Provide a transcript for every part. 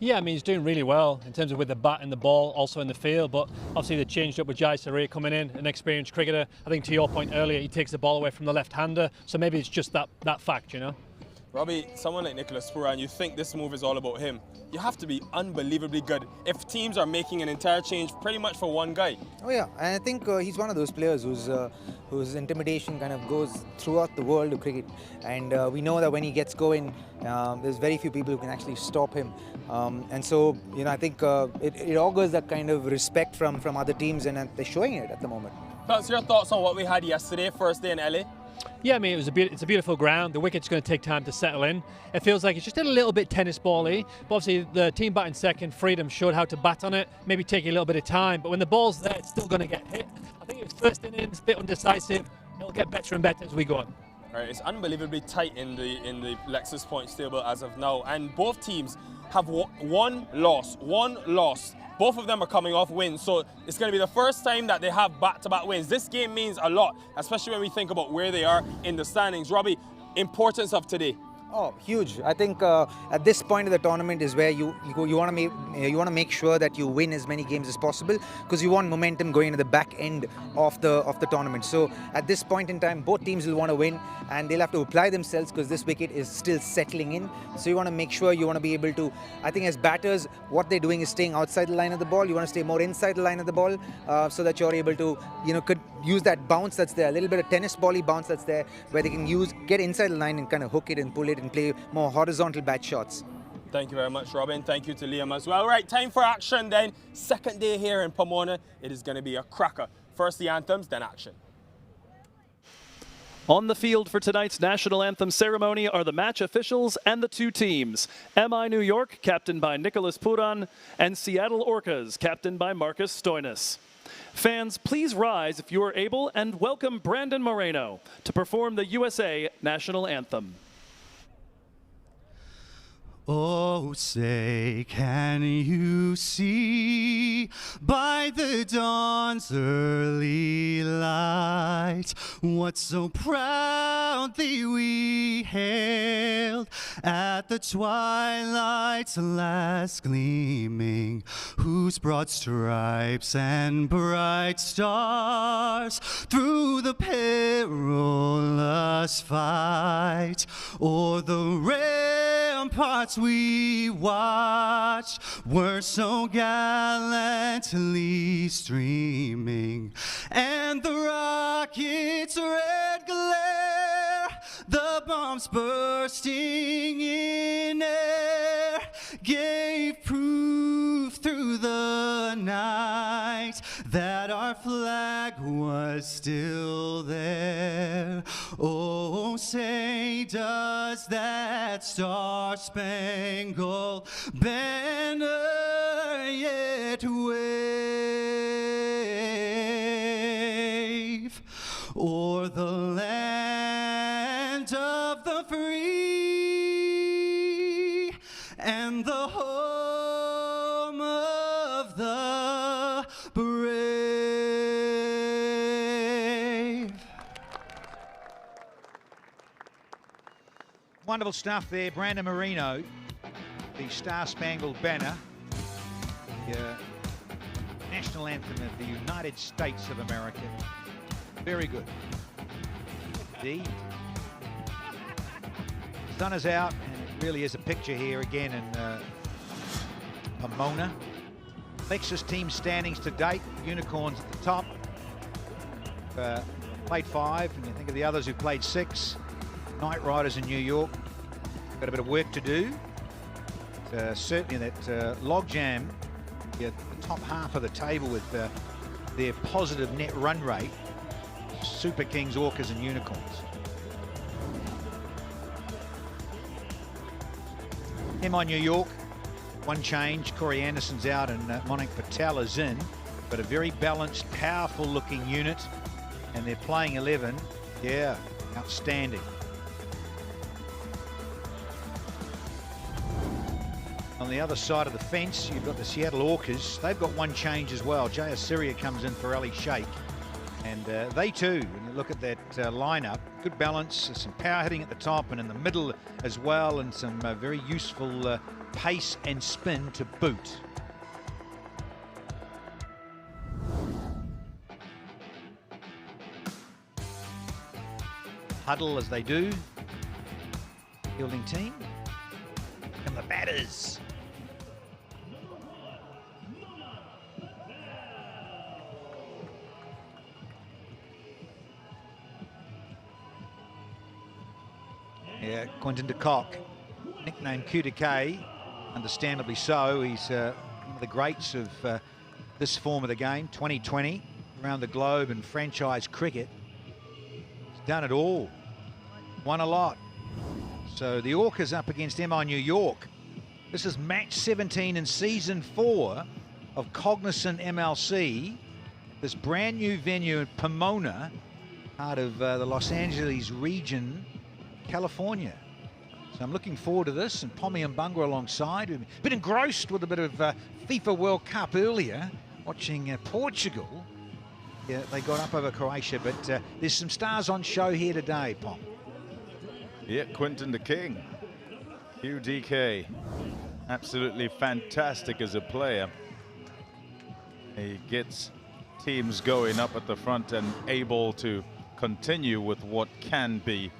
Yeah, I mean, he's doing really well in terms of with the bat and the ball, also in the field. But obviously, they changed up with Jai Surya coming in, an experienced cricketer. I think to your point earlier, he takes the ball away from the left-hander. So maybe it's just that fact, you know. Robbie, someone like Nicholas Pooran, you think this move is all about him. You have to be unbelievably good if teams are making an entire change pretty much for one guy. Oh yeah, and I think he's one of those players whose intimidation kind of goes throughout the world of cricket. And we know that when he gets going, there's very few people who can actually stop him. And so, you know, I think it augurs that kind of respect from other teams, and they're showing it at the moment. What's your thoughts on what we had yesterday, first day in LA? Yeah, I mean, it's a beautiful ground. The wicket's going to take time to settle in. It feels like it's just a little bit tennis ball-y. But obviously, the team batting second, Freedom, showed how to bat on it. Maybe take a little bit of time. But when the ball's there, it's still going to get hit. I think it was first innings, a bit undecisive. It'll get better and better as we go on. Right, it's unbelievably tight in the Lexus points table as of now. And both teams have one loss. Both of them are coming off wins, so it's going to be the first time that they have back-to-back wins. This game means a lot, especially when we think about where they are in the standings. Robbie, importance of today. Oh, huge! I think at this point of the tournament is where you want to make sure that you win as many games as possible, because you want momentum going into the back end of the tournament. So at this point in time, both teams will want to win, and they'll have to apply themselves because this wicket is still settling in. So you want to make sure you want to be able to. I think as batters, what they're doing is staying outside the line of the ball. You want to stay more inside the line of the ball so that you're able to, you know, could use that bounce that's there, a little bit of tennis ball-y bounce that's there, where they can get inside the line and kind of hook it and pull it and play more horizontal bat shots. Thank you very much, Robin. Thank you to Liam as well. Right, time for action then. Second day here in Pomona. It is going to be a cracker. First the anthems, then action. On the field for tonight's national anthem ceremony are the match officials and the two teams. MI New York, captained by Nicholas Pooran, and Seattle Orcas, captained by Marcus Stoinis. Fans, please rise if you are able and welcome Brandon Moreno to perform the USA national anthem. Oh, say, can you see by the dawn's early light what so proudly we hailed at the twilight's last gleaming, whose broad stripes and bright stars through the perilous fight o'er the ramparts we watched were so gallantly streaming, and the rocket's red glare, the bombs bursting in air, gave proof through the night that our flag was still there. Oh, say, does that star-spangled banner yet wave o'er the land of the free and the home of the brave? Wonderful stuff there, Brandon Moreno. The Star-Spangled Banner, the national anthem of the United States of America. Very good. The sun is out, and it really is a picture here again in Pomona. Lexus team standings to date, Unicorns at the top. Played 5, and you think of the others who played 6. Knight Riders in New York, got a bit of work to do. Certainly that logjam, the top half of the table with their positive net run rate, Super Kings, Orcas and Unicorns. MI New York, one change, Corey Anderson's out and Monik Patel is in, but a very balanced, powerful looking unit, and they're playing 11, yeah, outstanding. On the other side of the fence, you've got the Seattle Orcas. They've got one change as well. Jai Surya comes in for Ali Sheikh. And they too, when you look at that lineup, good balance, some power hitting at the top and in the middle as well, and some very useful pace and spin to boot. Huddle as they do. Fielding team. And the batters. Yeah, Quinton de Kock, nicknamed QDK, understandably so. He's one of the greats of this form of the game, 2020, around the globe in franchise cricket. He's done it all, won a lot. So the Orcas up against MI New York. This is match 17 in season 4 of Cognizant MLC. This brand new venue in Pomona, part of the Los Angeles region, California. So I'm looking forward to this, and Pommy and Bunga alongside. We've been engrossed with a bit of FIFA World Cup earlier, watching Portugal. Yeah, they got up over Croatia, but there's some stars on show here today, Pom. Yeah, Quinton the King, QDK, absolutely fantastic as a player. He gets teams going up at the front and able to continue with what can be,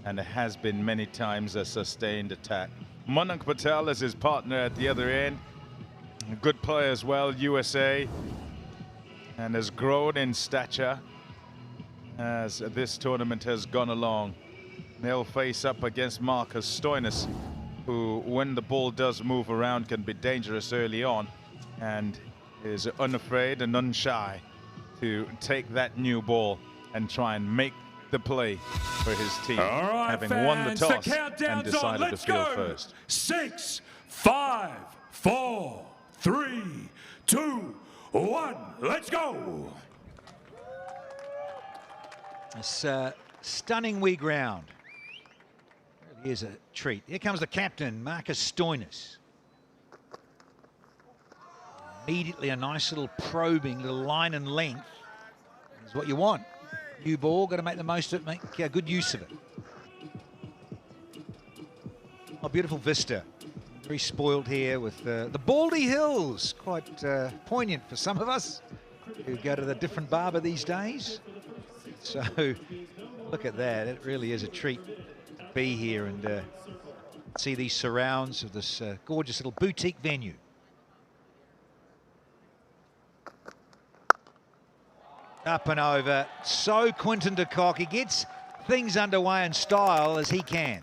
and it has been many times, a sustained attack. Manak Patel is his partner at the other end. A good player as well, USA, and has grown in stature as this tournament has gone along. They'll face up against Marcus Stoinis, who, when the ball does move around, can be dangerous early on, and is unafraid and unshy to take that new ball and try and make the play for his team, right, having fans, won the toss the and decided to field go. first. 6, 5, 4, 3, 2, 1, let's go. It's stunning wee ground. Really is a treat. Here comes the captain, Marcus Stoinis. Immediately a nice little probing little line and length is what you want. New ball, got to make the most of it, make good use of it. Oh, beautiful vista. Very spoiled here with the Baldy Hills. Quite poignant for some of us who go to the different barber these days. So look at that. It really is a treat to be here and see these surrounds of this gorgeous little boutique venue. Up and over. So Quinton de Kock, he gets things underway in style as he can.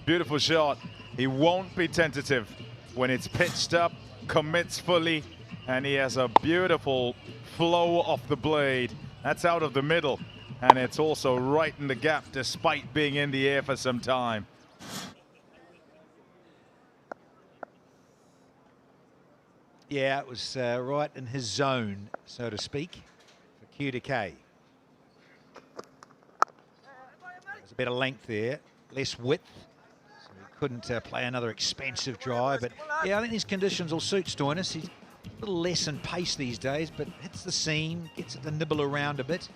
Beautiful shot. He won't be tentative when it's pitched up, commits fully, and he has a beautiful flow off the blade. That's out of the middle, and it's also right in the gap despite being in the air for some time. Yeah, it was right in his zone, so to speak, for QDK. There's a bit of length there, less width, so he couldn't play another expensive drive. But yeah, I think these conditions will suit Stoinis. He's a little less in pace these days, but hits the seam, gets it to nibble around a bit.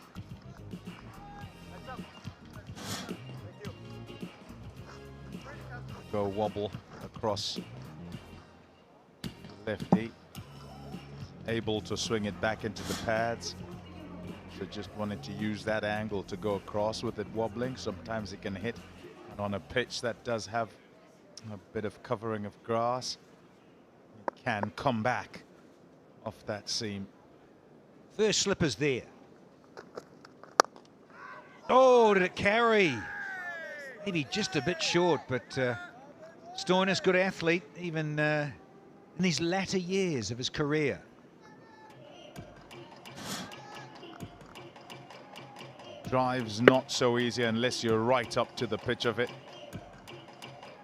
Go wobble across lefty. Able to swing it back into the pads. So just wanted to use that angle to go across with it wobbling. Sometimes it can hit, and on a pitch that does have a bit of covering of grass, it can come back off that seam. First slipper's there. Oh, did it carry? Maybe just a bit short, but Stoinis, good athlete, even in these latter years of his career. Drive's not so easy unless you're right up to the pitch of it.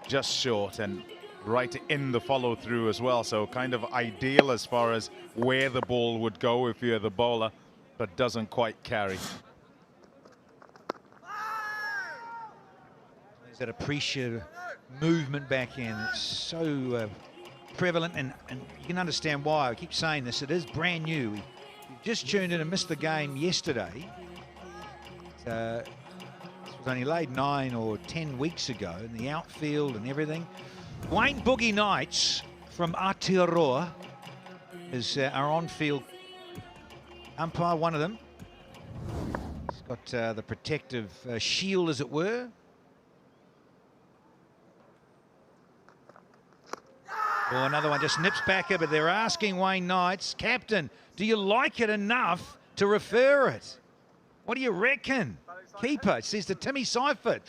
Just short and right in the follow through as well. So kind of ideal as far as where the ball would go if you're the bowler, but doesn't quite carry. There's that appreciative movement back in. It's so prevalent, and you can understand why. I keep saying this, it is brand new. We just tuned in and missed the game yesterday. This was only laid 9 or 10 weeks ago in the outfield and everything. Wayne Boogie Knights from Aotearoa is our on-field umpire, one of them. He's got the protective shield, as it were. Oh, another one just nips back it, but they're asking Wayne Knights, Captain, do you like it enough to refer it? What do you reckon? Keeper says to Timmy Seifert.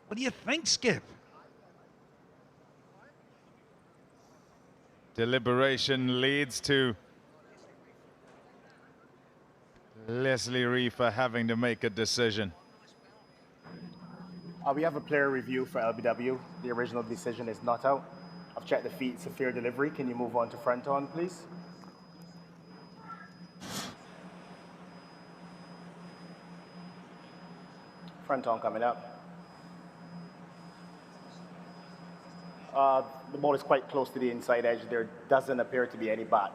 What do you think, Skip? Deliberation leads to Leslie Reefer having to make a decision. We have a player review for LBW. The original decision is not out. I've checked the feet. It's a fair delivery. Can you move on to front on, please? Front on coming up. The ball is quite close to the inside edge. There doesn't appear to be any bat.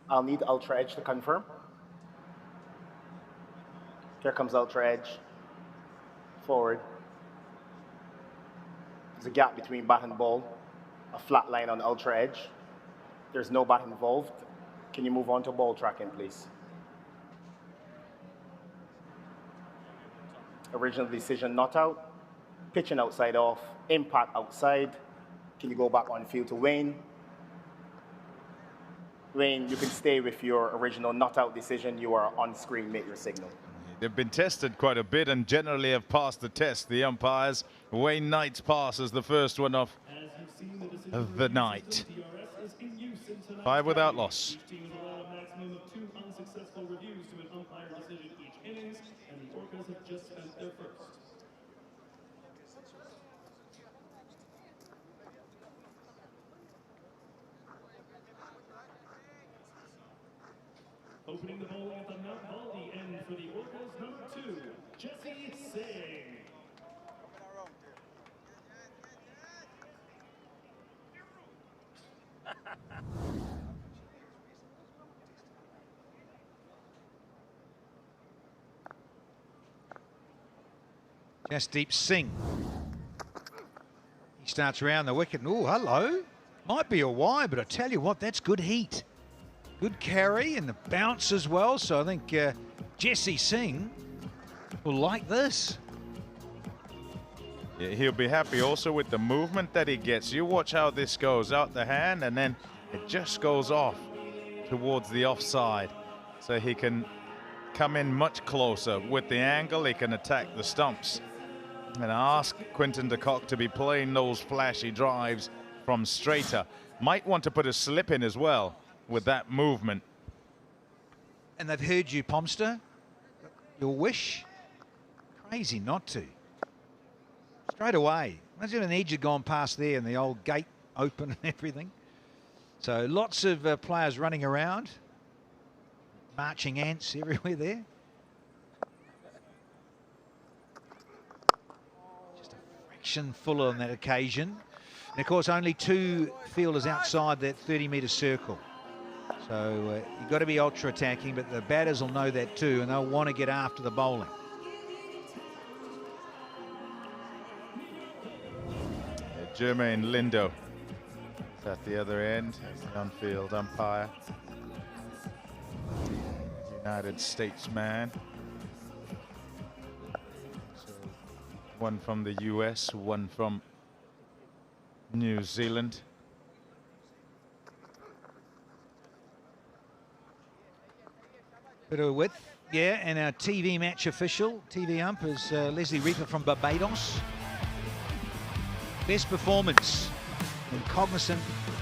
I'll need ultra edge to confirm. Here comes ultra edge. Forward. There's a gap between bat and ball. A flat line on ultra edge. There's no bat involved. Can you move on to ball tracking, please? Original decision not out. Pitching outside off. Impact outside. Can you go back on field to Wayne? Wayne, you can stay with your original not out decision. You are on screen, make your signal. They've been tested quite a bit and generally have passed the test, the umpires. Wayne Knight's pass is the first one of the night. 5 without loss. Opening the bowling at the Mount Baldy end for the Orcas, number 2, Jesse Singh. Jasdeep Singh. He starts around the wicket. Oh, hello. Might be a wide, but I tell you what, that's good heat. Good carry and the bounce as well. So I think Jesse Singh will like this. Yeah, he'll be happy also with the movement that he gets. You watch how this goes out the hand and then it just goes off towards the offside. So he can come in much closer with the angle. He can attack the stumps and ask Quinton de Kock to be playing those flashy drives from straighter. Might want to put a slip in as well with that movement. And they've heard you, Pomster. Your wish? Crazy not to. Straight away. Imagine an edge had gone past there and the old gate open and everything. So lots of players running around. Marching ants everywhere there. Just a fraction full on that occasion. And of course only 2 fielders outside that 30-metre circle. So you've got to be ultra attacking, but the batters will know that too, and they'll want to get after the bowling. Jermaine Lindo is at the other end as the on-field umpire. United States man. So one from the US, one from New Zealand. Bit of width, yeah, and our TV match official, TV ump, is Leslie Reefer from Barbados. Best performance in Cognizant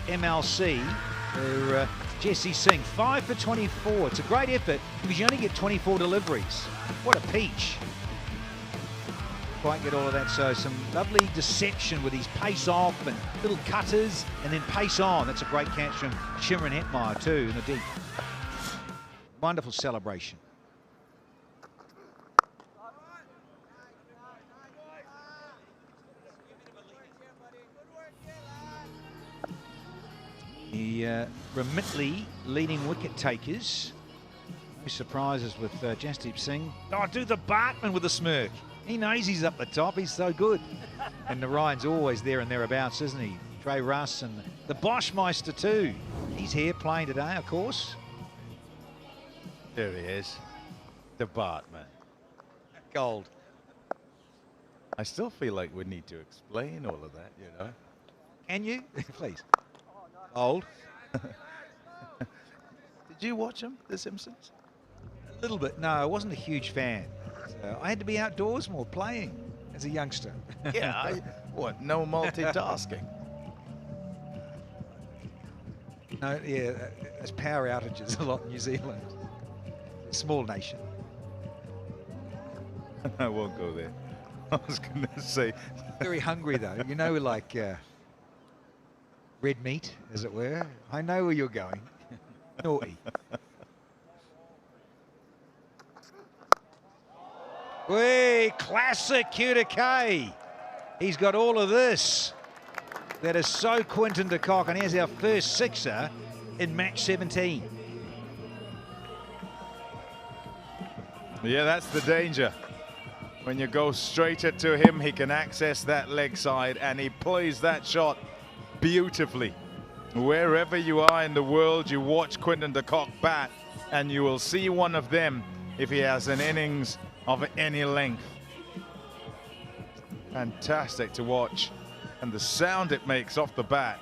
MLC for Jesse Singh, 5 for 24. It's a great effort because you only get 24 deliveries. What a peach. Quite get all of that, so some lovely deception with his pace off and little cutters and then pace on. That's a great catch from Shimron Hetmeyer too in the deep. Wonderful celebration. the Remitly leading wicket takers. No surprises with Jasdeep Singh. Oh, do the Bartman with a smirk. He knows he's up the top. He's so good. And Narayan's always there and thereabouts, isn't he? Trey Russ and the Boschmeister too. He's here playing today, of course. There he is. The Bartman. Gold. I still feel like we need to explain all of that, you know. Can you? Please. Gold. Did you watch him, The Simpsons? A little bit. No, I wasn't a huge fan. So I had to be outdoors more playing as a youngster. Yeah, what, no multitasking? No, yeah, there's power outages a lot in New Zealand. Small nation. I won't go there. I was going to say. Very hungry though. You know, like red meat, as it were. I know where you're going. Naughty. Whee! Classic Q to K. He's got all of this. That is so Quinton de Kock, and here's our first sixer in match 17. Yeah, that's the danger. When you go straight to him, he can access that leg side, and he plays that shot beautifully. Wherever you are in the world, you watch Quinton de Kock bat, and you will see one of them if he has an innings of any length. Fantastic to watch, and the sound it makes off the bat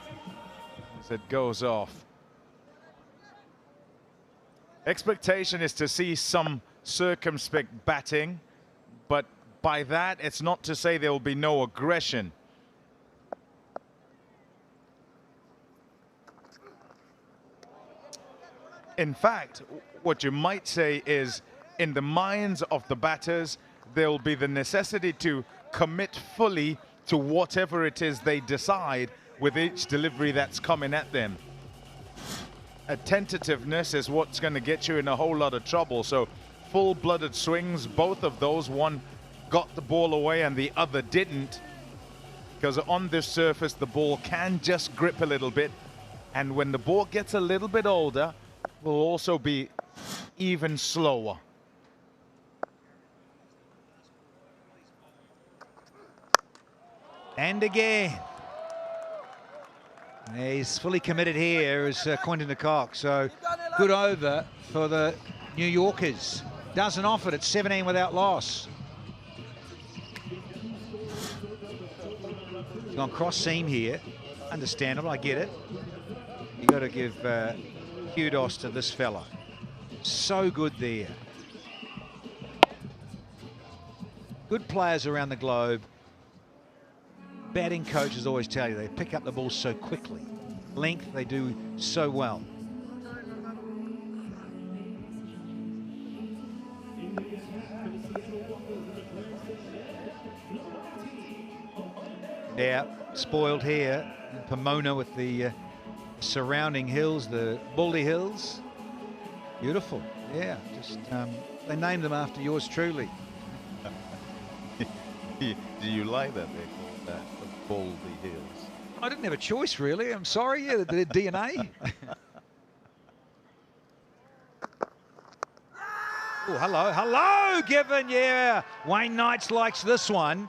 as it goes off. Expectation is to see some circumspect batting, but by that it's not to say there will be no aggression. In fact, what you might say is, in the minds of the batters, there will be the necessity to commit fully to whatever it is they decide with each delivery that's coming at them. A tentativeness is what's going to get you in a whole lot of trouble. So full-blooded swings, both of those, one got the ball away and the other didn't, because on this surface the ball can just grip a little bit, and when the ball gets a little bit older, will also be even slower. And again. He's fully committed here as Quinton de Kock. So good over for the New Yorkers. Doesn't off it at 17 without loss. He's gone cross seam here. Understandable, I get it. You got to give kudos to this fella. So good there. Good players around the globe. Batting coaches always tell you they pick up the ball so quickly. Length, they do so well. Yeah, spoiled here in Pomona with the surrounding hills, the Baldy Hills. Beautiful, yeah. Just they named them after yours truly. Do you like that they call that the Baldy Hills? I didn't have a choice, really. I'm sorry. Yeah, the DNA. Oh, hello, Given. Yeah, Wayne Knights likes this one,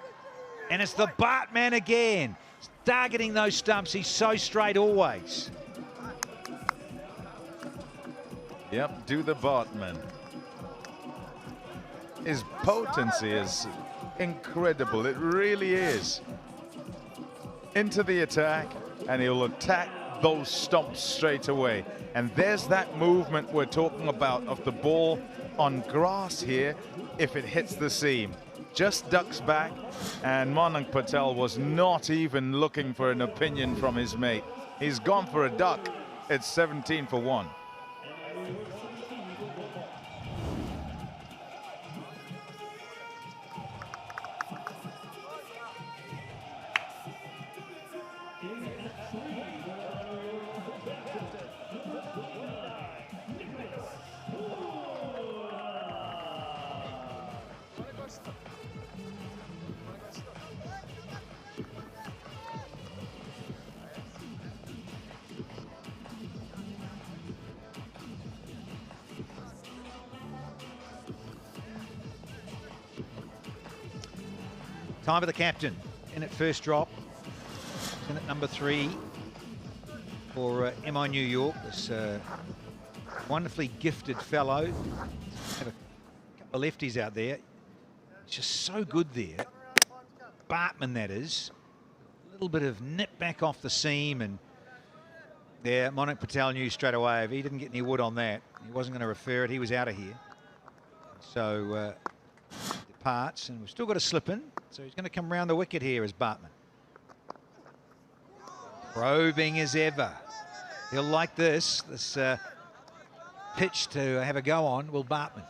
and it's the Bartman again, targeting those stumps. He's so straight always. Yep, do the Bartman. His potency is incredible. It really is. Into the attack, and he'll attack those stumps straight away. And there's that movement we're talking about of the ball on grass here. If it hits the seam, just ducks back, and Manan Patel was not even looking for an opinion from his mate. He's gone for a duck. It's 17 for 1. Time for the captain. In at first drop. In at number 3 for MI New York. This wonderfully gifted fellow. Have a couple of lefties out there. Just so good there. Bartman, that is. A little bit of nip back off the seam, and there, Monik Patel knew straight away if he didn't get any wood on that, he wasn't going to refer it. He was out of here. So departs, and we've still got a slip in. So he's going to come round the wicket here as Bartman. Probing as ever. He'll like this pitch to have a go on, will Bartman.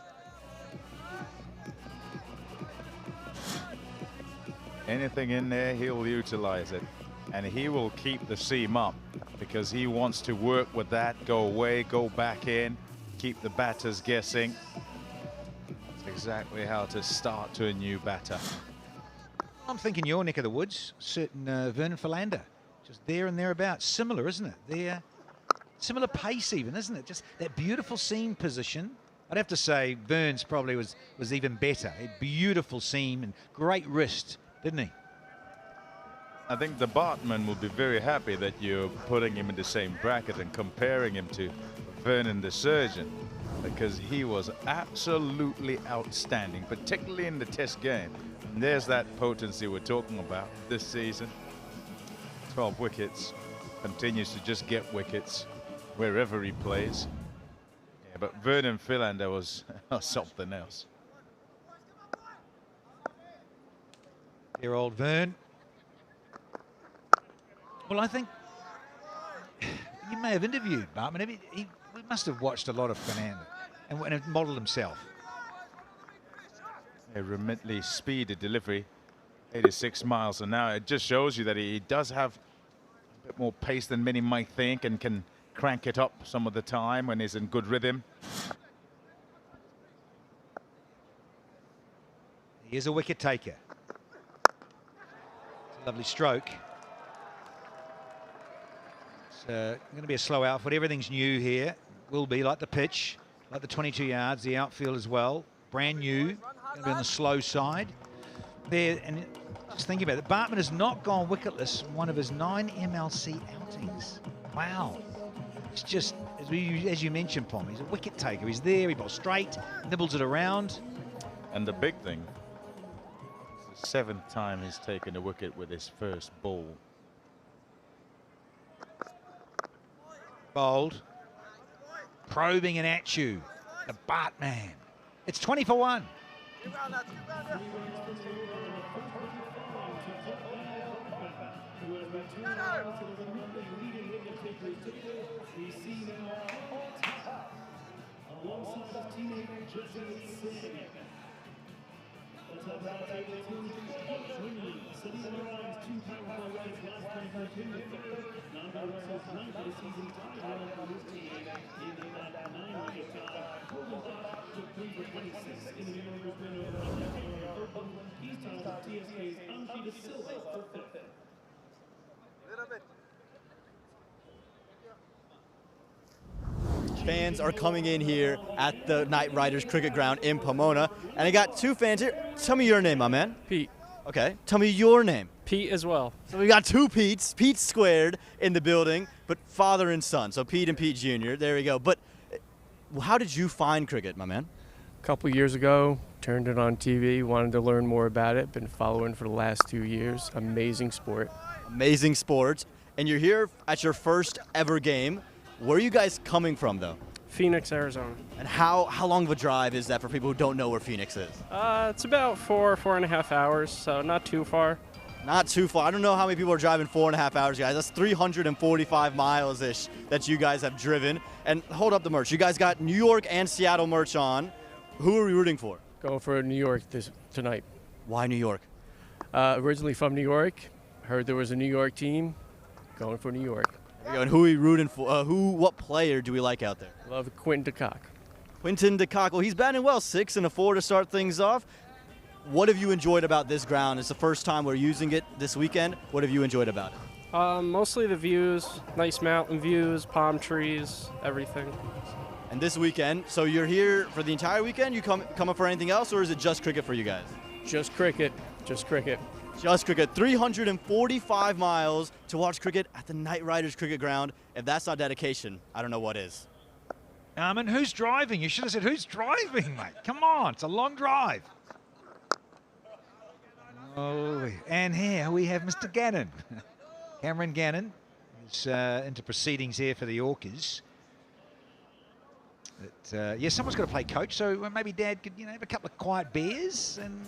Anything in there, he'll utilize it. And he will keep the seam up because he wants to work with that, go away, go back in, keep the batters guessing. That's exactly how to start to a new batter. I'm thinking your neck of the woods, certain Vernon Philander. Just there and thereabouts. Similar, isn't it? There. Similar pace even, isn't it? Just that beautiful seam position. I'd have to say Burns probably was even better. A beautiful seam and great wrist, didn't he? I think the Bartman will be very happy that you're putting him in the same bracket and comparing him to Vernon the Surgeon, because he was absolutely outstanding, particularly in the Test game. And there's that potency we're talking about this season. 12 wickets, continues to just get wickets wherever he plays. Yeah, but Vernon Philander was something else. Dear old Vern. Well, I think you may have interviewed Bartman. He must have watched a lot of Fernando and modelled himself. A remotely speedy delivery, 86 miles an hour. It just shows you that he does have a bit more pace than many might think and can crank it up some of the time when he's in good rhythm. Here's a wicket taker. It's a lovely stroke. It's going to be a slow outfit. Everything's new here. Will be like the pitch, like the 22 yards, the outfield as well. Brand new. Going to be on the slow side. There, and just thinking about it, Bartman has not gone wicketless in one of his 9 MLC outings. Wow. It's just, as you mentioned, Pom, he's a wicket taker. He's there, he bowls straight, nibbles it around. And the big thing, it's the 7th time he's taken a wicket with his first ball. Bowled. Probing and at you. The Bartman. It's 20 for 1. Fans are coming in here at the Knight Riders cricket ground in Pomona, and I got 2 fans here. Tell me your name, my man. Pete. Okay. Tell me your name. Pete as well. So we got 2 Petes, Pete squared in the building, but father and son. So Pete and Pete Jr. There we go. But how did you find cricket, my man? A couple years ago, turned it on TV, wanted to learn more about it. Been following for the last 2 years. Amazing sport. Amazing sport. And you're here at your first ever game. Where are you guys coming from, though? Phoenix, Arizona. And how long of a drive is that for people who don't know where Phoenix is? It's about 4.5 hours, so not too far. Not too far. I don't know how many people are driving 4.5 hours, guys. That's 345 miles-ish that you guys have driven. And hold up the merch. You guys got New York and Seattle merch on. Who are we rooting for? Going for New York tonight. Why New York? Originally from New York. Heard there was a New York team. Going for New York. There we go. And who are we rooting for? What player do we like out there? Love Quinton de Kock. Quinton de Kock. Well, he's batting well, 6 and a 4 to start things off. What have you enjoyed about this ground? It's the first time we're using it this weekend. What have you enjoyed about it? Mostly the views, nice mountain views, palm trees, everything. And this weekend, so you're here for the entire weekend? You coming for anything else, or is it just cricket for you guys? Just cricket. Just cricket. Just cricket. 345 miles to watch cricket at the Knight Riders cricket ground. If that's not dedication, I don't know what is. And who's driving? You should have said, who's driving, mate? Come on, it's a long drive. Oh, and here we have Mr. Gannon. Cameron Gannon is into proceedings here for the Orcas. But, yeah, someone's got to play coach, so maybe Dad could, have a couple of quiet beers and...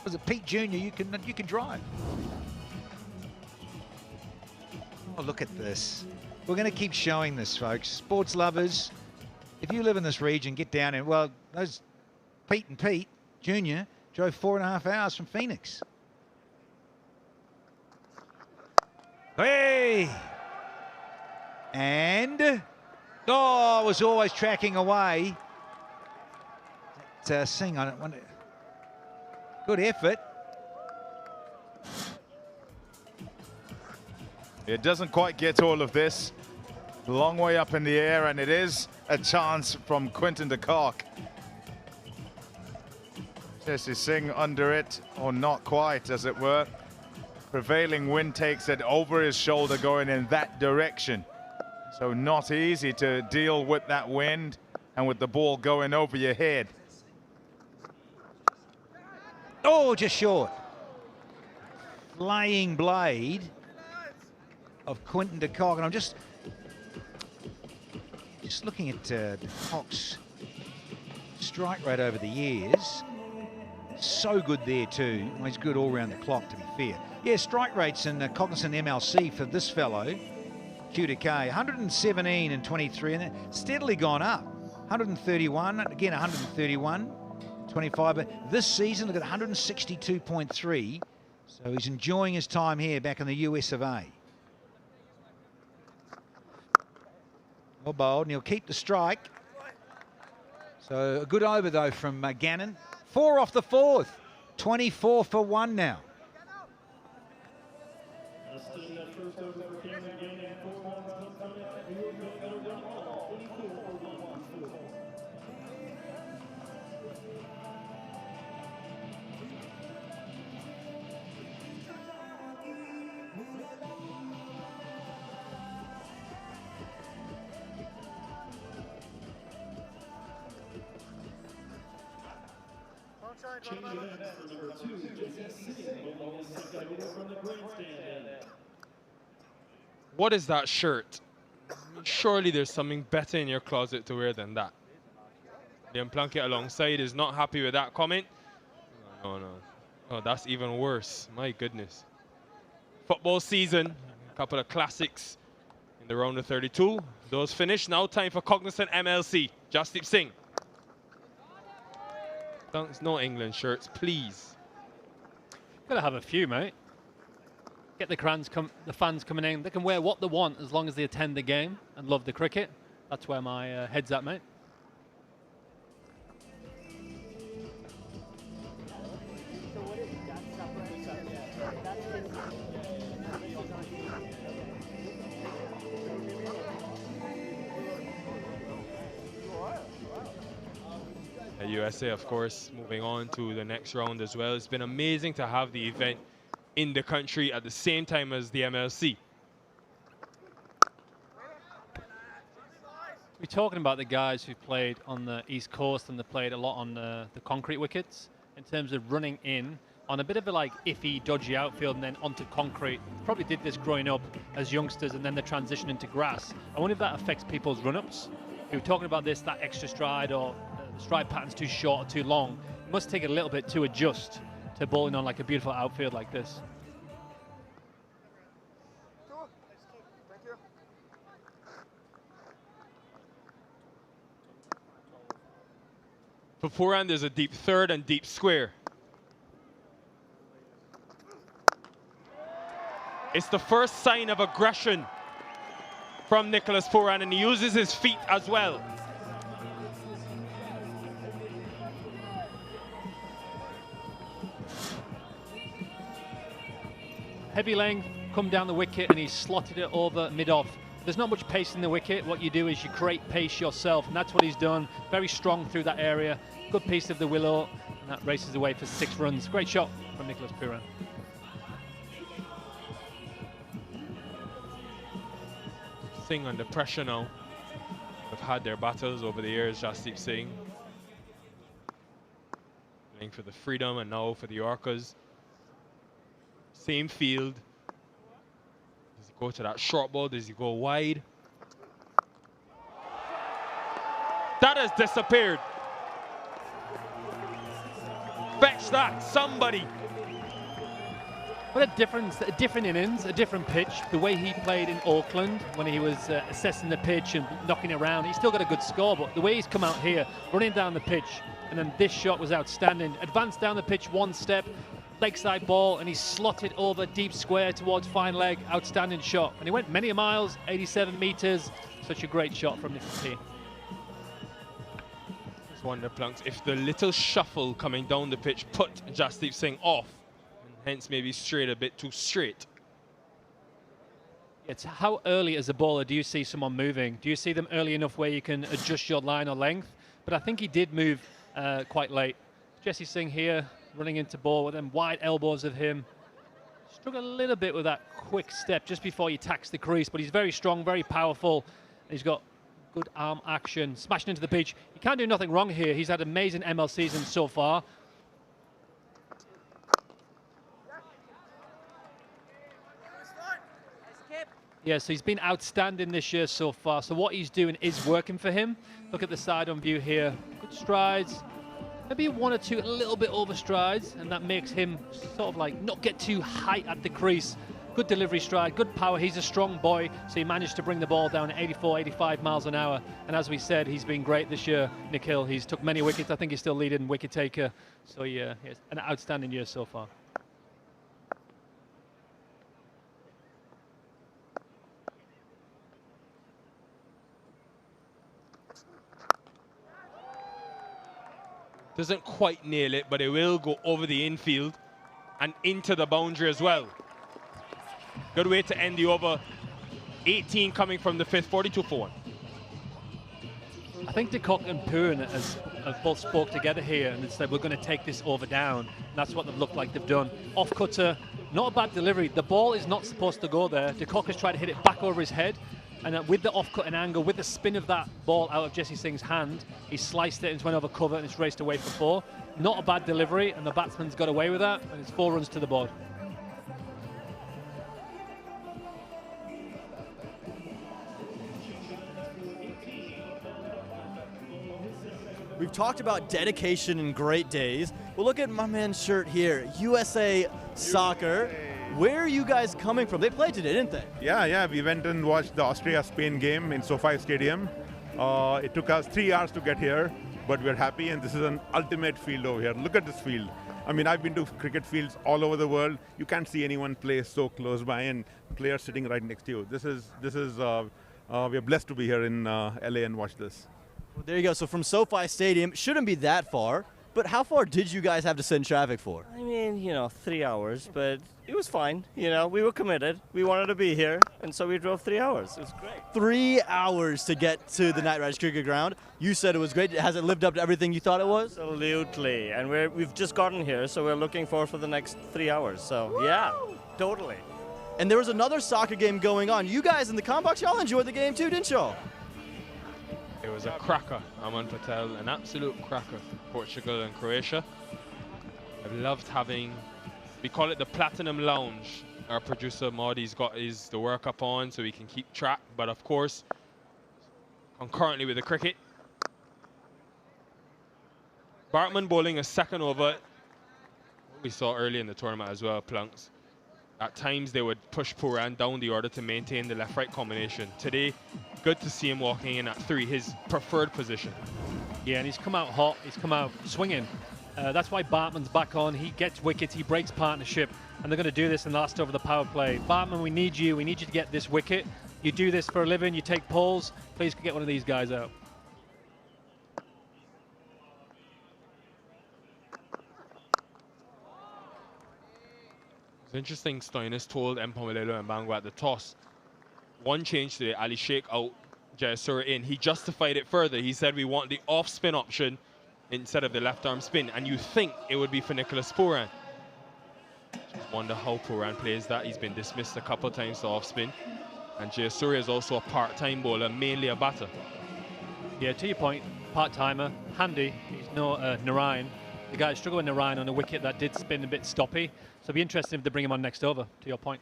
Was it Pete Jr.? You can drive. Oh, look at this. We're going to keep showing this, folks. Sports lovers, if you live in this region, get down and well, those Pete and Pete Jr. drove 4.5 hours from Phoenix. Hey! And oh, was always tracking away. Singh on it. Good effort. It doesn't quite get all of this. Long way up in the air, and it is a chance from Quinton de Kock. Jesse Singh under it, or not quite, as it were. Prevailing wind takes it over his shoulder going in that direction. So not easy to deal with that wind and with the ball going over your head. Oh, just short. Flying blade of Quinton de Kock. And I'm just looking at de Kock's strike rate over the years. So good there too. Well, he's good all round the clock, to be fair. Yeah, strike rates in the Cognizant MLC for this fellow, Q to K, 117 and 23, and steadily gone up. 131, again 131. 25, but this season, look at 162.3. So he's enjoying his time here back in the US of A. Well bowled, and he'll keep the strike. So a good over, though, from Gannon. 4 off the 4th. 24 for 1 now. What is that shirt? Surely there's something better in your closet to wear than that. Liam Plunkett alongside is not happy with that comment. No. Oh, that's even worse. My goodness. Football season. A couple of classics in the round of 32. Those finished. Now time for Cognizant MLC. Jasdeep Singh. No England shirts, please. Gotta have a few, mate. Get the fans coming in. They can wear what they want as long as they attend the game and love the cricket. That's where my head's at, mate. USA, of course, moving on to the next round as well. It's been amazing to have the event in the country at the same time as the MLC. We're talking about the guys who played on the East Coast and they played a lot on the concrete wickets in terms of running in on a bit of a like iffy, dodgy outfield and then onto concrete. Probably did this growing up as youngsters and then the transition into grass. I wonder if that affects people's run-ups. We were talking about this, that extra stride or the stride pattern's too short or too long. It must take a little bit to adjust to bowling on like a beautiful outfield like this. For forehand, there's a deep third and deep square. It's the first sign of aggression from Nicholas Pooran, and he uses his feet as well. Heavy length, come down the wicket, and he's slotted it over mid-off. There's not much pace in the wicket. What you do is you create pace yourself, and that's what he's done. Very strong through that area. Good piece of the willow, and that races away for 6 runs. Great shot from Nicholas Pooran. Singh under pressure now. Have had their battles over the years, Jasdeep Singh. Playing for the Freedom and now for the Orcas. Same field. Does he go to that short ball? Does he go wide? That has disappeared. Fetch that, somebody. What a difference, a different innings, a different pitch. The way he played in Auckland when he was assessing the pitch and knocking it around, he's still got a good score, but the way he's come out here, running down the pitch, and then this shot was outstanding. Advanced down the pitch one step, leg side ball, and he slotted over deep square towards fine leg. Outstanding shot. And he went many miles, 87 meters. Such a great shot from Nick P. Just wonder, Plunks, if the little shuffle coming down the pitch put Jasdeep Singh off, hence maybe straight a bit too straight. It's how early as a bowler do you see someone moving? Do you see them early enough where you can adjust your line or length? But I think he did move quite late. Jesse Singh here running into ball with them wide elbows of him. Struggled a little bit with that quick step just before he tacks the crease, but he's very strong, very powerful. He's got good arm action, smashing into the pitch. He can't do nothing wrong here. He's had amazing ML seasons so far. Yeah, so he's been outstanding this year so far. So what he's doing is working for him. Look at the side-on view here. Good strides. Maybe one or two a little bit over strides, and that makes him sort of like not get too high at the crease. Good delivery stride, good power. He's a strong boy, so he managed to bring the ball down at 84, 85 miles an hour. And as we said, he's been great this year, Nick Hill. He's took many wickets. I think he's still leading wicket taker. So yeah, he has an outstanding year so far. Doesn't quite nail it, but it will go over the infield and into the boundary as well. Good way to end the over. 18 coming from the fifth, 42 for 1. I think De Kock and Pooran have both spoke together here and said we're going to take this over down. And that's what they've looked like they've done. Off cutter, not a bad delivery. The ball is not supposed to go there. De Kock has tried to hit it back over his head. And with the off-cutting angle, with the spin of that ball out of Jesse Singh's hand, he sliced it and went over cover and it's raced away for 4. Not a bad delivery, and the batsman's got away with that, and it's 4 runs to the board. We've talked about dedication and great days. Well, look at my man's shirt here, USA Soccer. Where are you guys coming from? They played today, didn't they? Yeah. We went and watched the Austria-Spain game in SoFi Stadium. It took us 3 hours to get here, but we're happy, and this is an ultimate field over here. Look at this field. I mean, I've been to cricket fields all over the world. You can't see anyone play so close by and players sitting right next to you. We're blessed to be here in LA and watch this. Well, there you go. So from SoFi Stadium, shouldn't be that far. But how far did you guys have to sit in traffic for? I mean, 3 hours, but it was fine. We were committed. We wanted to be here, and so we drove 3 hours. It was great. 3 hours to get to the Knight Riders Cricket Ground. You said it was great. Has it lived up to everything you thought it was? Absolutely. And we've just gotten here, so we're looking forward for the next 3 hours. So, yeah, totally. And there was another soccer game going on. You guys in the Combox, y'all enjoyed the game too, didn't y'all? It was a cracker, Aman Patel, an absolute cracker. Portugal and Croatia. I've loved having, we call it the Platinum Lounge. Our producer Maudi's got the work up on so we can keep track. But of course, concurrently with the cricket, Bartman bowling a second over. We saw early in the tournament as well, Plunks. At times they would push Pooran down the order to maintain the left-right combination. Today, good to see him walking in at 3, his preferred position. Yeah, and he's come out hot, he's come out swinging. That's why Bartman's back on. He gets wickets, he breaks partnership, and they're going to do this in the last over the power play. Bartman, we need you to get this wicket. You do this for a living, you take polls. Please get one of these guys out. It's interesting, Stoinis told M. Pomalelo and Bangwa at the toss. One change today, Ali Sheikh out, Jayasura in. He justified it further. He said we want the off-spin option instead of the left-arm spin. And you think it would be for Nicholas Pooran. Just wonder how Pooran plays that. He's been dismissed a couple of times to off-spin. And Jayasuriya is also a part-time bowler, mainly a batter. Yeah, to your point, part-timer, handy. He's no Narayan. The guy struggled with Narayan on a wicket that did spin a bit stoppy. So it'd be interesting if they bring him on next over, to your point.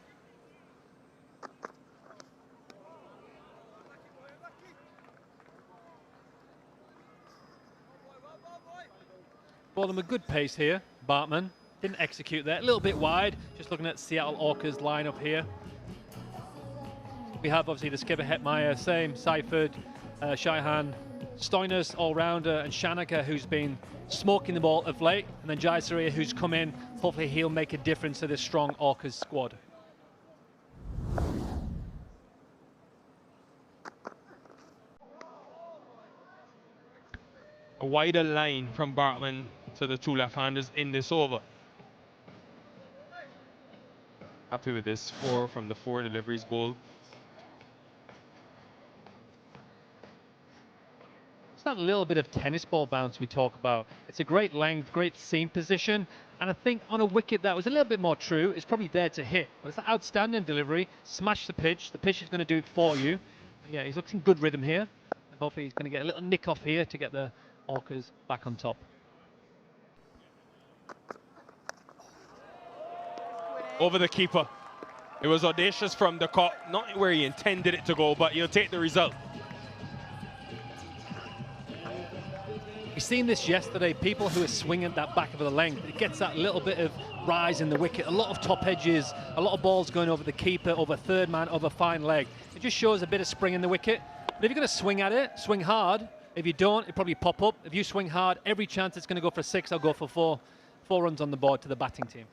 Ball them a good pace here. Bartman didn't execute there. A little bit wide. Just looking at Seattle Orcas lineup here. We have obviously the skipper Hetmeyer, same Seifert, Shaihan, Stoinis all-rounder, and Shanaka, who's been smoking the ball of late, and then Jayasuriya, who's come in. Hopefully he'll make a difference to this strong Orcas squad. A wider line from Bartman to the two left-handers in this over. Happy with this 4 from the 4 deliveries bowled. It's that little bit of tennis ball bounce we talk about. It's a great length, great seam position, and I think on a wicket that was a little bit more true, it's probably there to hit. But it's an outstanding delivery. Smash the pitch is going to do it for you. Yeah, he's looking good rhythm here. And hopefully he's going to get a little nick off here to get the Orcas back on top. Over the keeper. It was audacious from the cut, not where he intended it to go, but he'll take the result. We've seen this yesterday, people who are swinging that back of the length, it gets that little bit of rise in the wicket, a lot of top edges, a lot of balls going over the keeper, over third man, over fine leg. It just shows a bit of spring in the wicket. But if you're going to swing at it, swing hard. If you don't, it'll probably pop up. If you swing hard, every chance it's going to go for 6, I'll go for 4. 4 runs on the board to the batting team.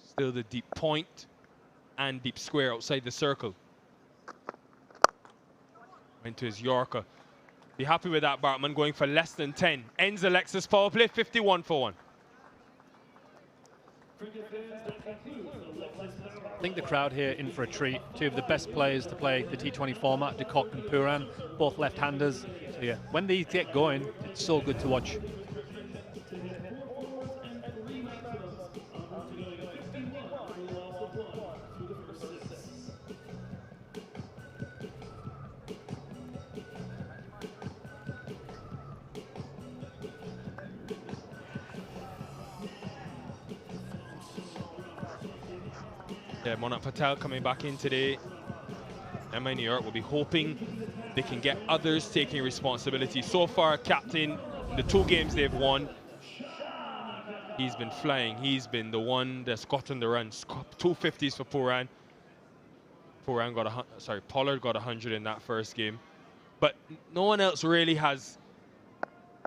Still the deep point and deep square outside the circle. Went to his Yorker. Be happy with that, Bartman, going for less than 10. Ends Alexis power play, 51 for 1. I think the crowd here in for a treat. 2 of the best players to play the T20 format, De Kock and Puran, both left-handers. So yeah, when these get going, it's so good to watch. Yeah, Monat Patel coming back in today. MI New York will be hoping they can get others taking responsibility. So far, captain, in the 2 games they've won, he's been flying. He's been the one that's gotten the runs. 2 50s for Puran. Pollard got 100 in that first game. But no one else really has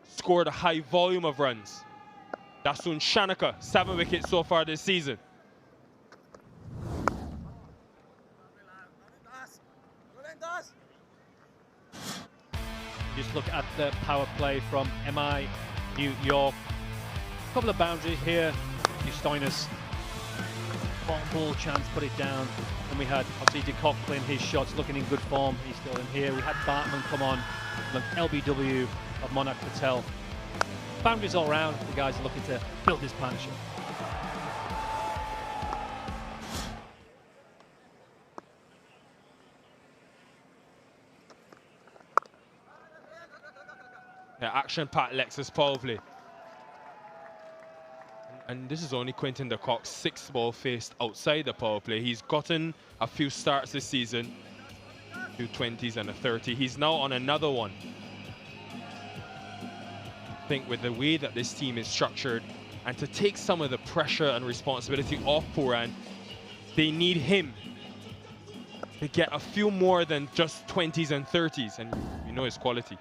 scored a high volume of runs. Dasun Shanaka, 7 wickets so far this season. Just look at the power play from MI New York. A couple of boundaries here. Stoinis, ball chance, put it down. And we had obviously De Kock playing his shots, looking in good form. He's still in here. We had Bartman come on, LBW of Monat Patel. Boundaries all round. The guys are looking to build this partnership. Yeah, action-packed Lexus power play. And this is only Quinton de Kock's 6th ball faced outside the power play. He's gotten a few starts this season, 2 20s and a 30. He's now on another one. I think with the way that this team is structured, and to take some of the pressure and responsibility off Puran, they need him to get a few more than just 20s and 30s, and you know his quality.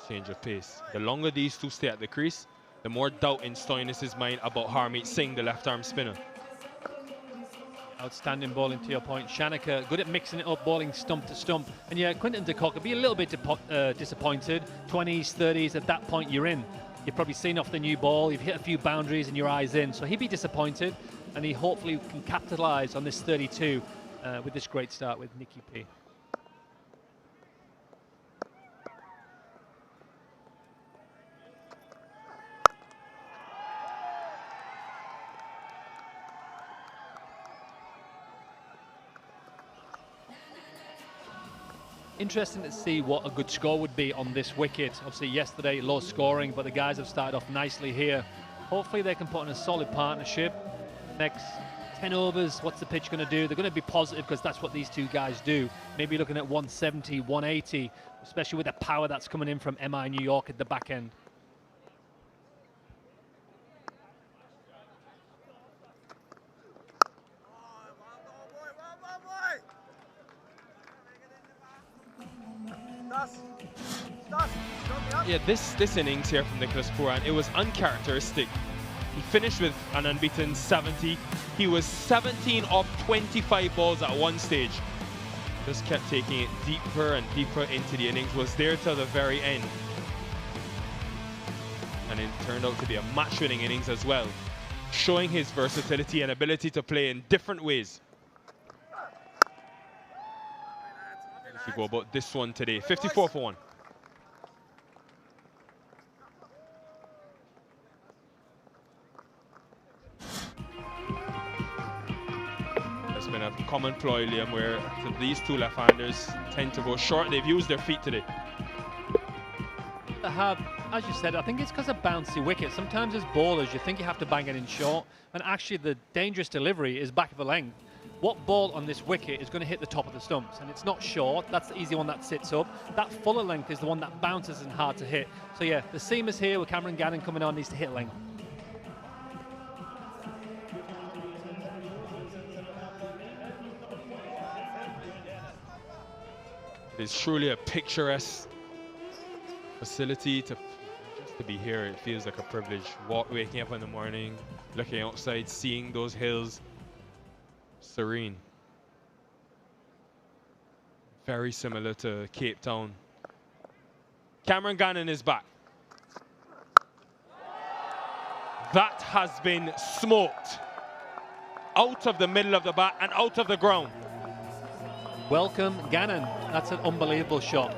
Change of pace. The longer these two stay at the crease, the more doubt in Stoinis' mind about Harmeet Singh, the left-arm spinner. Outstanding bowling, to your point. Shanaka, good at mixing it up, bowling stump to stump. And yeah, Quinton de Kock would be a little bit disappointed. 20s, 30s, at that point you're in. You've probably seen off the new ball, you've hit a few boundaries and your eyes in. So he'd be disappointed, and he hopefully can capitalise on this 32 with this great start with Nicky P. Interesting to see what a good score would be on this wicket. Obviously yesterday low scoring, but the guys have started off nicely here. Hopefully they can put in a solid partnership. Next 10 overs, what's the pitch going to do? They're going to be positive because that's what these two guys do. Maybe looking at 170, 180, especially with the power that's coming in from MI New York at the back end. Yeah, this innings here from Nicholas Pooran, it was uncharacteristic. He finished with an unbeaten 70. He was 17 off 25 balls at one stage. Just kept taking it deeper and deeper into the innings, was there till the very end. And it turned out to be a match-winning innings as well, showing his versatility and ability to play in different ways. If you go about this one today, 54 for 1. It's been a common ploy, Liam, where these two left-handers tend to go short. They've used their feet today. They have, as you said, I think it's because of bouncy wickets. Sometimes as bowlers, you think you have to bang it in short, and actually the dangerous delivery is back of the length. What ball on this wicket is going to hit the top of the stumps? And it's not short. That's the easy one that sits up. That fuller length is the one that bounces and hard to hit. So yeah, the seamers here with Cameron Gannon coming on needs to hit length. It is truly a picturesque facility just to be here. It feels like a privilege. Waking up in the morning, looking outside, seeing those hills. Serene. Very similar to Cape Town. Cameron Gannon is back. That has been smoked. Out of the middle of the bat and out of the ground. Welcome, Gannon. That's an unbelievable shot.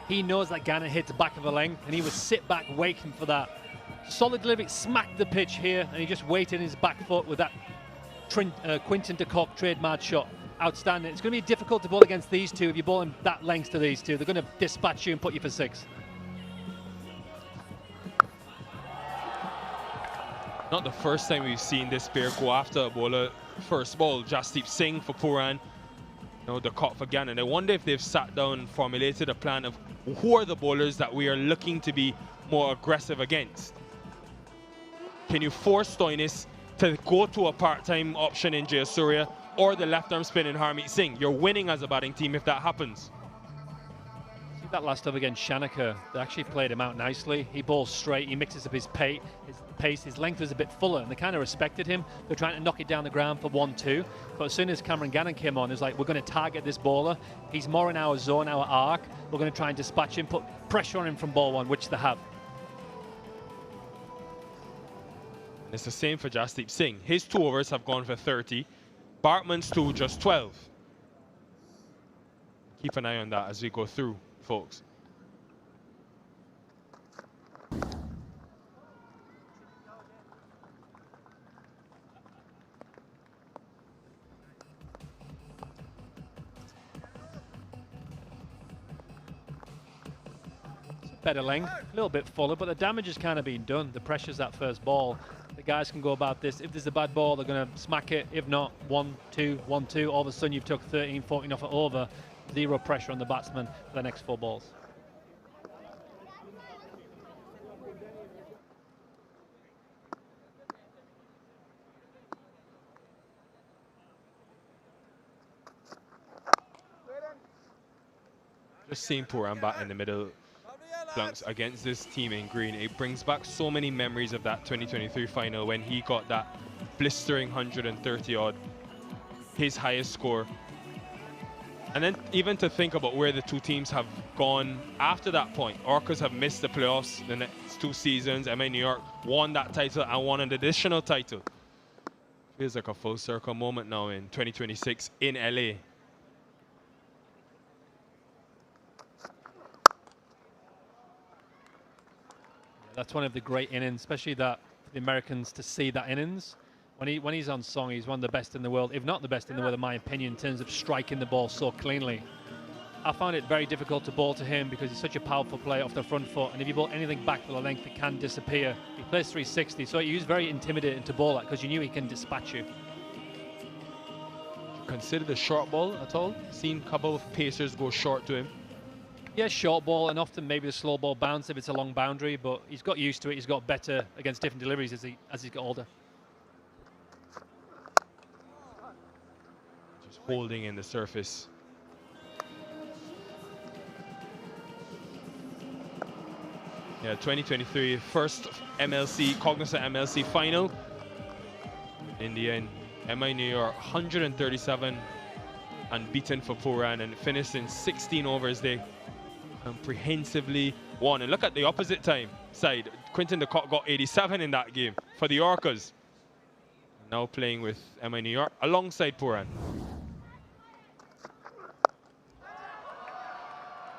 He knows that Gannon hits the back of the length, and he was sit back waiting for that. Solid delivery, smacked the pitch here, and he just waited in his back foot with that Quinton de Kock trademark shot. Outstanding. It's going to be difficult to bowl against these two if you're bowling that length to these two. They're going to dispatch you and put you for 6. Not the first time we've seen this pair go after a bowler. First ball, Jasdeep Singh for Pooran. You know, the caught for Gannon. I wonder if they've sat down and formulated a plan of who are the bowlers that we are looking to be more aggressive against. Can you force Stoinis to go to a part-time option in Jayasuriya or the left-arm spin in Harmeet Singh? You're winning as a batting team if that happens. See that last over against Shanaka, they actually played him out nicely. He bowls straight, he mixes up his pace, his length was a bit fuller, and they kind of respected him. They're trying to knock it down the ground for 1-2. But as soon as Cameron Gannon came on, it was like, we're going to target this bowler. He's more in our zone, our arc. We're going to try and dispatch him, put pressure on him from ball 1, which they have. It's the same for Jasdeep Singh. His 2 overs have gone for 30. Bartman's 2 just 12. Keep an eye on that as we go through, folks. Better length, a little bit fuller, but the damage has kind of been done. The pressure's that first ball. The guys can go about this. If there's a bad ball, they're going to smack it. If not, 1-2, 1-2. All of a sudden, you've took 13, 14 off it over. 0 pressure on the batsman for the next 4 balls. Just seeing Pooran bat in the middle flanks against this team in green, it brings back so many memories of that 2023 final when he got that blistering 130 odd, his highest score. And then even to think about where the two teams have gone after that point. Orcas have missed the playoffs the next 2 seasons. MI New York won that title and won an additional title. Feels like a full circle moment now in 2026 in LA. That's one of the great innings, especially that for the Americans to see that innings. When he's on song, he's one of the best in the world, if not the best in the world, in my opinion, in terms of striking the ball so cleanly. I find it very difficult to bowl to him because he's such a powerful player off the front foot, and if you bowl anything back for the length, it can disappear. He plays 360, so he was very intimidating to bowl at because you knew he can dispatch you. Consider the short ball at all? Seen a couple of pacers go short to him. Yeah, short ball, and often maybe the slow ball bounce if it's a long boundary, but he's got used to it. He's got better against different deliveries as he's got older. Just holding in the surface. Yeah, 2023 first MLC, Cognizant MLC final. In the end, MI New York 137 unbeaten for Puran and finished in 16 overs. They comprehensively won. And look at the opposite side. Quinton de Kock got 87 in that game for the Orcas. Now playing with MI New York alongside Puran.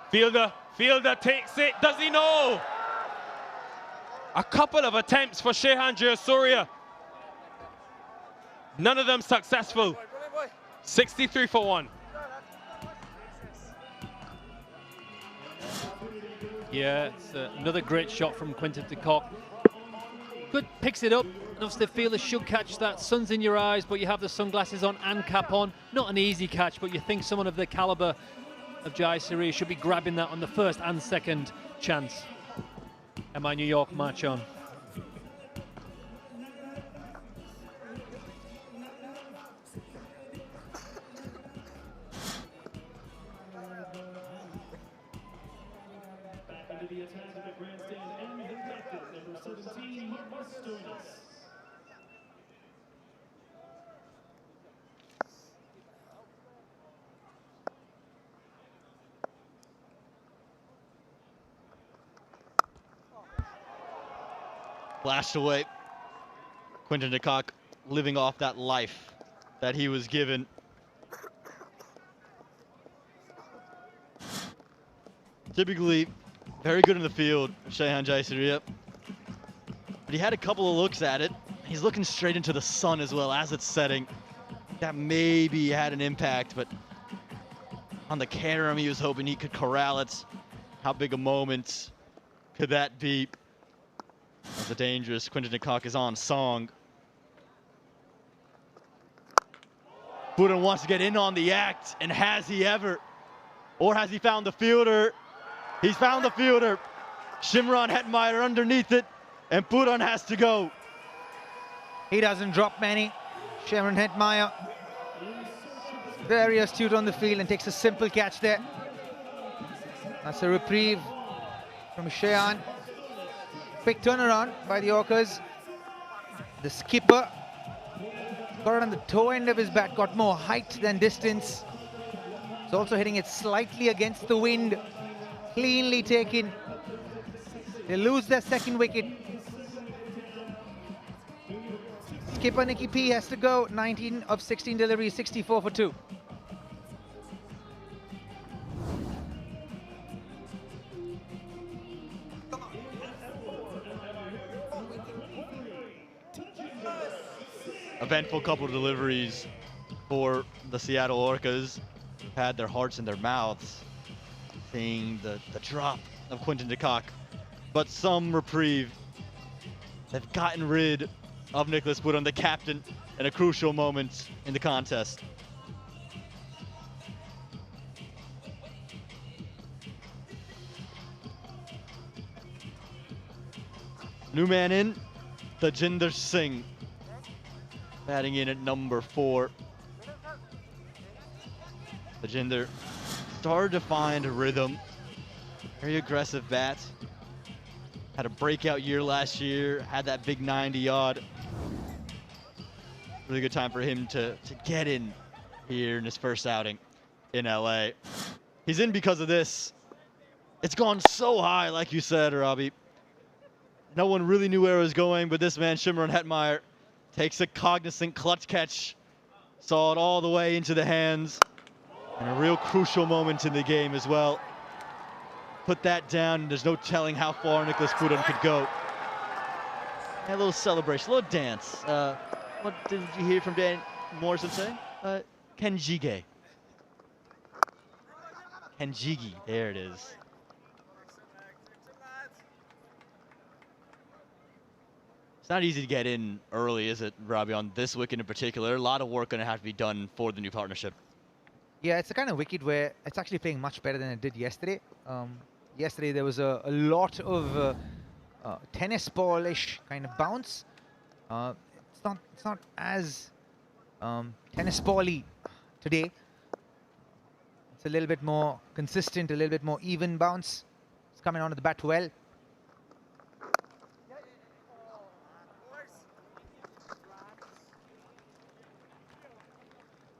Fielder takes it. Does he know? A couple of attempts for Shehan Jayasuriya. None of them successful. 63 for 1. Yeah, it's another great shot from Quinton de Kock. Good, picks it up. And obviously the fielder should catch that. Sun's in your eyes, but you have the sunglasses on and cap on. Not an easy catch, but you think someone of the caliber of Jayasuriya should be grabbing that on the first and second chance. MI New York march on. Flashed away. Quinton de Kock living off that life that he was given. Typically very good in the field, Shehan Jayasuriya. But he had a couple of looks at it. He's looking straight into the sun as well as it's setting. That maybe had an impact, but on the carom he was hoping he could corral it. How big a moment could that be? As the dangerous Quinton de Kock is on song. Puran wants to get in on the act, and has he ever? Or has he found the fielder? He's found the fielder. Shimron Hetmeyer underneath it, and Puran has to go. He doesn't drop many. Shimron Hetmeyer, very astute on the field and takes a simple catch there. That's a reprieve from Shehan. Quick turnaround by the Orcas. The skipper got it on the toe end of his bat, got more height than distance. He's also hitting it slightly against the wind. Cleanly taken. They lose their second wicket. Skipper Nicky P has to go. 19 of 16 deliveries, 64 for 2. Eventful couple of deliveries for the Seattle Orcas. Had their hearts in their mouths, seeing the drop of Quinton de Kock. But some reprieve. They've gotten rid of Nicholas Puran, the captain, in a crucial moment in the contest. New man in, Tajinder Singh. Batting in at number 4. Tajinder started to find a rhythm. Very aggressive bat. Had a breakout year last year. Had that big 90 odd. Really good time for him to get in here in his first outing in LA. He's in because of this. It's gone so high, like you said, Robbie. No one really knew where it was going, but this man, Shimron Hetmeyer, takes a Cognizant clutch catch. Saw it all the way into the hands. And a real crucial moment in the game as well. Put that down, and there's no telling how far Nicholas Puran could go. And a little celebration, a little dance. What did you hear from Dan Morrison say? Kenjige. Kenjigi, there it is. It's not easy to get in early, is it, Robbie, on this wicket in particular? A lot of work going to have to be done for the new partnership. Yeah, it's a kind of wicket where it's actually playing much better than it did yesterday. Yesterday there was a lot of tennis ball-ish kind of bounce. It's not as tennis ball-y today. It's a little bit more consistent, a little bit more even bounce. It's coming onto the bat well.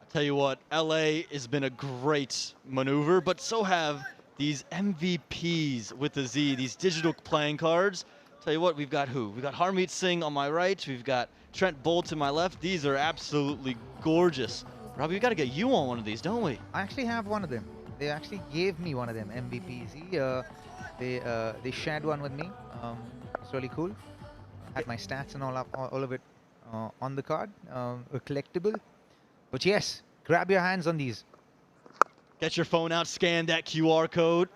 Tell you what, LA has been a great maneuver, but so have these MVPs with the Z, these digital playing cards. Tell you what, we've got who? We've got Harmeet Singh on my right. We've got Trent Bolt to my left. These are absolutely gorgeous. Robbie, we got to get you on one of these, don't we? I actually have one of them. They actually gave me one of them, MVPs. They shared one with me. It's really cool. Had my stats and all of it on the card, a collectible. But yes, grab your hands on these. Get your phone out, scan that QR code.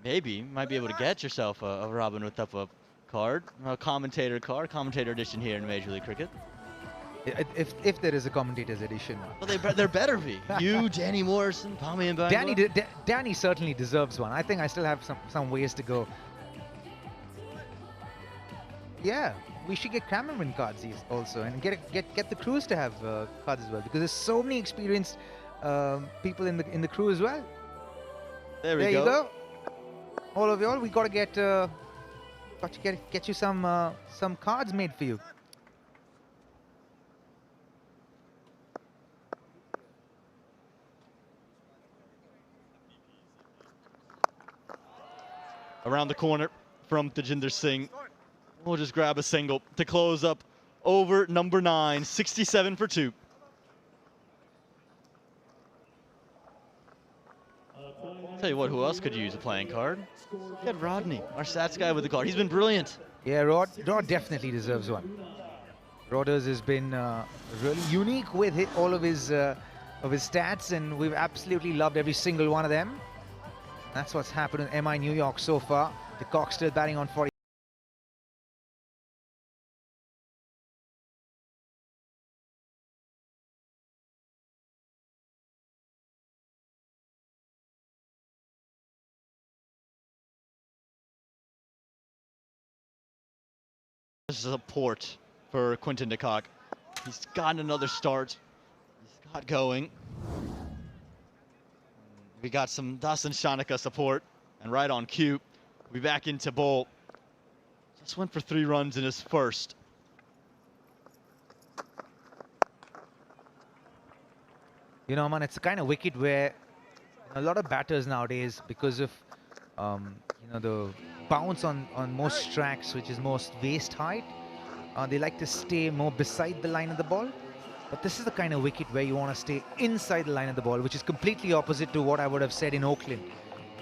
Maybe you might be able to get yourself a Robin with up a card, a commentator card, commentator edition here in Major League Cricket. If there is a commentator's edition. Well, there better be. You, Danny Morrison, Pami and Bangla. Danny certainly deserves one. I think I still have some ways to go. Yeah, we should get cameraman cards also, and get the crews to have cards as well, because there's so many experienced people in the crew as well. There you go. All of y'all, we gotta get you some cards made for you. Around the corner from Tejinder Singh. We'll just grab a single to close up over number 9, 67 for 2. Tell you what, who else could use a playing card? Get Rodney, our stats guy with the card. He's been brilliant. Yeah, Rod definitely deserves one. Rodders has been really unique with all of his stats, and we've absolutely loved every single one of them. That's what's happened in MI New York so far. De Kock still batting on 40. This is a port for Quinton de Kock. He's gotten another start. He's got going. We got some Dasan Shanika support, and right on cue, we'll be back into bowl. Just went for 3 runs in his first. You know, man, it's a kind of wicket where a lot of batters nowadays, because of the bounce on most tracks, which is most waist height, they like to stay more beside the line of the ball. But this is the kind of wicket where you want to stay inside the line of the ball, which is completely opposite to what I would have said in Oakland.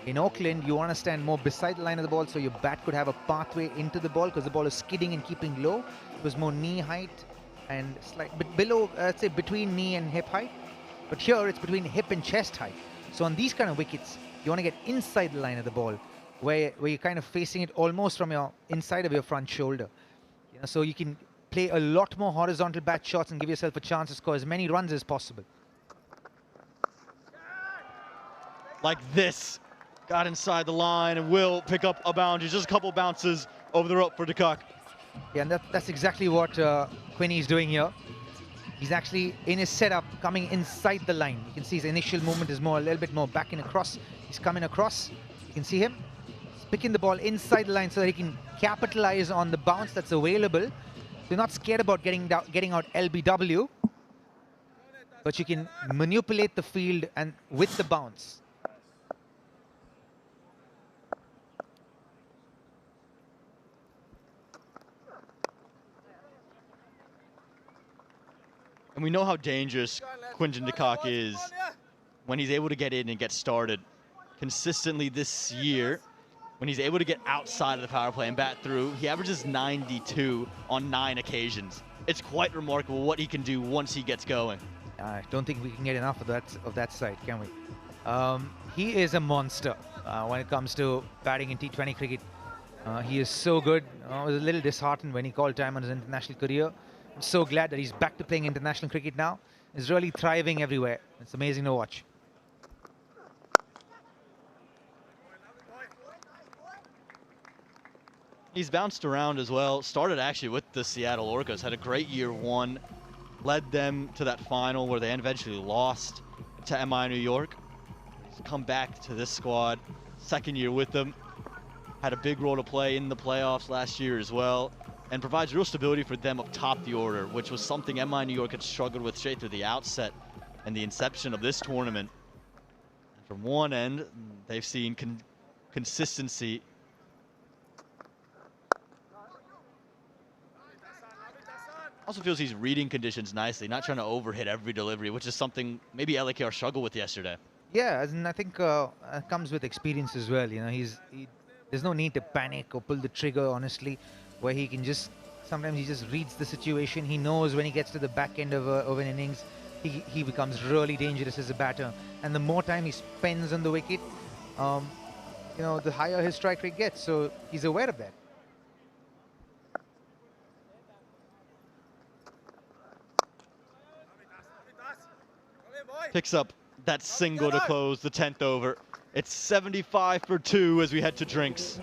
In Oakland, you want to stand more beside the line of the ball so your bat could have a pathway into the ball, because the ball is skidding and keeping low. It was more knee height and but below, say between knee and hip height. But here it's between hip and chest height. So on these kind of wickets, you want to get inside the line of the ball, where you're kind of facing it almost from your inside of your front shoulder. So you can play a lot more horizontal bat shots and give yourself a chance to score as many runs as possible. Like this, got inside the line and will pick up a boundary. Just a couple bounces over the rope for de Kock. Yeah, and that's exactly what Quinny is doing here. He's actually in his setup coming inside the line. You can see his initial movement is a little bit more back and across. He's coming across. You can see him. He's picking the ball inside the line so that he can capitalize on the bounce that's available. You're not scared about getting out LBW, but you can manipulate the field and with the bounce. And we know how dangerous Quinton de Kock is when he's able to get in and get started. Consistently this year, when he's able to get outside of the power play and bat through, he averages 92 on 9 occasions. It's quite remarkable what he can do once he gets going. I don't think we can get enough of that side, can we? He is a monster when it comes to batting in T20 cricket. He is so good. I was a little disheartened when he called time on his international career. I'm so glad that he's back to playing international cricket now. He's really thriving everywhere. It's amazing to watch. He's bounced around as well. Started actually with the Seattle Orcas. Had a great year one. Led them to that final where they eventually lost to MI New York. He's come back to this squad. Second year with them. Had a big role to play in the playoffs last year as well. And provides real stability for them up top the order, which was something MI New York had struggled with straight through the outset and the inception of this tournament. And from one end, they've seen consistency. Also feels he's reading conditions nicely, not trying to overhit every delivery, which is something maybe LAKR struggled with yesterday. Yeah, and I think it comes with experience as well. You know, there's no need to panic or pull the trigger, honestly, where he can sometimes he just reads the situation. He knows when he gets to the back end of an innings, he becomes really dangerous as a batter. And the more time he spends on the wicket, you know, the higher his strike rate gets. So he's aware of that. Picks up that single to close the 10th over. It's 75 for 2 as we head to drinks.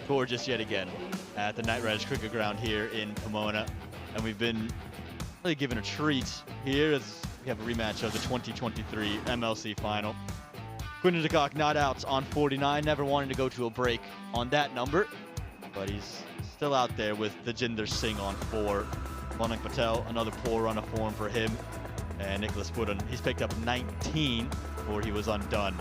Gorgeous yet again at the Knight Riders Cricket Ground here in Pomona. And we've been really given a treat here as we have a rematch of the 2023 MLC final. Quinton de Kock not out on 49, never wanting to go to a break on that number, but he's still out there with Tejinder Singh on 4. Manik Patel, another poor run of form for him, and Nicholas Puran, he's picked up 19 before he was undone.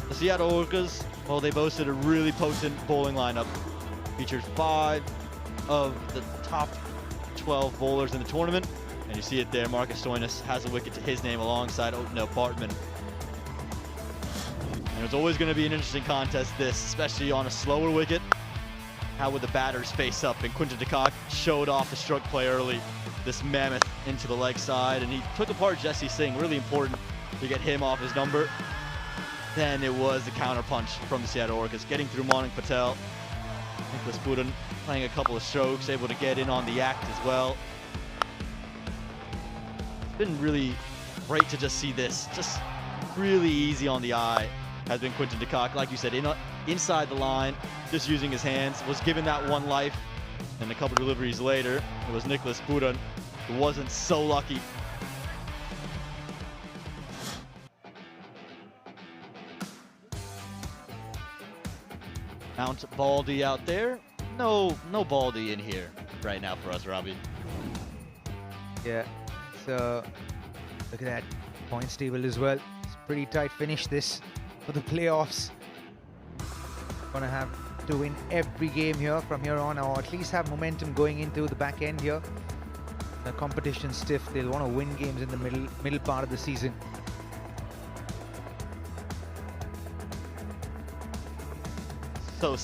The Seattle Orcas, well, they boasted a really potent bowling lineup. Featured 5 of the top 12 bowlers in the tournament. And you see it there, Marcus Stoinis has a wicket to his name alongside Oatnell Bartman. And it's always going to be an interesting contest this, especially on a slower wicket. How would the batters face up? And Quinton de Kock showed off the stroke play early. This mammoth into the leg side, and he took apart Jesse Singh, really important to get him off his number. Then it was the counter punch from the Seattle Orcas, getting through Manik Patel. Nicholas Puran playing a couple of strokes, able to get in on the act as well. It's been really great to just see this, just really easy on the eye has been Quinton de Kock. Like you said, inside the line, just using his hands, was given that one life. And a couple deliveries later, it was Nicholas Puran who wasn't so lucky. Mount Baldy out there. No Baldy in here right now for us, Robbie. Yeah, so look at that points table as well. It's a pretty tight finish this for the playoffs. Gonna have to win every game here from here on, or at least have momentum going into the back end here. The competition's stiff. They'll want to win games in the middle part of the season. So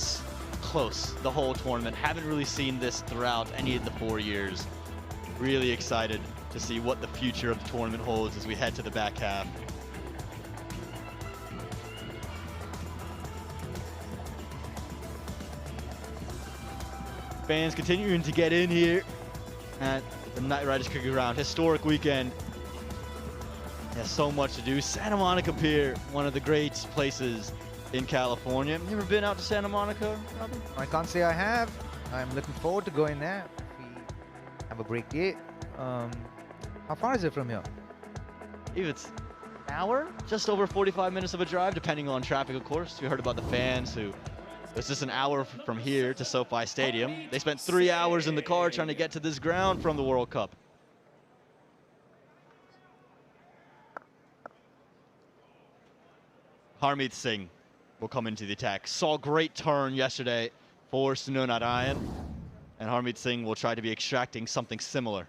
close the whole tournament. Haven't really seen this throughout any of the 4 years. Really excited to see what the future of the tournament holds as we head to the back half. Fans continuing to get in here at the Knight Riders Cricket Ground. Historic weekend. Has so much to do. Santa Monica Pier, one of the great places in California. You ever been out to Santa Monica, Robin? I can't say I have. I'm looking forward to going there. If we have a break date. How far is it from here? If it's an hour, just over 45 minutes of a drive, depending on traffic, of course. We heard about the fans who, it's just an hour from here to SoFi Stadium. They spent 3 hours in the car trying to get to this ground from the World Cup. Harmeet Singh will come into the attack. Saw a great turn yesterday for Sunil Narayan, and Harmeet Singh will try to be extracting something similar.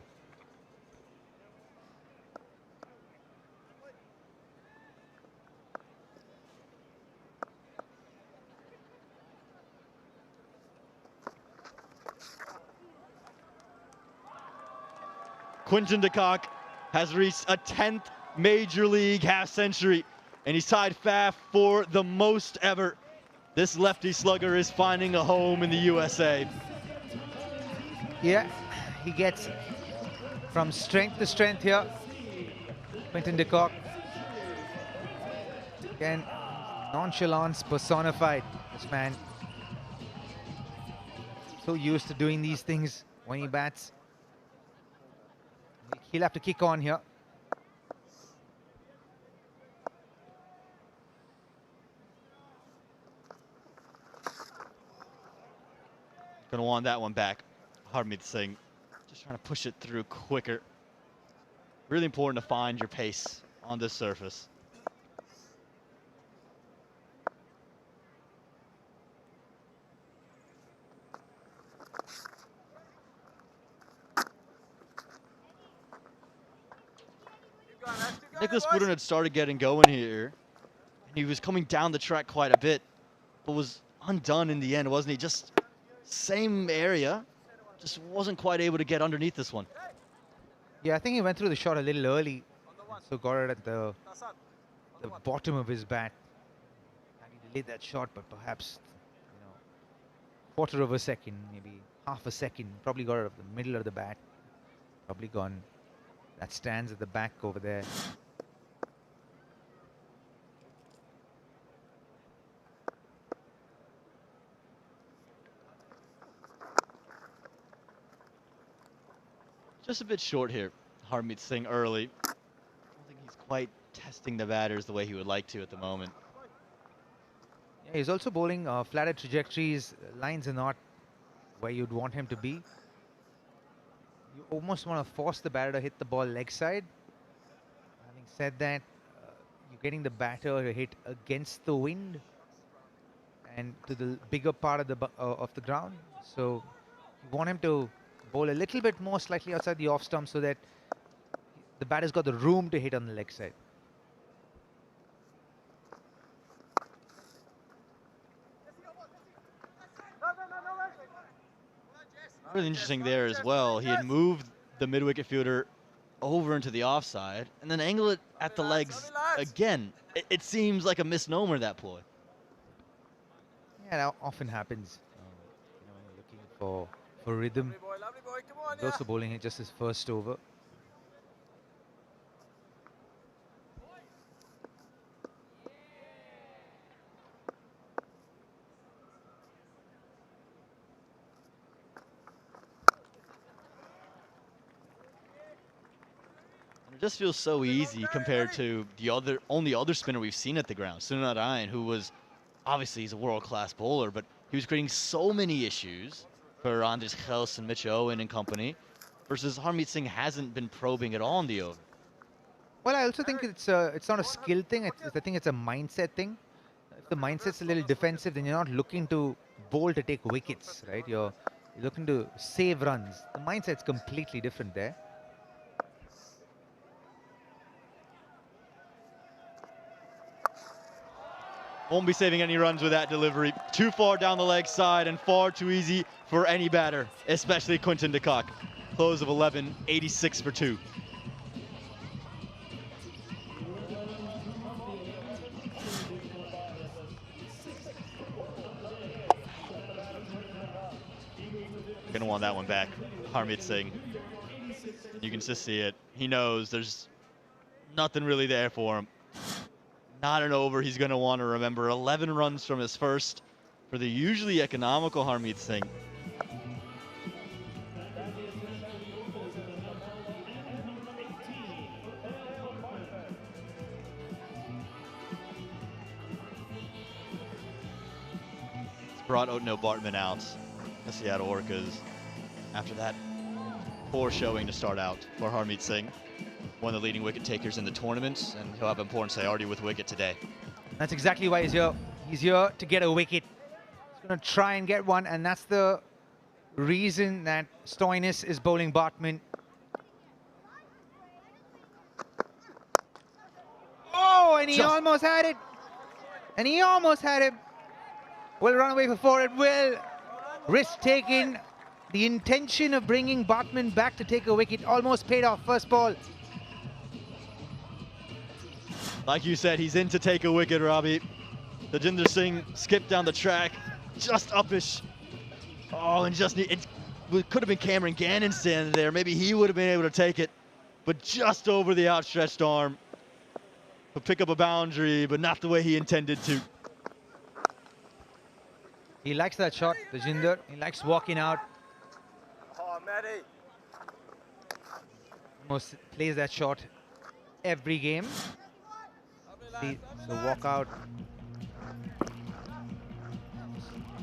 Quinton de Kock has reached a 10th Major League half-century, and he's tied Faf for the most ever. This lefty slugger is finding a home in the USA. Yeah, he gets from strength to strength here. Quinton de Kock. Again, nonchalance personified, this man. So used to doing these things when he bats. He'll have to kick on here. Gonna want that one back. Harmeet Singh just trying to push it through quicker. Really important to find your pace on this surface. Nicholas Puran had started getting going here, and he was coming down the track quite a bit, but was undone in the end, wasn't he? Just same area, just wasn't quite able to get underneath this one. Yeah, I think he went through the shot a little early, so got it at the bottom of his bat. And he delayed that shot, but perhaps, you know, quarter of a second, maybe half a second, probably got it at the middle of the bat. Probably gone. That stands at the back over there. Just a bit short here, Harmeet Singh early. I don't think he's quite testing the batters the way he would like to at the moment. Yeah, he's also bowling flatter trajectories. Lines are not where you'd want him to be. You almost want to force the batter to hit the ball leg side. Having said that, you're getting the batter to hit against the wind and to the bigger part of the ground. So you want him to bowl a little bit more slightly outside the off stump so that the batter's got the room to hit on the leg side. Really interesting there as well. He had moved the mid-wicket fielder over into the offside and then angle it at the legs again. It seems like a misnomer, that ploy. Yeah, that often happens. You know, when you're looking for rhythm. He's also bowling it just his first over. It just feels so easy compared to the only other spinner we've seen at the ground, Sunarayan, who was obviously he's a world-class bowler, but he was creating so many issues for Anders Kels and Mitch Owen and company, versus Harmeet Singh hasn't been probing at all in the over. Well, I also think it's not a skill thing. I think it's a mindset thing. If the mindset's a little defensive, then you're not looking to bowl to take wickets, right? You're looking to save runs. The mindset's completely different there. Won't be saving any runs with that delivery. Too far down the leg side and far too easy for any batter, especially Quinton de Kock. Close of 11, 86 for 2. Gonna want that one back, Harmeet Singh. You can just see it. He knows there's nothing really there for him. Not an over he's going to want to remember. 11 runs from his first for the usually economical Harmeet Singh. It's brought Otno Bartman out, the Seattle Orcas, after that poor showing to start out for Harmeet Singh. One of the leading wicket takers in the tournament, and he'll have important priority with wicket today. That's exactly why he's here. He's here to get a wicket. He's going to try and get one, and that's the reason that Stoinis is bowling Bartman. Oh, and he almost had it. And he almost had it. Will run away before it will. Risk taken The intention of bringing Bartman back to take a wicket almost paid off. First ball. Like you said, he's in to take a wicket, Robbie. Tajinder Singh skipped down the track, just uppish. Oh, and just it could have been Cameron Gannon standing there. Maybe he would have been able to take it, but just over the outstretched arm to pick up a boundary, but not the way he intended to. He likes that shot, Tajinder. He likes walking out. Oh, Matty. Almost plays that shot every game. See, so walk out.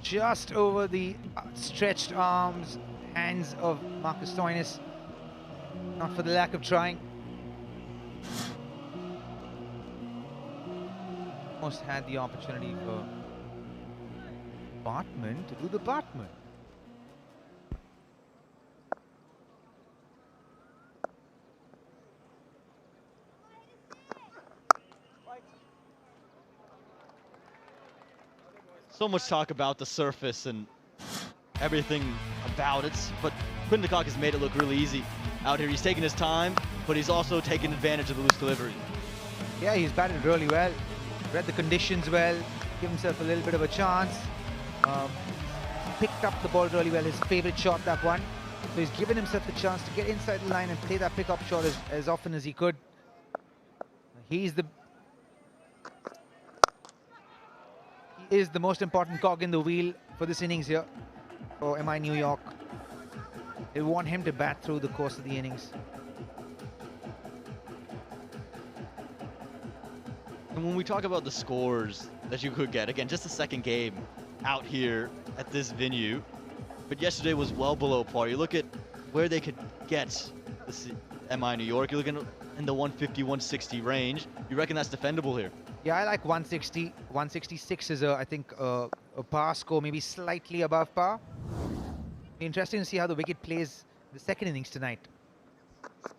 Just over the stretched arms, hands of Marcus Stoinis. Not for the lack of trying. Almost had the opportunity for Bartman to do the Bartman. So much talk about the surface and everything about it, but Quinton de Kock has made it look really easy out here. He's taking his time, but he's also taking advantage of the loose delivery. Yeah, he's batted really well. Read the conditions well, give himself a little bit of a chance. Picked up the ball really well, his favorite shot, that one. So he's given himself the chance to get inside the line and play that pickup shot as often as he could. He is the most important cog in the wheel for this innings here for MI New York. They want him to bat through the course of the innings. And when we talk about the scores that you could get, again, just the second game out here at this venue, but yesterday was well below par. You look at where they could get this MI New York, you're looking in the 150, 160 range. You reckon that's defendable here? Yeah, I like 160. 166 is, I think, a par score, maybe slightly above par. Be interesting to see how the wicket plays the second innings tonight. It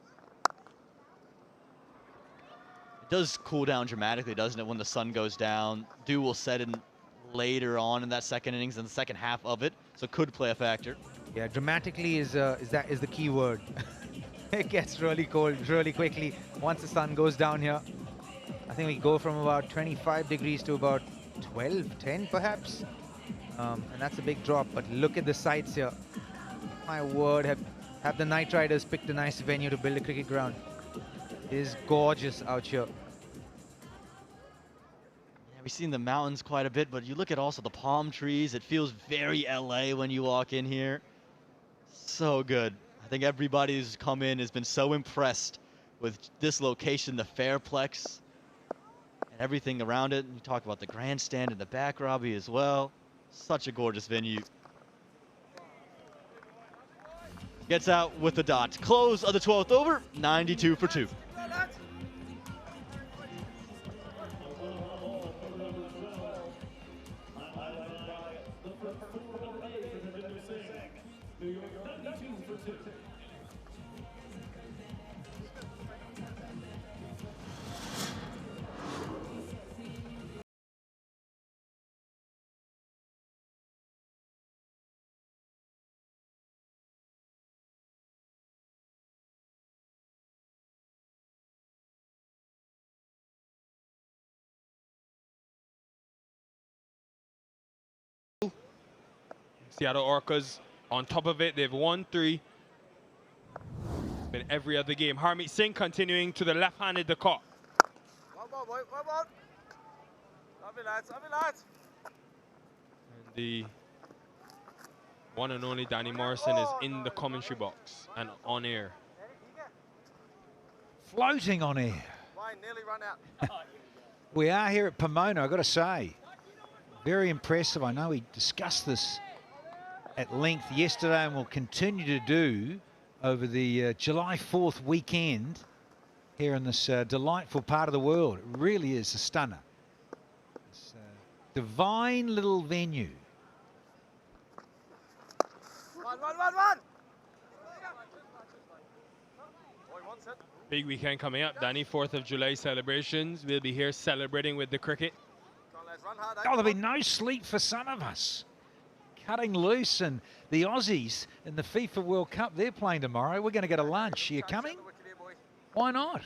does cool down dramatically, doesn't it, when the sun goes down? Dew will set in later on in that second innings and the second half of it, so it could play a factor. Yeah, dramatically is the key word. It gets really cold really quickly once the sun goes down here. I think we go from about 25 degrees to about 12, 10 perhaps. And that's a big drop, but look at the sights here. My word, have the Knight Riders picked a nice venue to build a cricket ground. It is gorgeous out here. Yeah, we've seen the mountains quite a bit, but you look at also the palm trees. It feels very LA when you walk in here. So good. I think everybody who's come in has been so impressed with this location, the Fairplex, and everything around it. And you talk about the grandstand in the back, Robbie, as well. Such a gorgeous venue. Gets out with the dot. Close of the 12th over, 92 for 2. Seattle Orcas on top of it. They've won 3. Been every other game. Harmeet Singh continuing to the left-handed de Kock. And the one and only Danny Morrison is in the commentary box and on air. Floating on air. We are here at Pomona, I've got to say. Very impressive. I know we discussed this at length yesterday and will continue to do over the July 4th weekend here in this delightful part of the world. It really is a stunner. It's a divine little venue. Run. Big weekend coming up, Danny. 4th of July celebrations. We'll be here celebrating with the cricket. Oh, there'll be no sleep for some of us. cutting loose, and the Aussies in the FIFA World Cup, they're playing tomorrow. We're going to get a lunch. Are you coming? Why not?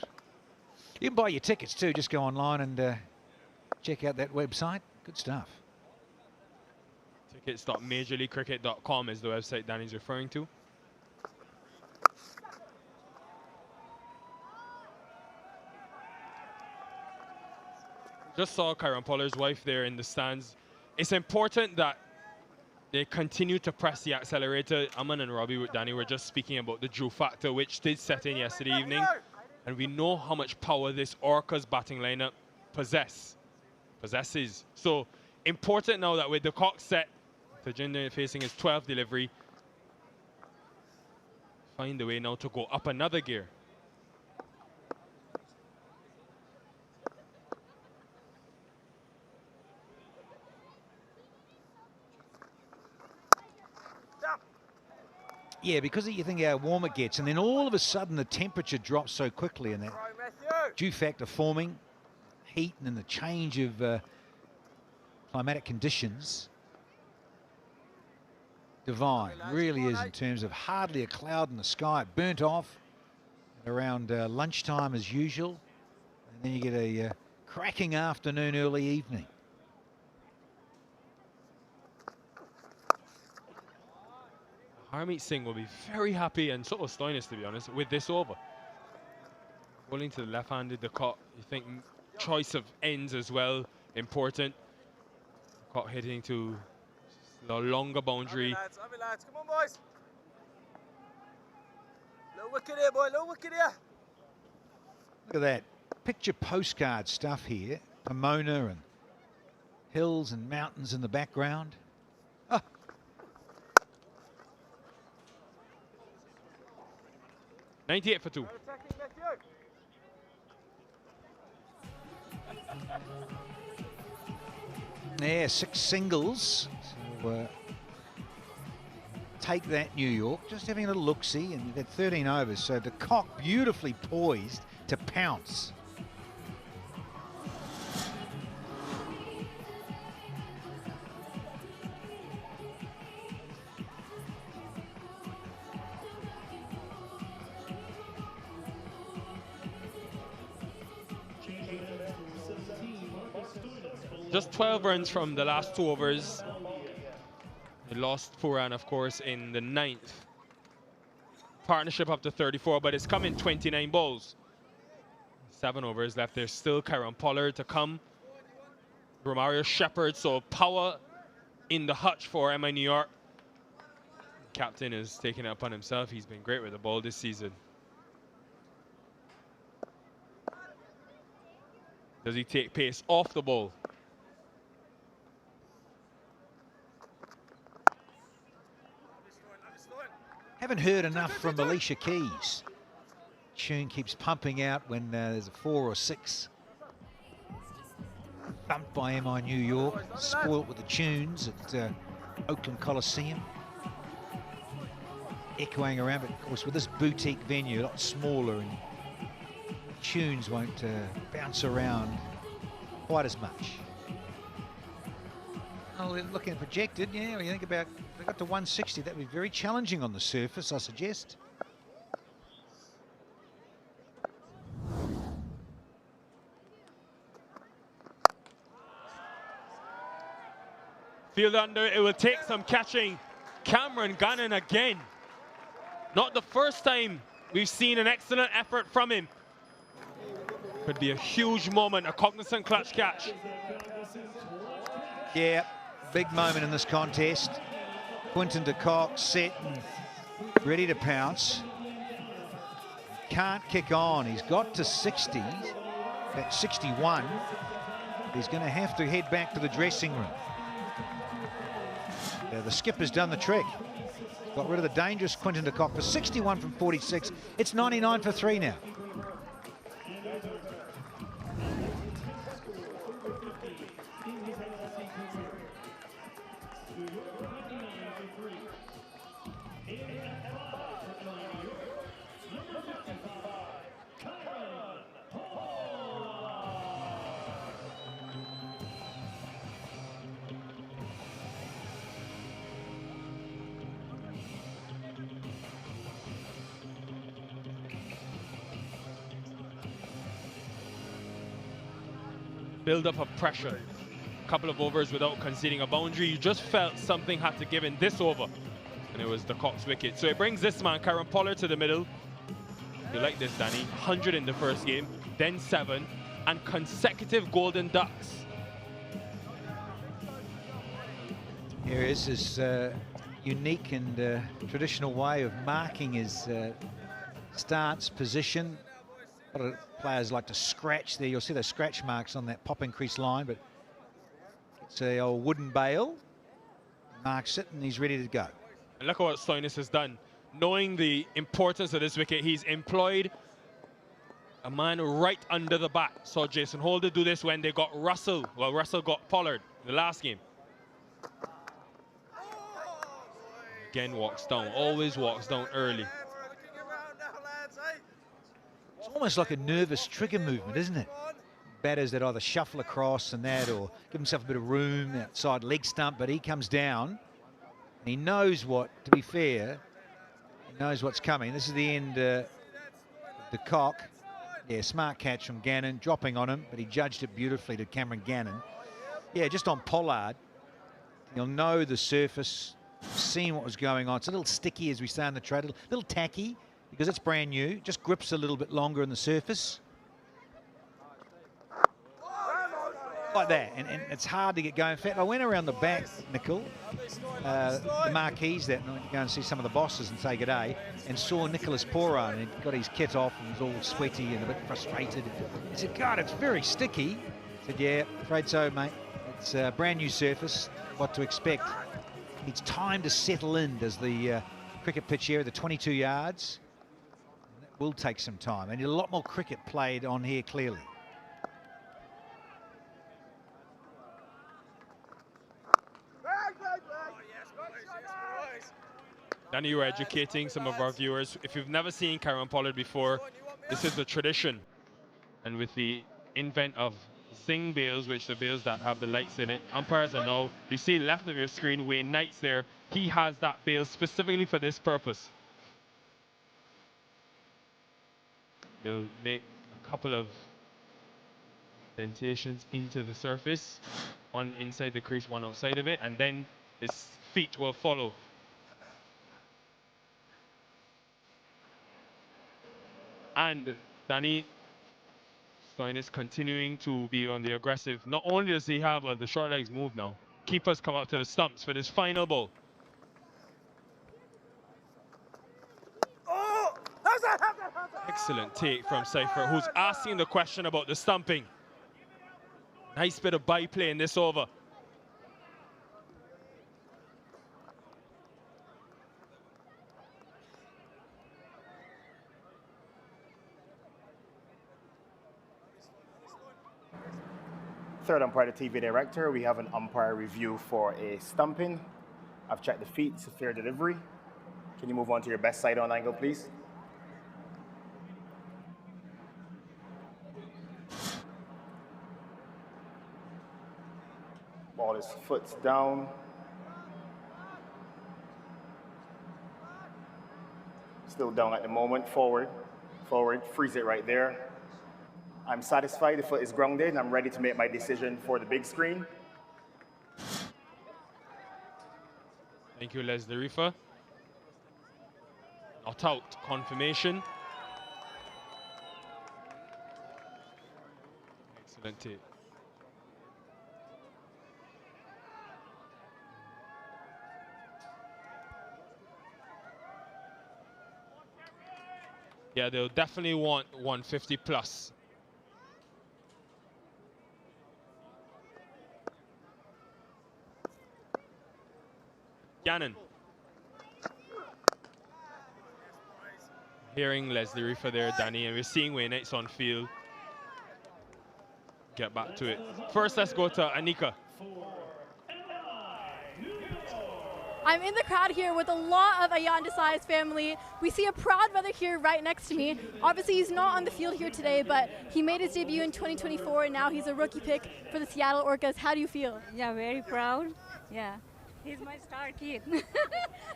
You can buy your tickets too. Just go online and check out that website. Good stuff. Tickets.majorleaguecricket.com is the website Danny's referring to. Just saw Kyron Pollard's wife there in the stands. It's important that they continue to press the accelerator. Aman and Robbie with Danny were just speaking about the Drew factor, which did set in yesterday evening. And we know how much power this Orcas batting lineup possesses. So important now that with the Cox set, Tajinder facing his 12th delivery, find a way now to go up another gear. Yeah, because you think how warm it gets, and then all of a sudden the temperature drops so quickly, and that dew factor forming, heat, and then the change of climatic conditions. Divine, really is, in terms of hardly a cloud in the sky. It burnt off around lunchtime as usual, and then you get a cracking afternoon, early evening. Harmeet Singh will be very happy, and so will Stoinis, to be honest, with this over. Bowling to the left-handed, the Cock, you think choice of ends as well, important. Cock hitting to the longer boundary. Come on, boys. Low wicket here, boy, low wicket here. Look at that. Picture postcard stuff here. Pomona and hills and mountains in the background. Oh. $98 for 2. Yeah, 6 singles. So, take that, New York. Just having a little look-see, and you've had 13 overs. So the Cock beautifully poised to pounce. Just 12 runs from the last 2 overs. They lost Puran, of course, in the 9th. Partnership up to 34, but it's come in 29 balls. 7 overs left. There's still Kyron Pollard to come. Romario Shepherd, so power in the hutch for MI New York. Captain is taking it upon himself. He's been great with the ball this season. Does he take pace off the ball? Haven't heard enough from Alicia Keys. Tune keeps pumping out when there's a 4 or 6. Bumped by MI New York, spoilt with the tunes at Oakland Coliseum. Echoing around, but of course with this boutique venue, a lot smaller, and tunes won't bounce around quite as much. Oh, looking at projected, yeah, when you think about, if they got to 160, that would be very challenging on the surface, I suggest. Field under, it will take some catching. Cameron Gannon again. Not the first time we've seen an excellent effort from him. Could be a huge moment, a Cognizant clutch catch. Yeah, big moment in this contest. Quinton de Kock set and ready to pounce. Can't kick on. He's got to 60, at 61. He's going to have to head back to the dressing room. The skipper's done the trick. Got rid of the dangerous Quinton de Kock for 61 from 46. It's 99 for 3 now. build-up of pressure. A couple of overs without conceding a boundary. You just felt something had to give in this over, and it was the Cox wicket. So it brings this man, Karen Pollard, to the middle. You like this, Danny. 100 in the first game, then 7, and consecutive golden ducks. Here is his unique and traditional way of marking his stance position. A lot of players like to scratch there. You'll see those scratch marks on that popping crease line, but it's a old wooden bail. Marks it, and he's ready to go. And look at what Stoinis has done. Knowing the importance of this wicket, he's employed a man right under the bat. Saw Jason Holder do this when they got Russell. Well, Russell got Pollard in the last game. Again, walks down. Always walks down early. It's almost like a nervous trigger movement, isn't it? Batters that either shuffle across and that, or give himself a bit of room outside leg stump, but he comes down. And he knows what, to be fair, he knows what's coming. This is the end of the cock. Yeah, smart catch from Gannon, dropping on him, but he judged it beautifully to Cameron Gannon. Yeah, just on Pollard, he'll know the surface, seen what was going on. It's a little sticky, as we say in the trade, a little tacky, because it's brand new. Just grips a little bit longer on the surface. Like that, and it's hard to get going. In fact, I went around the back, Nickel, the marquees that night to go and see some of the bosses and say good day, and saw Nicholas Poran, and he got his kit off and was all sweaty and a bit frustrated. He said, God, it's very sticky. I said, yeah, afraid so, mate. It's a brand new surface, what to expect. It's time to settle in, does the cricket pitch here, the 22 yards. And that will take some time, and a lot more cricket played on here, clearly. Danny, you were educating some of our viewers. If you've never seen Karen Pollard before, this is the tradition. And with the invent of Zing bails, which are bails that have the lights in it, umpires are now, you see left of your screen, Wayne Knight's there. He has that bail specifically for this purpose. He'll make a couple of indentations into the surface, one inside the crease, one outside of it, and then his feet will follow. And Danny, Stoinis continuing to be on the aggressive. Not only does he have the short legs move now, keepers come up to the stumps for this final ball. Excellent take from Cypher, who's asking the question about the stumping. Nice bit of byplay in this over. Third umpire, the TV director. We have an umpire review for a stumping. I've checked the feet, it's a fair delivery. Can you move on to your best side on angle, please? Ball is foot's down. Still down at the moment, forward, freeze it right there. I'm satisfied, the foot is grounded, and I'm ready to make my decision for the big screen. Thank you, Leslie Rifa. Not out, confirmation. Excellent take. Yeah, they'll definitely want 150 plus. Gannon. Hearing Leslie Rifa there, Danny, and we're seeing Wayne Knight's on field. Get back to it. First, let's go to Anika. I'm in the crowd here with a lot of Ayan Desai's family. We see a proud mother here right next to me. Obviously, he's not on the field here today, but he made his debut in 2024, and now he's a rookie pick for the Seattle Orcas. How do you feel? Yeah, very proud. Yeah. He's my star kid.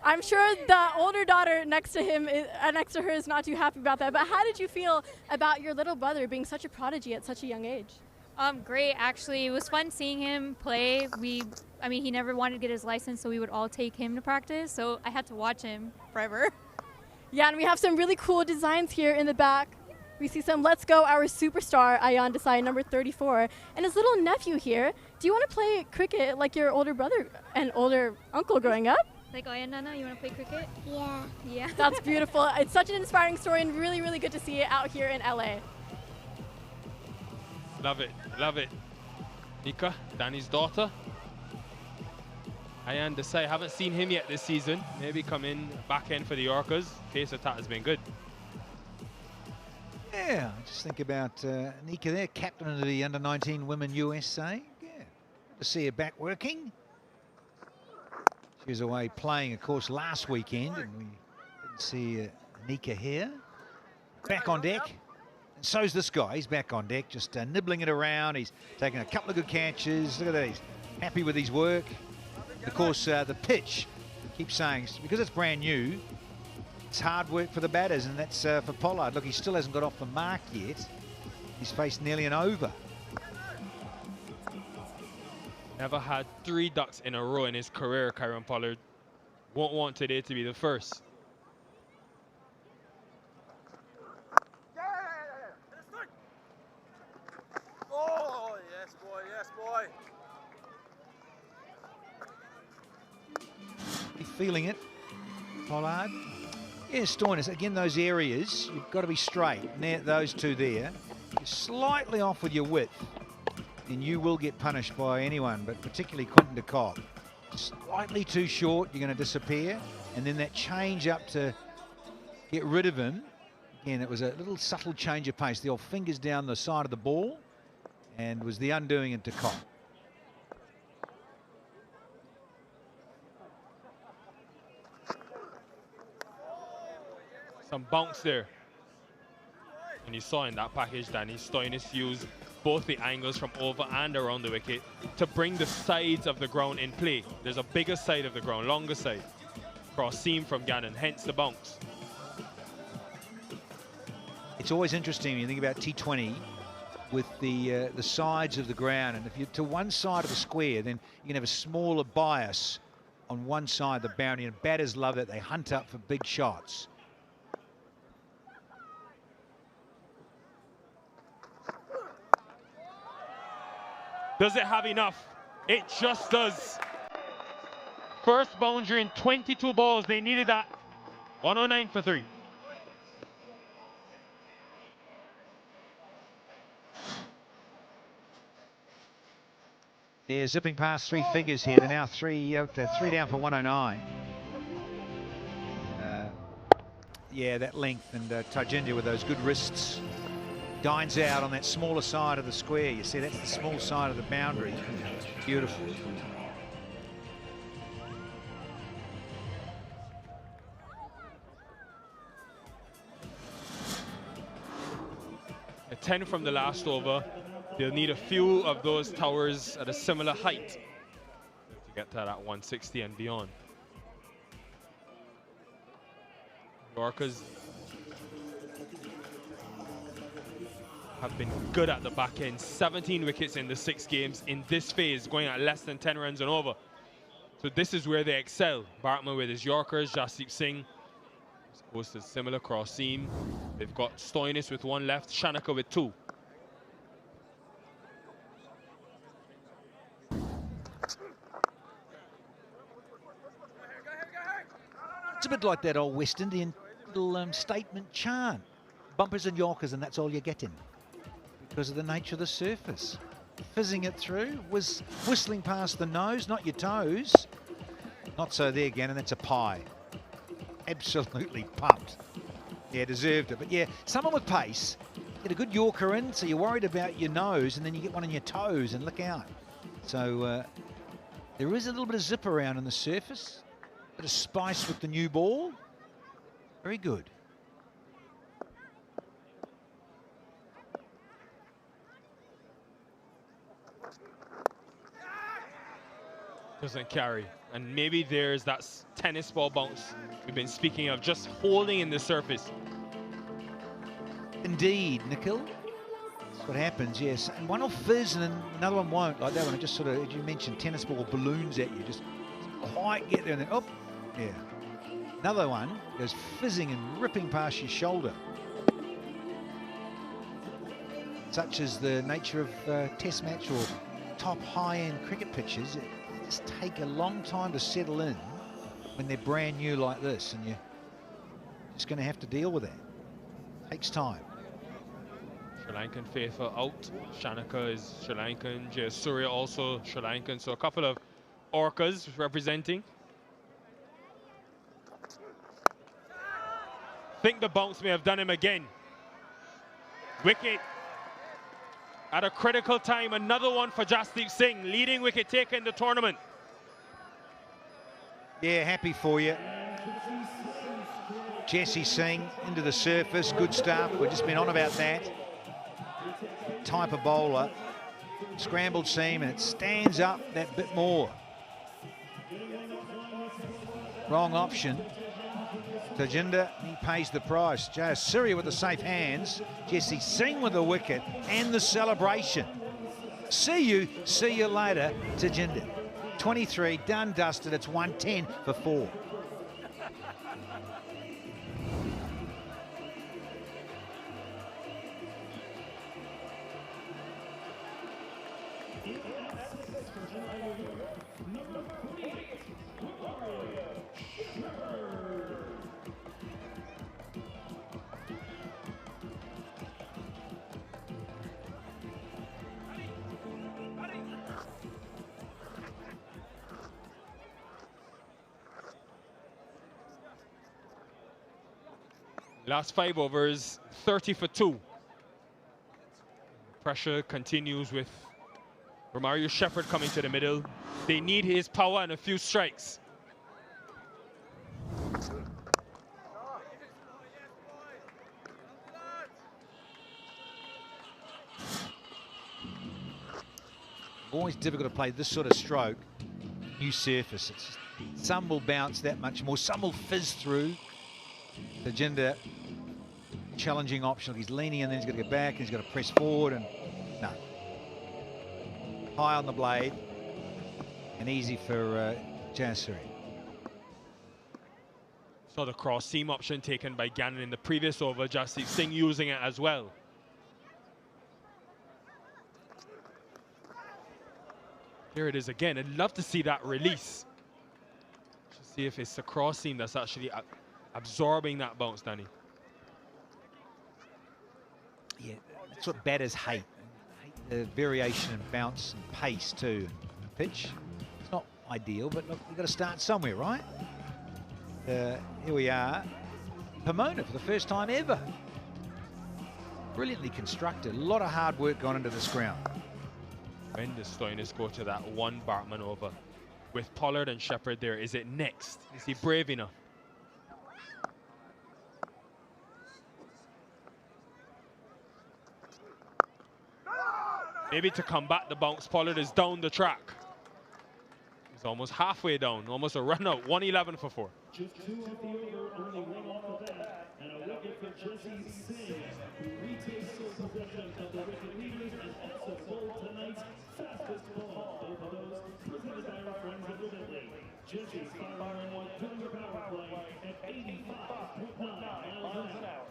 I'm sure the older daughter next to him, next to her, is not too happy about that. But how did you feel about your little brother being such a prodigy at such a young age? Great, actually. It was fun seeing him play. I mean, he never wanted to get his license, so we would all take him to practice. So I had to watch him forever. Yeah, and we have some really cool designs here in the back. We see some Let's Go, our superstar, Ayan Desai, number 34, and his little nephew here. Do you want to play cricket like your older brother and older uncle growing up? Like, Ayan Nana, you want to play cricket? Yeah. Yeah. That's beautiful. It's such an inspiring story and really, really good to see it out here in LA. Love it, love it. Nika, Danny's daughter. Ayan Desai, haven't seen him yet this season. Maybe come in back end for the Orcas. Pace attack has been good. Yeah, just think about Nika there, captain of the under-19 Women USA. Yeah, good to see her back working. She was away playing, of course, last weekend, and we didn't see Nika here. Back on deck. And so's this guy. He's back on deck, just nibbling it around. He's taking a couple of good catches. Look at that. He's happy with his work. Of course, the pitch, I keep saying, because it's brand new, it's hard work for the batters, and that's for Pollard. Look, he still hasn't got off the mark yet. He's faced nearly an over. Never had 3 ducks in a row in his career, Kyron Pollard. Won't want today to be the first. Oh, yes, boy, yes, boy. He's feeling it, Pollard. Yeah, Stoinis, again, those areas, you've got to be straight. And there, those two there, you're slightly off with your width, and you will get punished by anyone, but particularly Quinton de Kock. Slightly too short, you're going to disappear. And then that change up to get rid of him. Again, it was a little subtle change of pace. The old fingers down the side of the ball, and was the undoing of de Kock. Some bounce there. And you saw in that package, Danny, Stoinis used both the angles from over and around the wicket to bring the sides of the ground in play. There's a bigger side of the ground, longer side. Cross seam from Gannon, hence the bounce. It's always interesting when you think about T20 with the sides of the ground. And if you're to one side of the square, then you can have a smaller bias on one side of the boundary. And batters love that. They hunt up for big shots. Does it have enough? It just does. First boundary in 22 balls. They needed that. 109 for 3. They're zipping past 3 figures here. They're now three down for 109. Yeah, that length, and Tajinder with those good wrists. Dines out on that smaller side of the square. You see, that's the small side of the boundary. Beautiful. A 10 from the last over. They'll need a few of those towers at a similar height to get to that 160 and beyond. Orcas have been good at the back end. 17 wickets in the 6 games in this phase, going at less than 10 runs and over. So this is where they excel. Bartman with his Yorkers, Jasdeep Singh posted similar cross seam. They've got Stoinis with 1 left, Shanaka with 2. It's a bit like that old West Indian little statement chant. Bumpers and Yorkers, and that's all you're getting. Because of the nature of the surface. Fizzing it through, was whistling past the nose, not your toes. Not so there, Gannon, that's a pie. Absolutely pumped. Yeah, deserved it. But yeah, someone with pace, get a good Yorker in, so you're worried about your nose, and then you get one on your toes, and look out. So there is a little bit of zip around on the surface. Bit of spice with the new ball. Very good. Doesn't carry. And maybe there's that tennis ball bounce we've been speaking of, just holding in the surface. Indeed, Nikhil. That's what happens, yes. And one will fizz and then another one won't. Like that one, it just sort of, as you mentioned, tennis ball balloons at you. Just doesn't quite get there and then, oh, yeah. Another one goes fizzing and ripping past your shoulder. Such as the nature of test match or top high-end cricket pitches. It just take a long time to settle in when they're brand new like this, and you're just going to have to deal with that. Takes time. Sri Lankan faithful out. Shanaka is Sri Lankan. Jayasuriya also Sri Lankan. So a couple of Orcas representing. Think the bounce may have done him again. Wicket at a critical time. Another one for Jasdeep Singh, leading wicket taker in the tournament. Yeah, happy for you. Jesse Singh into the surface, good stuff. We've just been on about that type of bowler. Scrambled seam, and it stands up that bit more. Wrong option. Tajinder, he pays the price. Jayasuriya with the safe hands. Jesse Singh with the wicket and the celebration. See you later, Tajinder. 23, done, dusted. It's 110 for 4. Last 5 overs, 30 for 2. Pressure continues with Romario Shepherd coming to the middle. They need his power and a few strikes. Always difficult to play this sort of stroke. New surface. It's just, some will bounce that much more. Some will fizz through. Tajinder, challenging option. He's leaning and then he's got to go back and he's got to press forward, and no. High on the blade and easy for Jayasuriya. Saw the cross seam option taken by Gannon in the previous over. Jasdeep Singh using it as well. Here it is again. I'd love to see that release. To see if it's the cross seam that's actually absorbing that bounce, Danny. Yeah, that's what batters hate. The variation in bounce and pace too. Pitch, it's not ideal, but look, you've got to start somewhere, right? Here we are. Pomona for the first time ever. Brilliantly constructed. A lot of hard work gone into this ground. When does Stoinis go to that one Bartman over? With Pollard and Shepherd there, is it next? Is he brave enough? Maybe to combat the bounce, Pollard is down the track. He's almost halfway down, almost a run out, 111 for 4. Just 2 off the over, only 1 off the bat, and a wicket for Jesse Singh, who retakes sole possession of the wicket leaders and also bowled tonight's fastest ball. Both of those presented by our friends at Ridley. Jesse's firing one doing the power play at 85.9 miles an hour.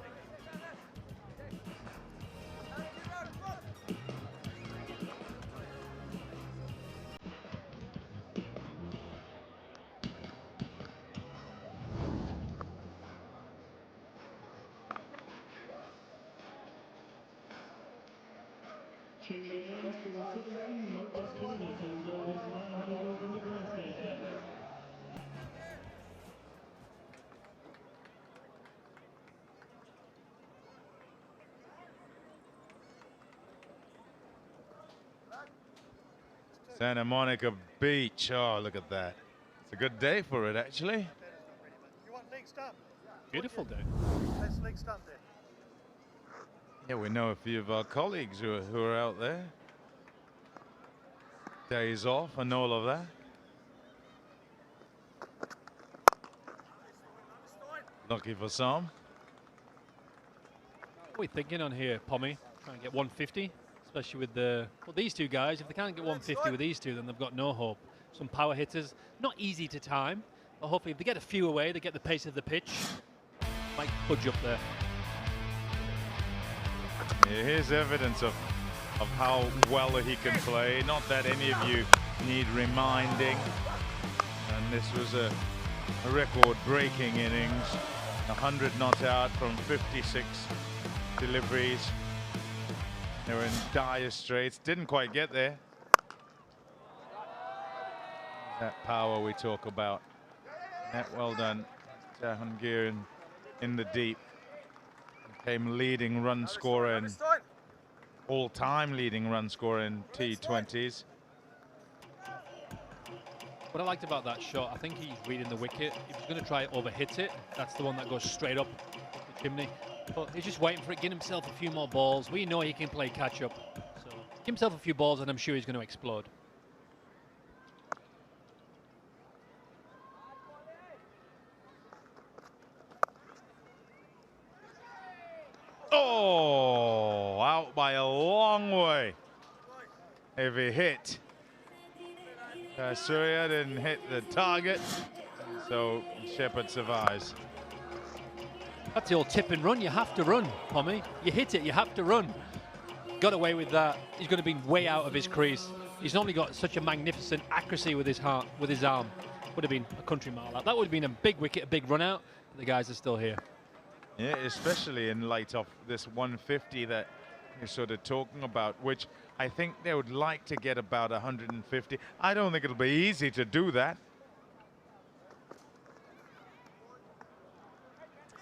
Santa Monica Beach. Oh, look at that. It's a good day for it, actually. You want leg stump? Beautiful day. Let's leg stump there. Yeah, we know a few of our colleagues who are out there. Days off and all of that. Lucky for some. What are we thinking on here, Pommy? Try and get 150, especially with these two guys. If they can't get 150 with these two, then they've got no hope. Some power hitters, not easy to time, but hopefully if they get a few away, they get the pace of the pitch. Might budge up there. Here's evidence of how well he can play. Not that any of you need reminding. And this was a record-breaking innings. 100 not out from 56 deliveries. They were in dire straits. Didn't quite get there. That power we talk about. Net well done. Jahangir in the deep. Became leading run scorer and all-time leading run scorer in T20s. What I liked about that shot, I think he's reading the wicket. If he's going to try overhit it, that's the one that goes straight up the chimney. But he's just waiting for it, getting himself a few more balls. We know he can play catch-up. So give himself a few balls and I'm sure he's going to explode. Oh, out by a long way. If he hit. Surya didn't hit the target, so Shepherd survives. That's the old tip and run. You have to run, Pommy. You hit it, you have to run. Got away with that. He's going to be way out of his crease. He's normally got such a magnificent accuracy with his arm. Would have been a country mile out. That would have been a big wicket, a big run out. But the guys are still here. Yeah, especially in light of this 150 that you're sort of talking about, which I think they would like to get about 150. I don't think it'll be easy to do that.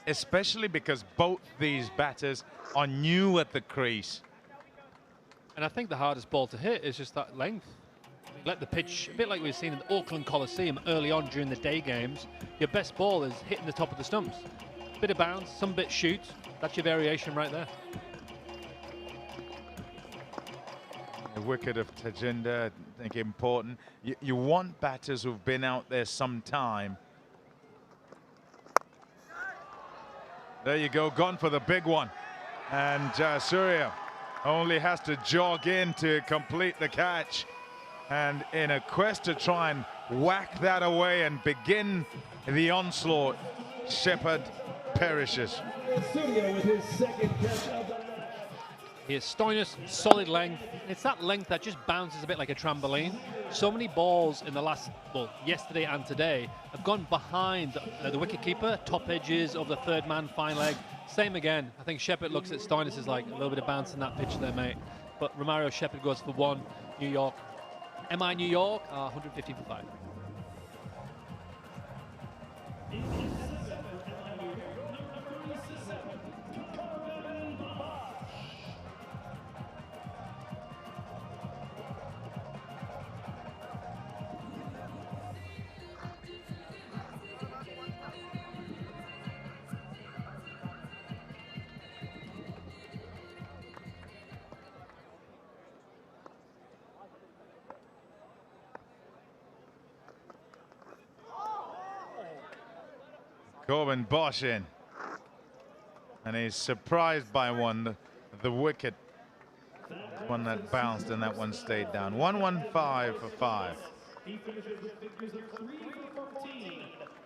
Especially because both these batters are new at the crease. And I think the hardest ball to hit is just that length. Let the pitch, a bit like we've seen in the Auckland Coliseum early on during the day games, your best ball is hitting the top of the stumps. Bit of bounce, some bit shoot. That's your variation right there. The wicket of Tajinder, I think important. You want batters who've been out there some time. There you go, gone for the big one. And Surya only has to jog in to complete the catch. And in a quest to try and whack that away and begin the onslaught, Shepherd perishes. Here's Stoinis, solid length. It's that length that just bounces a bit like a trampoline. So many balls in the last, well, yesterday and today have gone behind the wicketkeeper, top edges of the third man, fine leg. Same again. I think Shepherd looks at Stoinis as like a little bit of bounce in that pitch there, mate. But Romario Shepherd goes for one. New York. MI New York, 150 for 5. Corbin Bosch in. And he's surprised by one, the wicket. One that bounced and that one stayed down. 115 for 5. He finishes with figures of 3 for 14.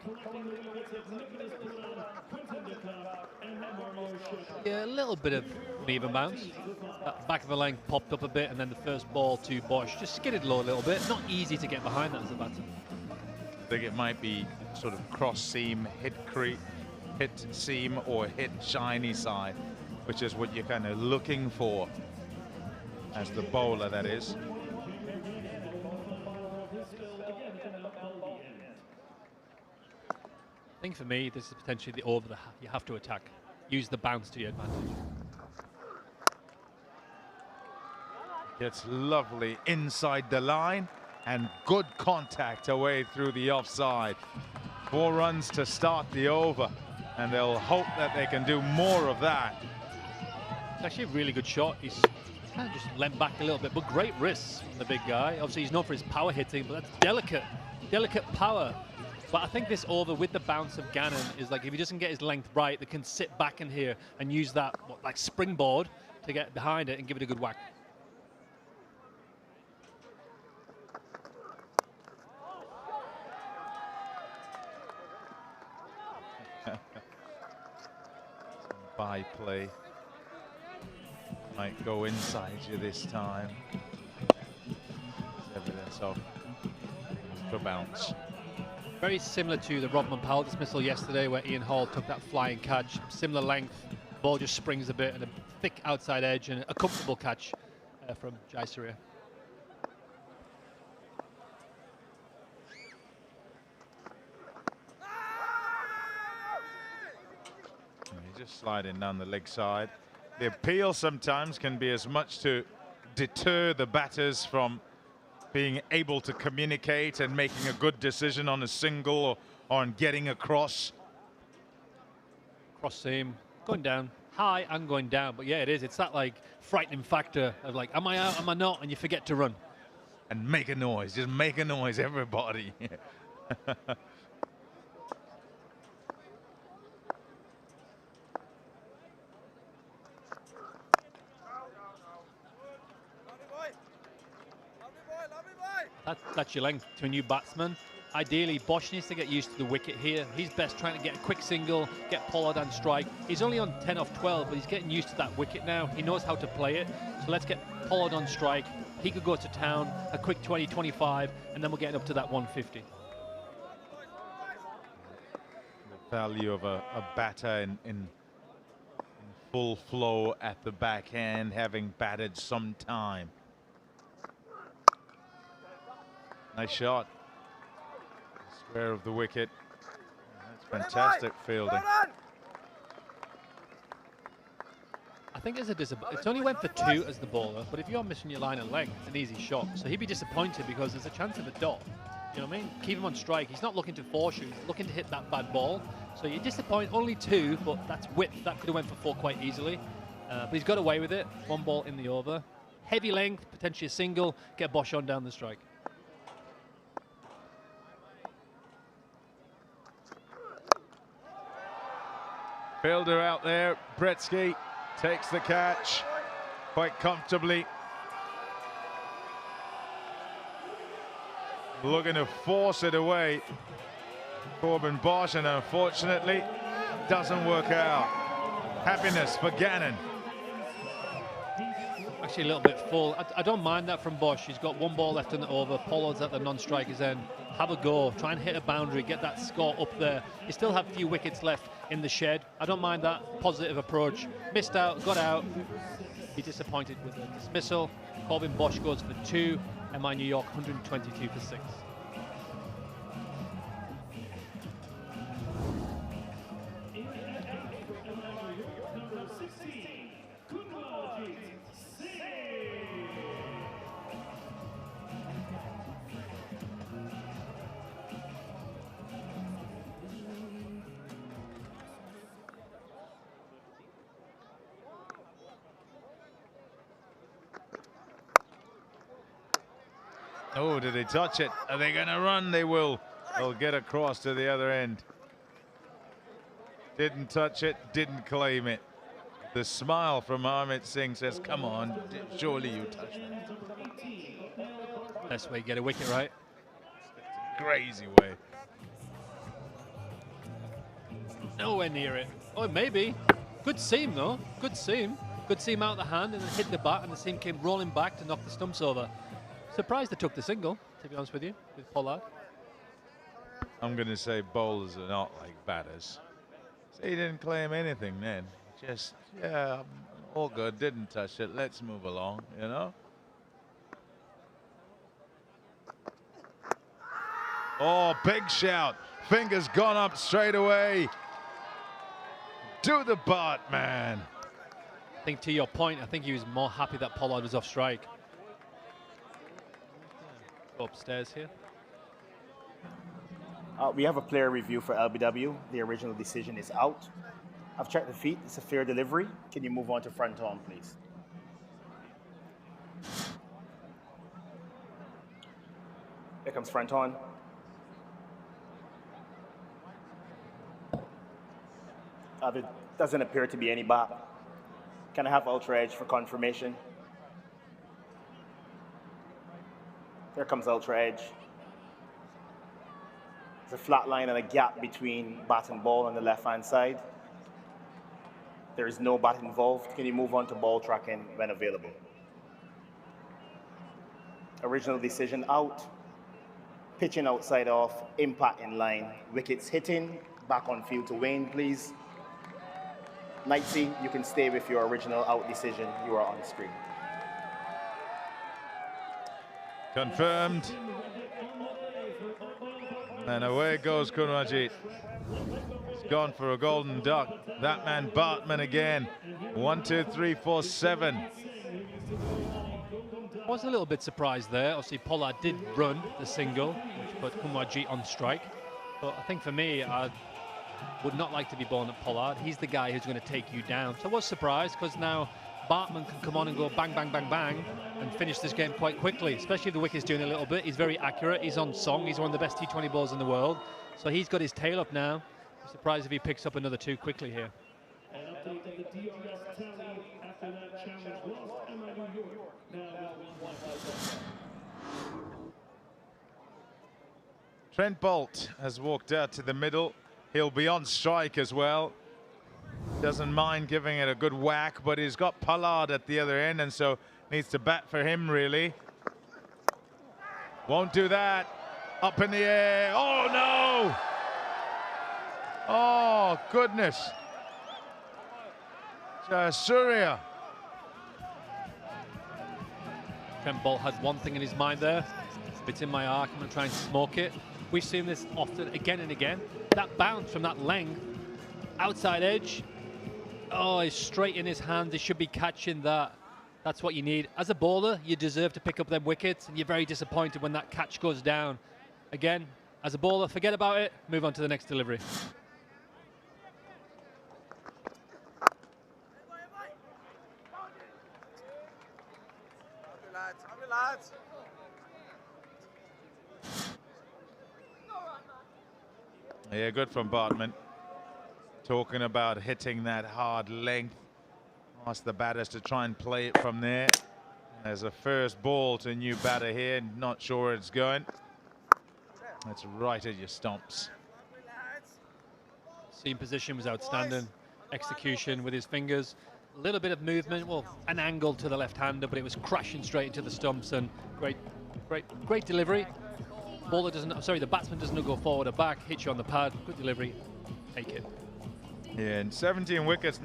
Collecting the wickets of Nicholas Puran, Quinton de Kock, and Romario Shepherd. Yeah, a little bit of uneven bounce. That back of the length popped up a bit, and then the first ball to Bosch just skidded low a little bit. Not easy to get behind that as a batter. I think it might be sort of cross seam, hit seam, or hit shiny side, which is what you're kind of looking for as the bowler, that is. I think for me, this is potentially the over you have to attack. Use the bounce to your advantage. It's lovely inside the line and good contact away through the offside. 4 runs to start the over, and they'll hope that they can do more of that. It's actually a really good shot. He's kind of just leant back a little bit, but great wrists from the big guy. Obviously, he's known for his power hitting, but that's delicate power. But I think this over with the bounce of Gannon is like, if he doesn't get his length right, they can sit back in here and use that like springboard to get behind it and give it a good whack. By play. Might go inside you this time. There's evidence of the bounce. Very similar to the Rodman Powell dismissal yesterday where Ian Hall took that flying catch. Similar length, ball just springs a bit and a thick outside edge and a comfortable catch from Jai Surya. He's just sliding down the leg side. The appeal sometimes can be as much to deter the batters from being able to communicate and making a good decision on a single or on getting across. Cross seam, going down, high and going down. But yeah, it is. It's that like frightening factor of like, am I out, am I not? And you forget to run. And make a noise, just make a noise, everybody. That's your length to a new batsman. Ideally, Bosch needs to get used to the wicket here. He's best trying to get a quick single, get Pollard on strike. He's only on 10 off 12, but he's getting used to that wicket now. He knows how to play it. So let's get Pollard on strike. He could go to town, a quick 20, 25, and then we're getting up to that 150. The value of a batter in full flow at the backhand, having batted some time. Nice shot. Square of the wicket. That's fantastic fielding. I think there's a disappointment. It's only went for 2 as the bowler, but if you're missing your line of length, it's an easy shot. So he'd be disappointed because there's a chance of a dot. You know what I mean? Keep him on strike. He's not looking to force you. He's looking to hit that bad ball. So you're disappointed. Only 2, but that's width. That could have went for 4 quite easily. But he's got away with it. 1 ball in the over. Heavy length, potentially a single. Get Bosch on down the strike. Fielder out there, Bretsky takes the catch quite comfortably. Looking to force it away, Corbin Bosch, and unfortunately doesn't work out. Happiness for Gannon. Actually a little bit full. I don't mind that from Bosch. He's got 1 ball left in the over. Pollard's at the non-striker's end. Have a go. Try and hit a boundary. Get that score up there. You still have a few wickets left in the shed. I don't mind that positive approach. Missed out, got out. Be disappointed with the dismissal. Corbin Bosch goes for 2. MI New York 122 for 6. Oh, did they touch it? Are they going to run? They will. They'll get across to the other end. Didn't touch it, didn't claim it. The smile from Harmeet Singh says, come on, surely you touched it. Best way to get a wicket, right? Crazy way. Nowhere near it. Oh, maybe. Good seam, though. Good seam. Good seam out of the hand and then hit the bat, and the seam came rolling back to knock the stumps over. Surprised they took the single, to be honest with you, with Pollard. I'm going to say bowlers are not like batters. So he didn't claim anything then. Just, yeah, all good, didn't touch it. Let's move along, you know? Oh, big shout. Fingers gone up straight away. Do the butt, man. I think to your point, I think he was more happy that Pollard was off strike. Go upstairs here. We have a player review for LBW. The original decision is out. I've checked the feet. It's a fair delivery. Can you move on to front on, please? Here comes front on. There doesn't appear to be any bat. Can I have Ultra Edge for confirmation? Here comes Ultra Edge. There's a flat line and a gap between bat and ball on the left-hand side. There is no bat involved. Can you move on to ball tracking when available? Original decision out. Pitching outside off, impact in line. Wickets hitting, back on field to Wayne, please. Knightsy, you can stay with your original out decision. You are on screen. Confirmed. And away goes Cognizant. He's gone for a golden duck. That man Bartman again. 1, 2, 3, 4, 7. I was a little bit surprised there. Obviously, Pollard did run the single, which put Kumwajit on strike. But I think for me, I would not like to be bowling at Pollard. He's the guy who's going to take you down. So I was surprised because now Bartman can come on and go bang, bang, bang, bang and finish this game quite quickly, especially if the wicket's doing a little bit. He's very accurate. He's on song. He's one of the best T20 bowlers in the world. So he's got his tail up now. I'm surprised if he picks up another 2 quickly here. An update of the DRS tally after that challenge lost. MI New York now with 1. Trent Bolt has walked out to the middle. He'll be on strike as well. Doesn't mind giving it a good whack, but he's got Pollard at the other end, and so needs to bat for him, really. Won't do that. Up in the air. Oh, no! Oh, goodness. Surya. Trent Bolt had one thing in his mind there. If it's in my arc, I'm going to try and smoke it. We've seen this often, again and again. That bounce from that length, outside edge. Oh, it's straight in his hand. He should be catching that. That's what you need. As a bowler, you deserve to pick up them wickets, and you're very disappointed when that catch goes down. Again, as a bowler, forget about it. Move on to the next delivery. Lads. Yeah, good from Bartman. Talking about hitting that hard length. Ask the batters to try and play it from there. There's a first ball to a new batter here. Not sure where it's going. That's right at your stumps. Seam position was outstanding. Execution with his fingers. A little bit of movement, well, an angle to the left-hander, but it was crashing straight into the stumps, and great delivery. Bowler doesn't, sorry, the batsman doesn't go forward or back, hits you on the pad, good delivery, take it. Yeah, and 17 wickets.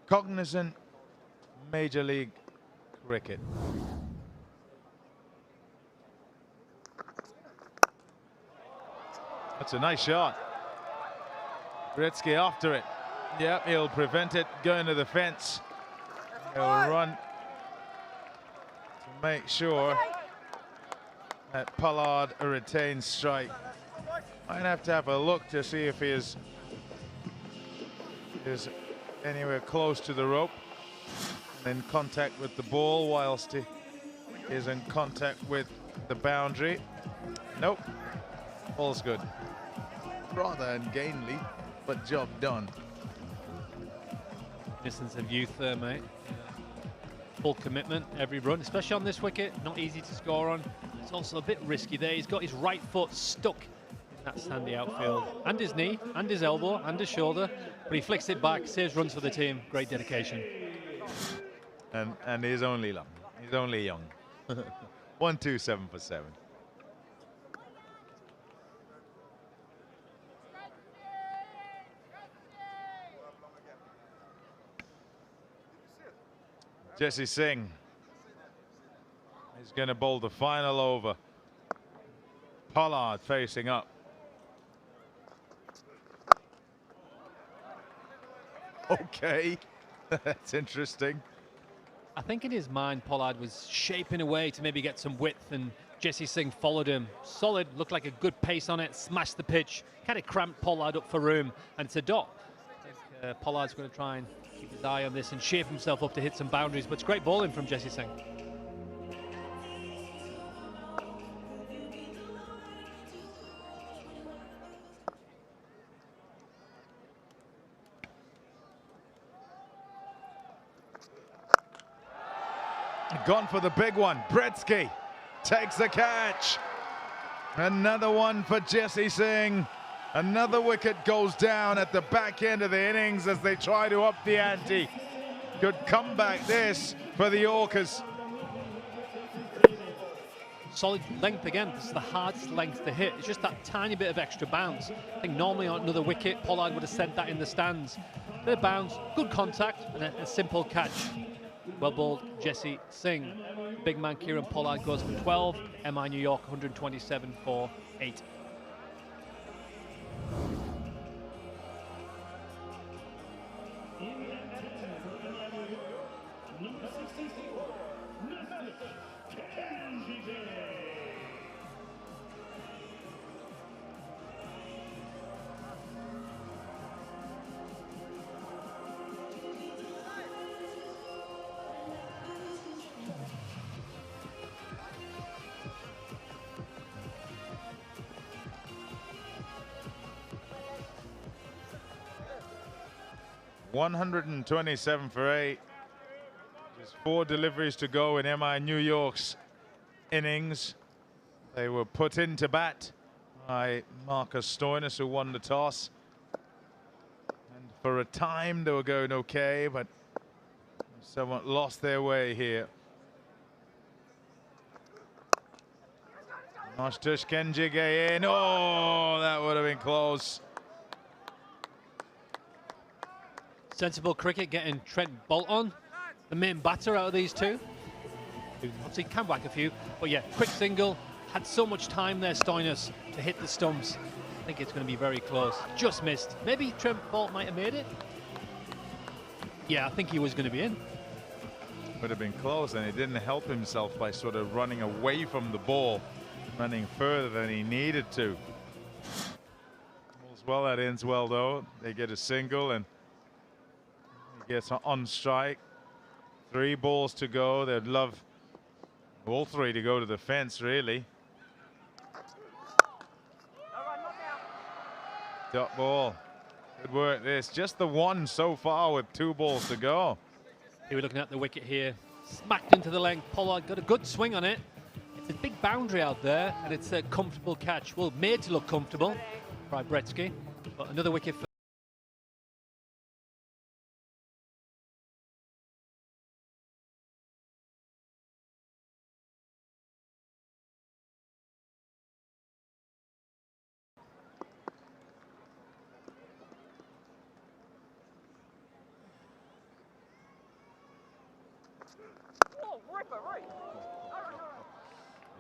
Cognizant Major League Cricket. That's a nice shot. Gretzky after it. Yep, he'll prevent it going to the fence. He'll run to make sure that Pollard retains strike. Might have to have a look to see if he is anywhere close to the rope. And in contact with the ball whilst he is in contact with the boundary. Nope, all's good. Rather ungainly, but job done. Distance of youth there, mate. Full commitment every run, especially on this wicket. Not easy to score on. It's also a bit risky there. He's got his right foot stuck in that sandy outfield. And his knee, and his elbow, and his shoulder. But he flicks it back, saves runs for the team. Great dedication. And he's only young. He's only young. 1, 2, 7 for 7. Jesse Singh is going to bowl the final over. Pollard facing up. Okay, that's interesting. I think in his mind, Pollard was shaping away to maybe get some width, and Jesse Singh followed him. Solid, looked like a good pace on it, smashed the pitch, kind of cramped Pollard up for room, and it's a dot. I think Pollard's going to try and keep his eye on this and shape himself up to hit some boundaries, but it's great bowling from Jesse Singh. gone for the big one. Bretsky takes the catch. Another one for Jesse Singh. Another wicket goes down at the back end of the innings as they try to up the ante. Good comeback this for the Orcas. Solid length again. This is the hardest length to hit. It's just that tiny bit of extra bounce. I think normally on another wicket, Pollard would have sent that in the stands. Bit of bounce, good contact, and a simple catch. Well bowled, Jesse Singh. Big man Kieran Pollard goes for 12. MI New York 127 for 8. $127 for 8. Just 4 deliveries to go in MI New York's innings. They were put into bat by Marcus Stoinis, who won the toss. And for a time they were going okay, but somewhat lost their way here. Noshtush Kenjige in. Oh, that would have been close. Sensible cricket getting Trent Bolt on, the main batter out of these two. Obviously can whack a few, but yeah, quick single. Had so much time there, Stoinis, to hit the stumps. I think it's going to be very close. Just missed. Maybe Trent Bolt might have made it. Yeah, I think he was going to be in. Would have been close, and he didn't help himself by sort of running away from the ball, running further than he needed to. All's well that ends well, though. They get a single, and he gets on strike. 3 balls to go. They'd love all 3 to go to the fence, really. Dot ball. Good work this. Just the one so far with 2 balls to go. Here we're looking at the wicket here. Smacked into the length. Pollard got a good swing on it. It's a big boundary out there, and it's a comfortable catch. Well, made to look comfortable by Bretsky. But another wicket for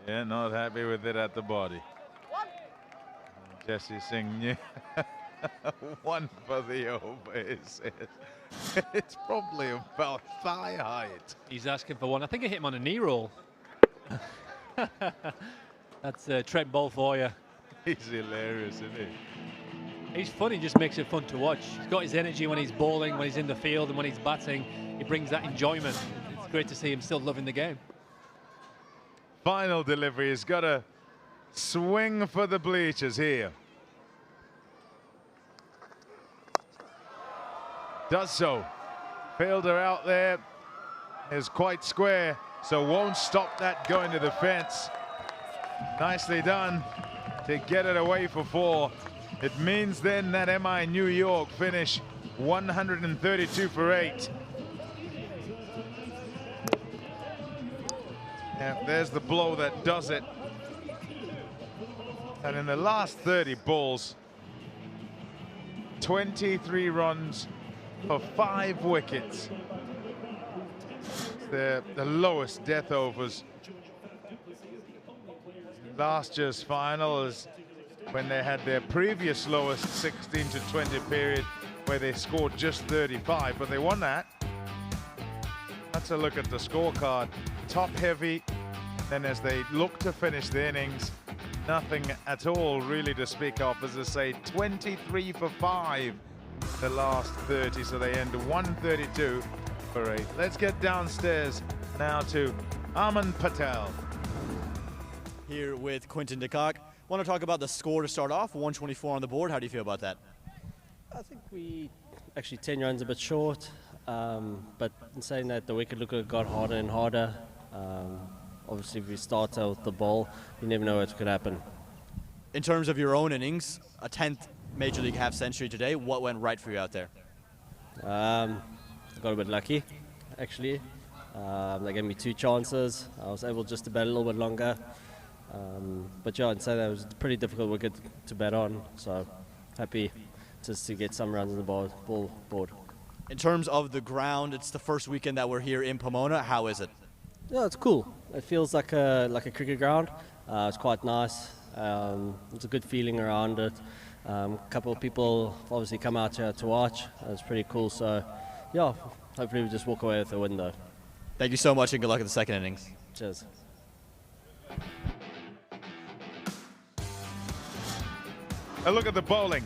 Yeah, not happy with it at the body. Jesse Singh knew. 1 for the over. It's probably about thigh height. He's asking for 1. I think I hit him on a knee roll. That's Trent Bolt for you. He's hilarious, isn't he? He's funny, just makes it fun to watch. He's got his energy when he's bowling, when he's in the field, and when he's batting. He brings that enjoyment. It's great to see him still loving the game. Final delivery. He's got a swing for the bleachers here. Does so. Fielder out there is quite square, so won't stop that going to the fence. Nicely done to get it away for 4. It means then that MI New York finish 132 for 8. Yeah, there's the blow that does it. And in the last 30 balls, 23 runs for 5 wickets. The lowest death overs. Last year's final is when they had their previous lowest 16 to 20 period where they scored just 35, but they won that. That's a look at the scorecard. Top heavy, then as they look to finish the innings, nothing at all really to speak of. As I say, 23 for 5 the last 30, so they end 132 for 8. Let's get downstairs now to Aman Patel. Here with Quinton de Kock. Want to talk about the score to start off, 124 on the board. How do you feel about that? I think we actually 10 runs a bit short, but in saying that, the wicket got harder and harder. Obviously, if we start out with the ball, you never know what could happen. In terms of your own innings, a 10th Major League half century today, what went right for you out there? I got a bit lucky, actually. They gave me 2 chances. I was able just to bat a little bit longer. But yeah, I'd say that was a pretty difficult wicket to bat on. So happy just to get some runs on the ball board. In terms of the ground, it's the first weekend that we're here in Pomona. How is it? Yeah, it's cool. It feels like a cricket ground. It's quite nice. It's a good feeling around it. A couple of people obviously come out here to watch. It's pretty cool. So yeah, hopefully we just walk away with a win though. Thank you so much and good luck in the second innings. Cheers. A look at the bowling.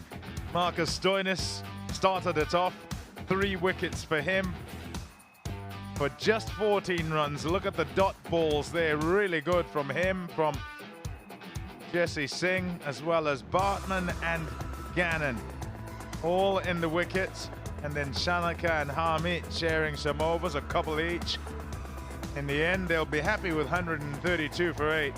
Marcus Stoinis started it off. 3 wickets for him for just 14 runs. Look at the dot balls there, really good from him, from Jesse Singh, as well as Bartman and Gannon. All in the wickets. And then Shanaka and Hamid sharing some overs, a couple each. In the end, they'll be happy with 132 for 8.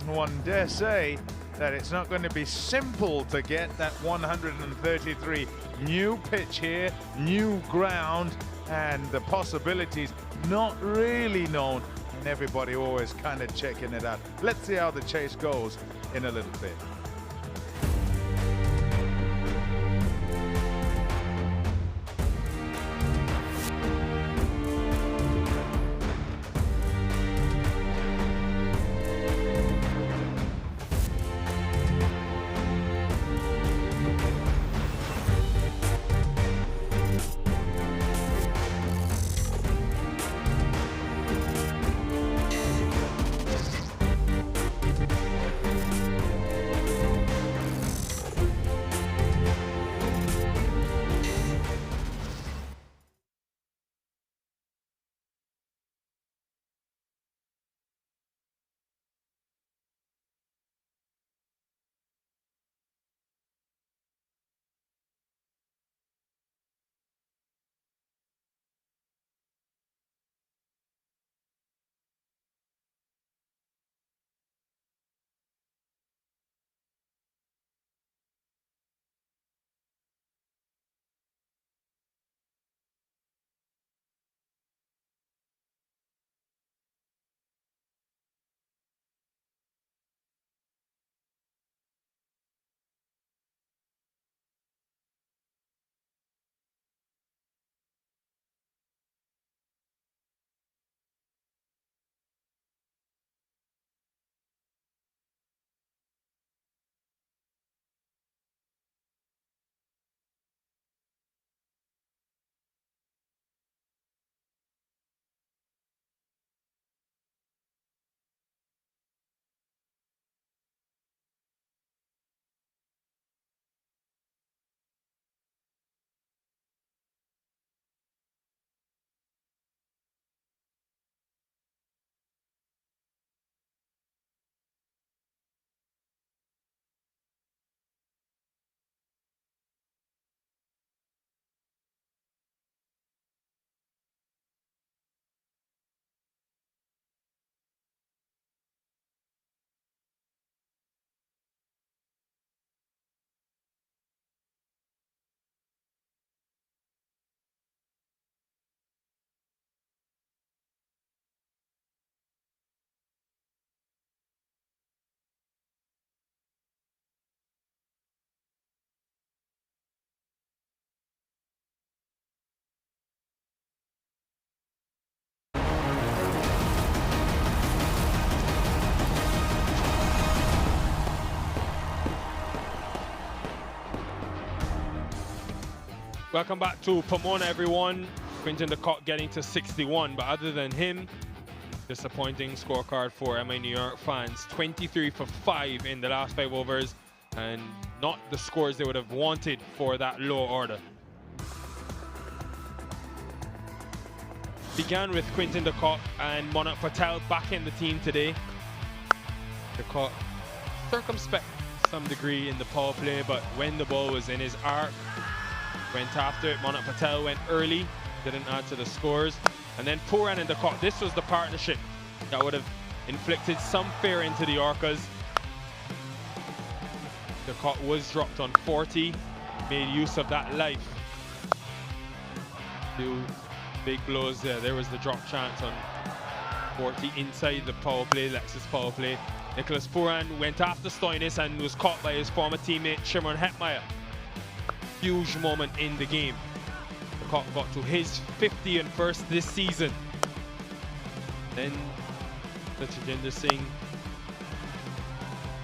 One dare say that it's not going to be simple to get that 133. New pitch here, new ground, and the possibilities not really known, and everybody always kind of checking it out. Let's see how the chase goes in a little bit. Welcome back to Pomona, everyone. Quinton de Kock getting to 61, but other than him, disappointing scorecard for MI New York fans. 23 for 5 in the last 5 overs, and not the scores they would have wanted for that low order. Began with Quinton de Kock and Monarch Patel back in the team today. De Kock circumspect to some degree in the power play, but when the ball was in his arc, went after it. Monarch Patel went early, didn't add to the scores. And then Puran and the Cock. This was the partnership that would have inflicted some fear into the Orcas. The Cock was dropped on 40, made use of that life. Two big blows there. There was the drop chance on 40 inside the power play, Lexus power play. Nicholas Puran went after Stoinis and was caught by his former teammate Shimon Hetmeyer. Huge moment in the game. The Cock got to his 51st this season. Then Satyendra Singh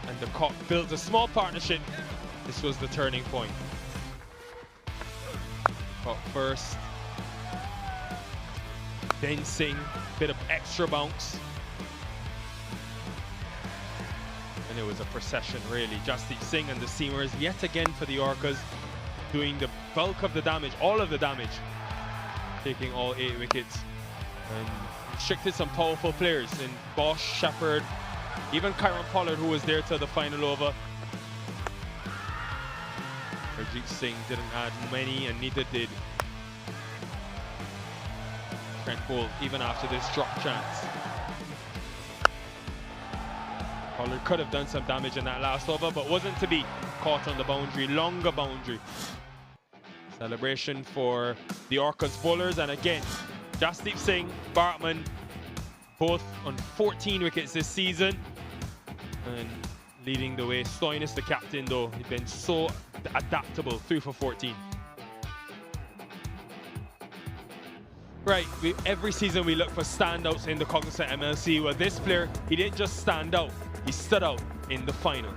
and the Cock built a small partnership. This was the turning point. Cock first, then Singh, bit of extra bounce. And it was a procession really. Jasdeep Singh and the seamers yet again for the Orcas, doing the bulk of the damage, all of the damage, taking all 8 wickets. And restricted some powerful players in Bosch, Shepard, even Kyron Pollard, who was there till the final over. Harjeet Singh didn't add many, and neither did Trent Bolt, even after this drop chance. Pollard could have done some damage in that last over, but wasn't to be. Caught on the boundary, longer boundary. Celebration for the Orcas bowlers, and again, Jasdeep Singh, Bartman, both on 14 wickets this season. And leading the way, Stoinis, the captain, though, he's been so adaptable, 3 for 14. Right, every season we look for standouts in the Cognizant MLC. Well, this player, he didn't just stand out, he stood out in the final.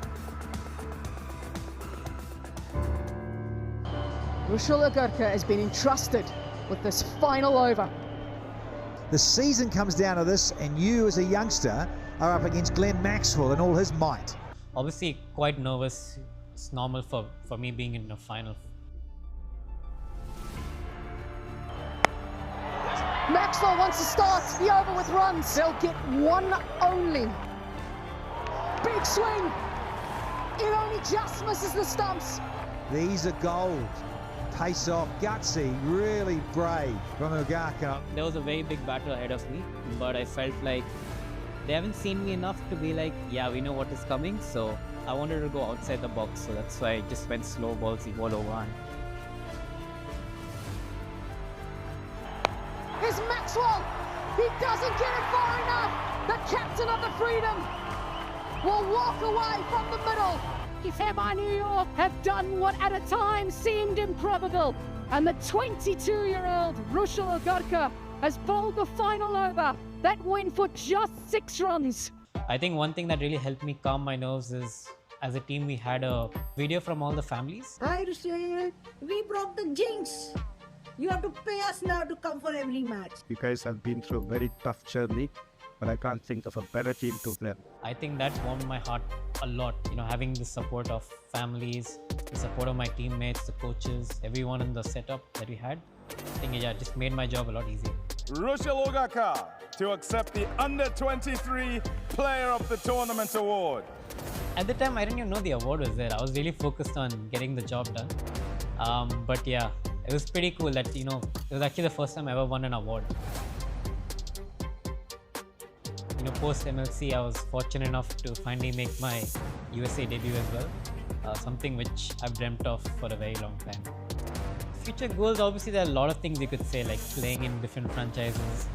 Rushul Agurkar has been entrusted with this final over. The season comes down to this, and you as a youngster are up against Glenn Maxwell and all his might. Obviously quite nervous. It's normal for me being in a final. Maxwell wants to start the over with runs. They'll get one only. Big swing. It only just misses the stumps. These are gold. Pace off, gutsy, really brave from Agurkar. There was a very big battle ahead of me, but I felt like they haven't seen me enough to be like, yeah, we know what is coming. So I wanted to go outside the box. So that's why I just went slow balls, equal over one. Here's Maxwell. He doesn't get it far enough. The captain of the Freedom will walk away from the middle. If MI New York have done what at a time seemed improbable, and the 22-year-old Rushul Agurkar has bowled the final over, that win for just 6 runs. I think one thing that really helped me calm my nerves is, as a team, we had a video from all the families. Hi, Rushul. We broke the jinx. You have to pay us now to come for every match. You guys have been through a very tough journey, but I can't think of a better team to play. I think that's warmed my heart a lot, having the support of families, the support of my teammates, the coaches, everyone in the setup that we had. I think it just made my job a lot easier. Rushul Agurkar to accept the Under-23 Player of the Tournament award. At the time, I didn't even know the award was there. I was really focused on getting the job done. But yeah, it was pretty cool that, it was actually the first time I ever won an award. Post MLC, I was fortunate enough to finally make my USA debut as well. Something which I've dreamt of for a very long time. Future goals, obviously there are a lot of things you could say, like playing in different franchises.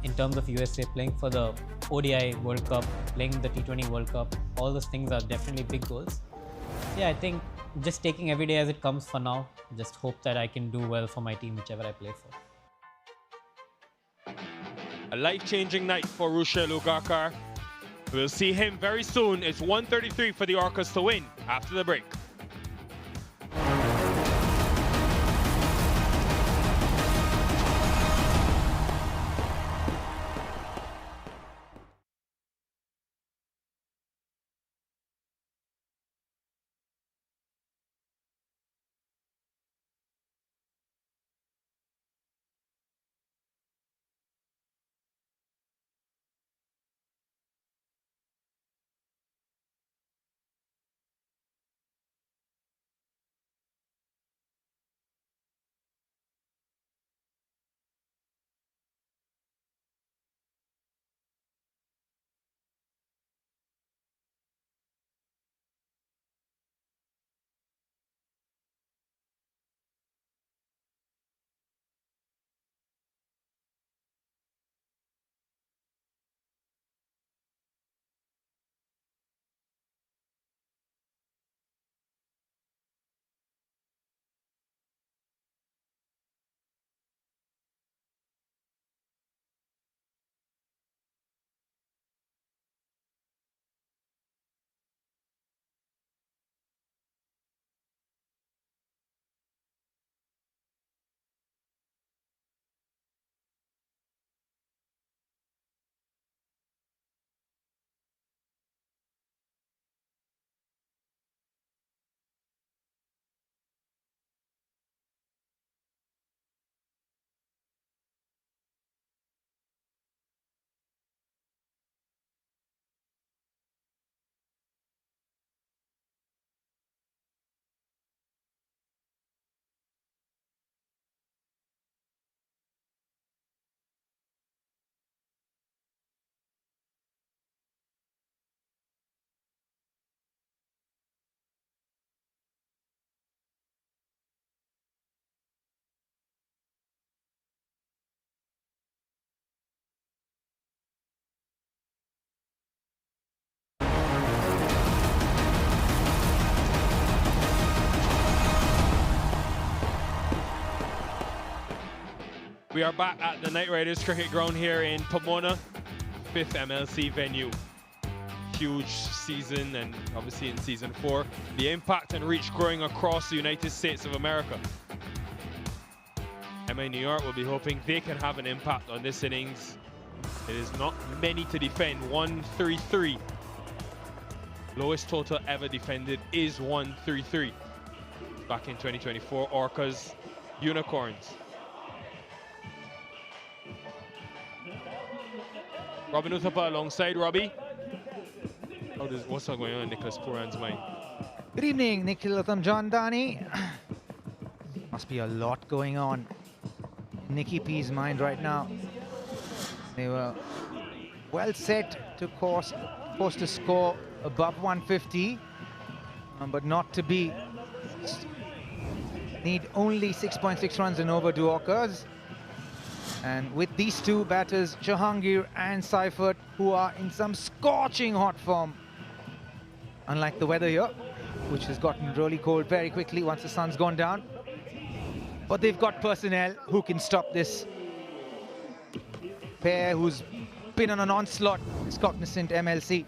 In terms of USA, playing for the ODI World Cup, playing the T20 World Cup, all those things are definitely big goals. Yeah, I think just taking every day as it comes for now. Just hope that I can do well for my team, whichever I play for. A life-changing night for Rushul Agurkar. We'll see him very soon. It's 133 for the Orcas to win after the break. We are back at the Knight Riders cricket ground here in Pomona, 5th MLC venue. Huge season, and obviously in season 4, the impact and reach growing across the United States of America. MI New York will be hoping they can have an impact on this innings. It is not many to defend, 133. Lowest total ever defended is 133. Back in 2024, Orcas, Unicorns. Robin Uthappa alongside Robbie. What's going on in Nicholas Puran's mind? Good evening, Nikhil John Dani. Must be a lot going on in Nicky P's mind right now. They were well set to course to score above 150, but not to be. Need only 6.6 runs and over to Orcas. And with these two batters, Jahangir and Seifert, who are in some scorching hot form. Unlike the weather here, which has gotten really cold very quickly once the sun's gone down. But they've got personnel who can stop this pair who's been on an onslaught. It's Cognizant MLC.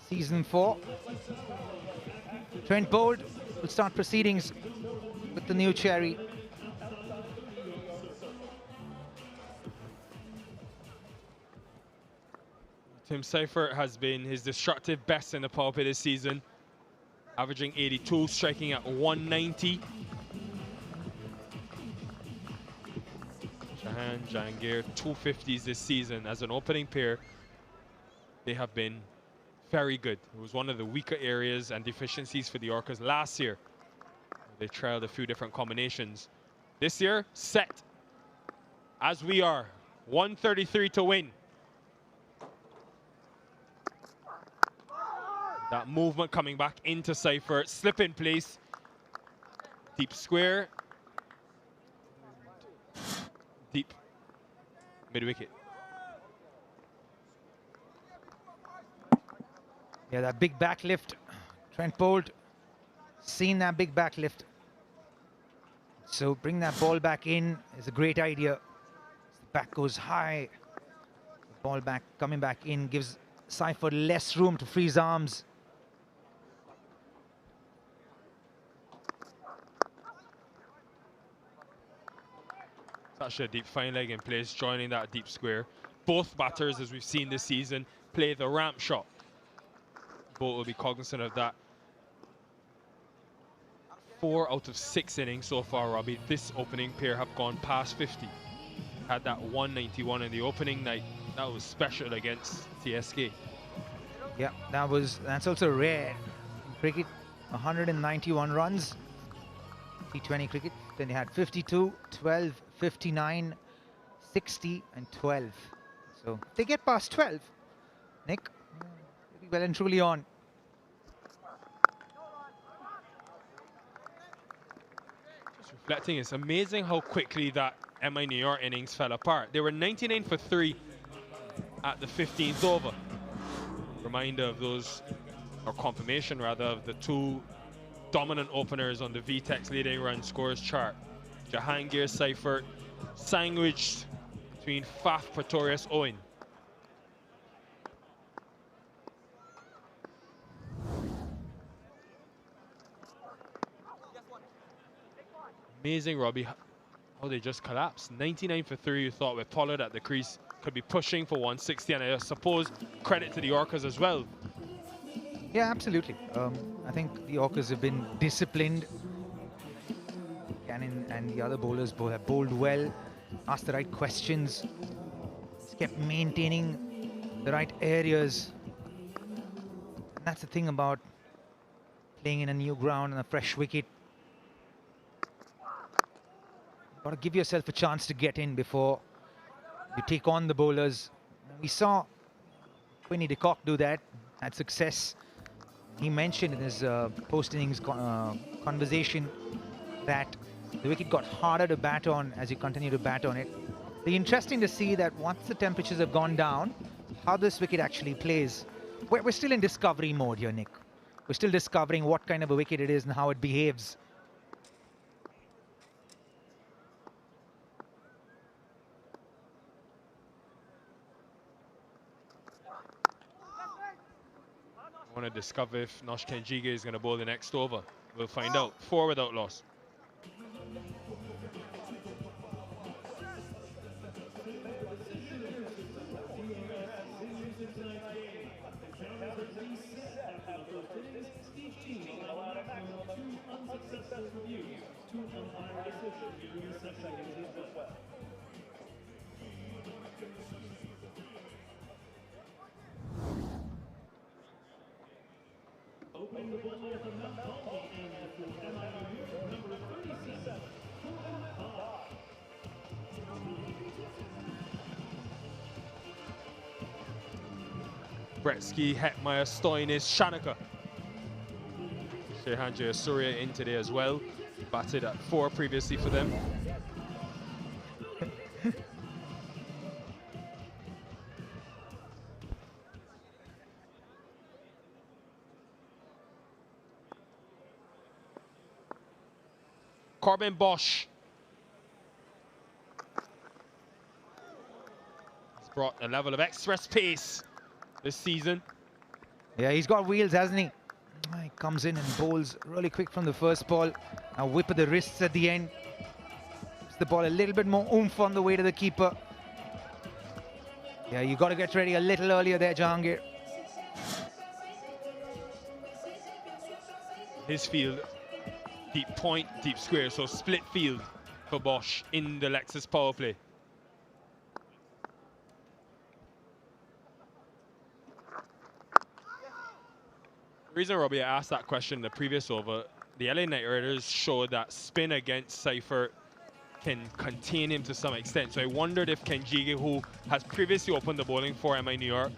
Season 4. Trent Bold will start proceedings with the new cherry. Tim Seifert has been his destructive best in the power play this season, averaging 82, striking at 190. Shahan, Jahangir, 250s this season as an opening pair. They have been very good. It was one of the weaker areas and deficiencies for the Orcas last year. They trialed a few different combinations. This year, set as we are, 133 to win. That movement coming back into Seifert, slip in place, deep square, deep mid-wicket. Yeah, that big back lift. Trent Bolt seen that big back lift. So bring that ball back in is a great idea. The back goes high. The ball back coming back in gives Seifert less room to freeze arms. Such a deep fine leg in place, joining that deep square. Both batters, as we've seen this season, play the ramp shot. Both will be cognizant of that. 4 out of 6 innings so far, Robbie. This opening pair have gone past 50. Had that 191 in the opening night. That was special against TSK. Yeah, that's also rare in cricket. 191 runs, T20 cricket. Then they had 52, 12, 59, 60 and 12. So if they get past 12, Nick, they'll be well and truly on. Just reflecting, it's amazing how quickly that MI New York innings fell apart. They were 99 for 3 at the 15th over. Reminder of those, or confirmation rather, of the 2 dominant openers on the VTEX leading run scores chart. Jahangir, Seifert, sandwiched between Faf, Pretorius, Owen. Amazing, Robbie, how they just collapsed. 99 for 3, you thought with Pollard at the crease, could be pushing for 160, and I suppose credit to the Orcas as well. Yeah, absolutely. I think the Orcas have been disciplined. Cannon and the other bowlers both have bowled well, asked the right questions, just kept maintaining the right areas. And that's the thing about playing in a new ground and a fresh wicket. You've got to give yourself a chance to get in before you take on the bowlers. We saw Quinny de Kock do that, had success. He mentioned in his post-innings conversation that the wicket got harder to bat on as you continue to bat on it. It'll be interesting to see that once the temperatures have gone down, how this wicket actually plays. We're still in discovery mode here, Nick. We're still discovering what kind of a wicket it is and how it behaves. I want to discover if Nosh Kenjige is going to bowl the next over. We'll find out. 4 without loss. Opening the ball at the Mount Holly end for MIU, number 37, Gretzky, Hetmeyer, Stoinis, Shanaka. Shehan Jayasuriya in today as well. Batted at 4 previously for them. Corbin Bosch. He's brought a level of express pace this season. Yeah, he's got wheels, hasn't he? He comes in and bowls really quick from the first ball. Now whip of the wrists at the end. Gives the ball a little bit more oomph on the way to the keeper. Yeah, you got to get ready a little earlier there, Jahangir. His field, deep point, deep square, so split field for Bosch in the Lexus power play. The reason, Robbie, I asked that question in the previous over, the LA Knight Riders showed that spin against Cypher can contain him to some extent. So I wondered if Kenjige, who has previously opened the bowling for MI New York,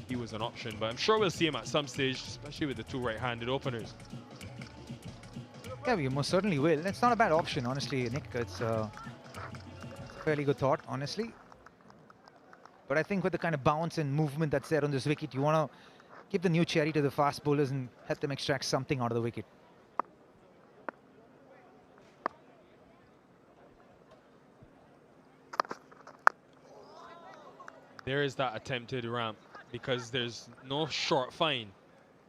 he was an option. But I'm sure we'll see him at some stage, especially with the 2 right-handed openers. Yeah, we most certainly will. It's not a bad option, honestly, Nick. It's a fairly good thought, honestly. But I think with the kind of bounce and movement that's there on this wicket, you want to give the new cherry to the fast bowlers and help them extract something out of the wicket. There is that attempted ramp because there's no short fine.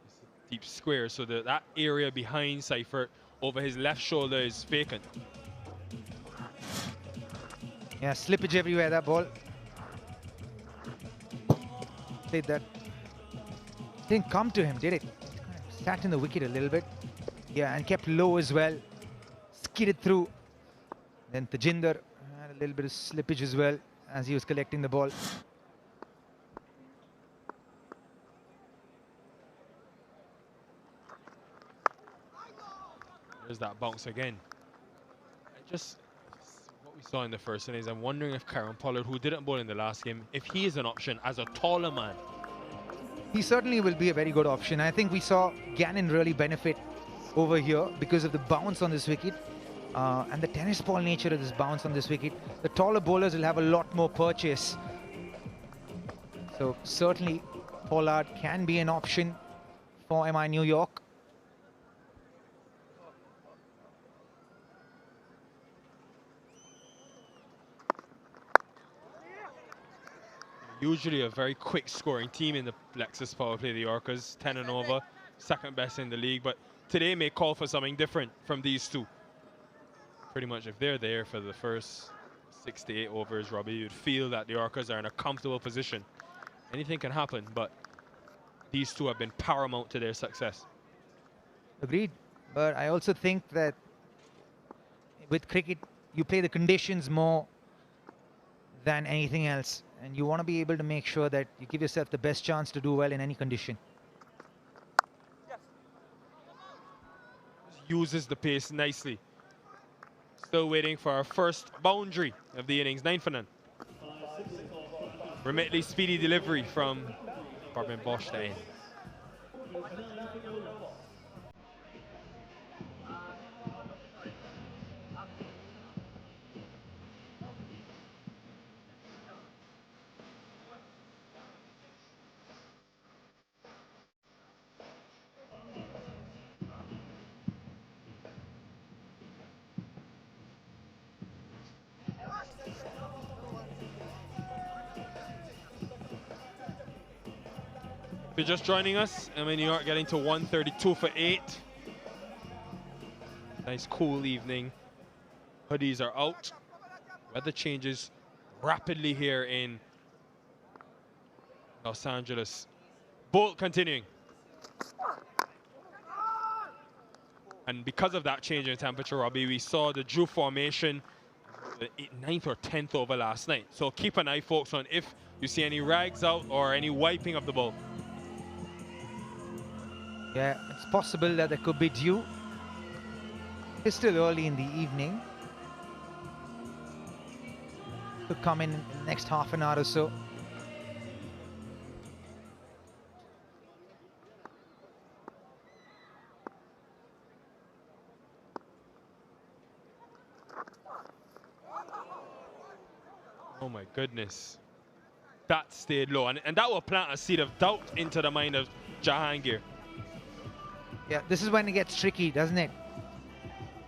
It's a deep square, so that area behind Cypher over his left shoulder is vacant. Yeah, slippage everywhere, that ball. Played that. Didn't come to him, did it? Kind of sat in the wicket a little bit. Yeah, and kept low as well. Skidded through. Then Tajinder had a little bit of slippage as well as he was collecting the ball. There's that bounce again. Just what we saw in the first innings, I'm wondering if Kieron Pollard, who didn't bowl in the last game, if he is an option as a taller man. He certainly will be a very good option. I think we saw Gannon really benefit over here because of the bounce on this wicket and the tennis ball nature of this bounce on this wicket. The taller bowlers will have a lot more purchase. So certainly Pollard can be an option for MI New York. Usually a very quick scoring team in the Lexus power play, the Orcas, 10 and over, second best in the league, but today may call for something different from these two. Pretty much if they're there for the first 6 to 8 overs, Robbie, you'd feel that the Orcas are in a comfortable position. Anything can happen, but these two have been paramount to their success. Agreed, but I also think that with cricket, you play the conditions more than anything else. And you want to be able to make sure that you give yourself the best chance to do well in any condition. Uses the pace nicely. Still waiting for our first boundary of the innings, 9 for none. Remitly speedy delivery from Corbin Bosch to end. If you're just joining us, I'm in New York, getting to 132 for 8. Nice cool evening. Hoodies are out. Weather changes rapidly here in Los Angeles. Bolt continuing. And because of that change in temperature, Robbie, we saw the Drew formation the 9th or 10th over last night. So keep an eye, folks, on if you see any rags out or any wiping of the ball. Yeah, it's possible that there could be dew. It's still early in the evening. Could come in the next half an hour or so. Oh my goodness. That stayed low, and that will plant a seed of doubt into the mind of Jahangir. Yeah, this is when it gets tricky, doesn't it?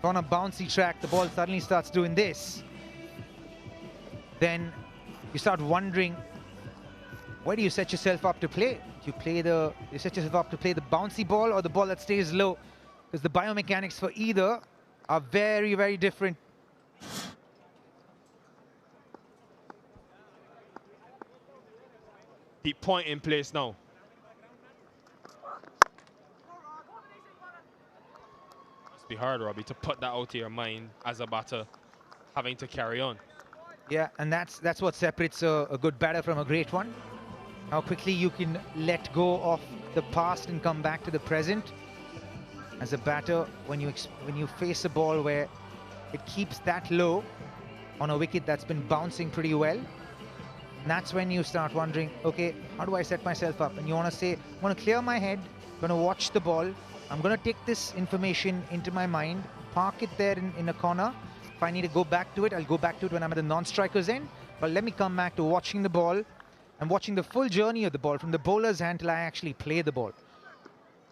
On a bouncy track, the ball suddenly starts doing this. Then you start wondering, where do you set yourself up to play? Do you set yourself up to play the bouncy ball or the ball that stays low? Because the biomechanics for either are very, very different. Deep point in place now. Must be hard, Robbie, to put that out of your mind as a batter, having to carry on. Yeah, and that's what separates a good batter from a great one. How quickly you can let go of the past and come back to the present. As a batter, when you face a ball where it keeps that low on a wicket that's been bouncing pretty well, that's when you start wondering, okay, how do I set myself up? And you want to say, I'm going to clear my head, I'm going to watch the ball, I'm going to take this information into my mind, park it there in a corner. If I need to go back to it, I'll go back to it when I'm at the non-striker's end. But let me come back to watching the ball and watching the full journey of the ball from the bowler's hand till I actually play the ball.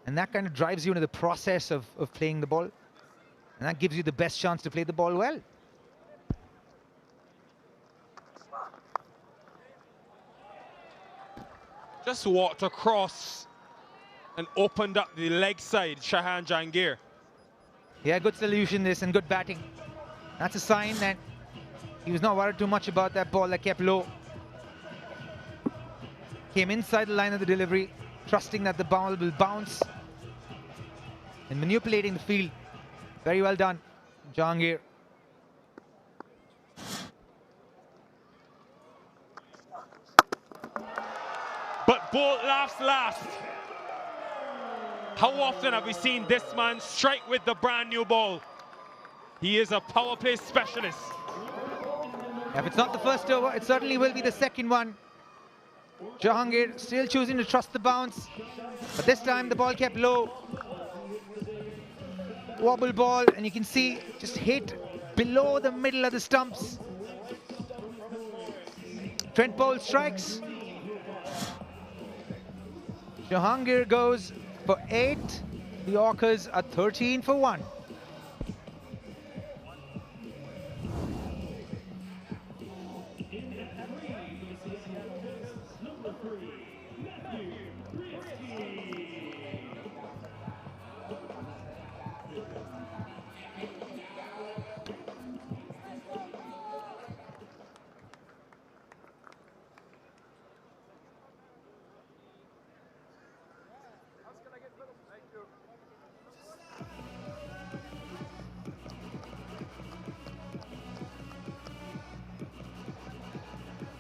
And that kind of drives you into the process of playing the ball. And that gives you the best chance to play the ball well. Just walked across and opened up the leg side, Shahan Jahangir. Yeah, good solution this and good batting. That's a sign that he was not worried too much about that ball that kept low. Came inside the line of the delivery, trusting that the ball will bounce and manipulating the field. Very well done, Jahangir. But Bolt laughs last. How often have we seen this man strike with the brand new ball? He is a power play specialist. If it's not the first over, it certainly will be the second one. Jahangir still choosing to trust the bounce, but this time the ball kept low. Wobble ball, and you can see just hit below the middle of the stumps. Trent Boult strikes. Jahangir goes for 8. The Orcas are 13 for 1.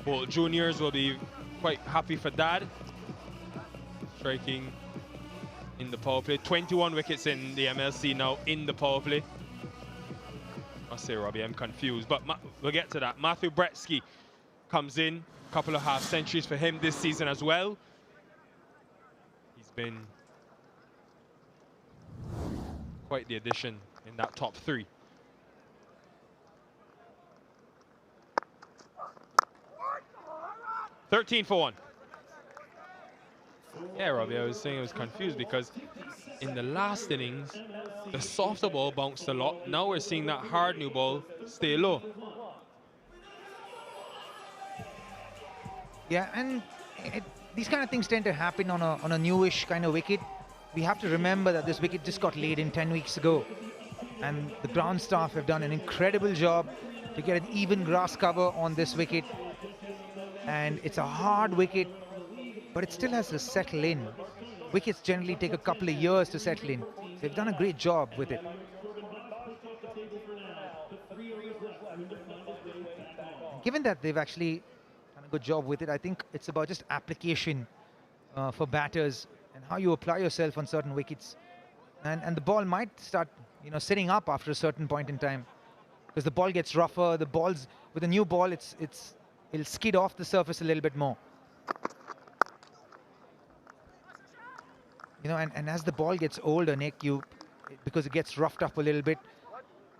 Bolt juniors will be quite happy for Dad. Striking in the power play. 21 wickets in the MLC now in the power play. I say, Robbie, I'm confused, but we'll get to that. Matthew Bretsky comes in. A couple of half centuries for him this season as well. He's been quite the addition in that top 3. $13 for 1. Yeah, Robbie, I was saying I was confused because in the last innings, the softer ball bounced a lot. Now we're seeing that hard new ball stay low. Yeah, and these kind of things tend to happen on a newish kind of wicket. We have to remember that this wicket just got laid in 10 weeks ago. And the ground staff have done an incredible job to get an even grass cover on this wicket. And it's a hard wicket, but it still has to settle in. Wickets generally take a couple of years to settle in. So they've done a great job with it. Given that they've actually done a good job with it, I think it's about just application for batters and how you apply yourself on certain wickets. And the ball might start, sitting up after a certain point in time, because the ball gets rougher. The balls with a new ball, it'll skid off the surface a little bit more. And as the ball gets older, Nick, because it gets roughed up a little bit,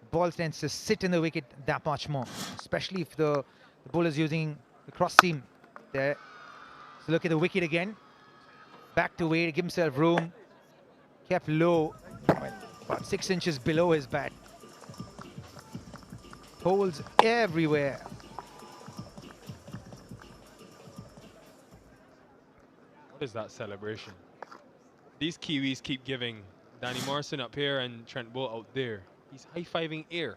the ball tends to sit in the wicket that much more, especially if the bowler's using the cross seam there. So look at the wicket again. Back to Wade, give himself room. Kept low, about 6 inches below his bat. Holes everywhere. What is that celebration? These Kiwis keep giving Danny Morrison up here and Trent Bolt out there. He's high-fiving air.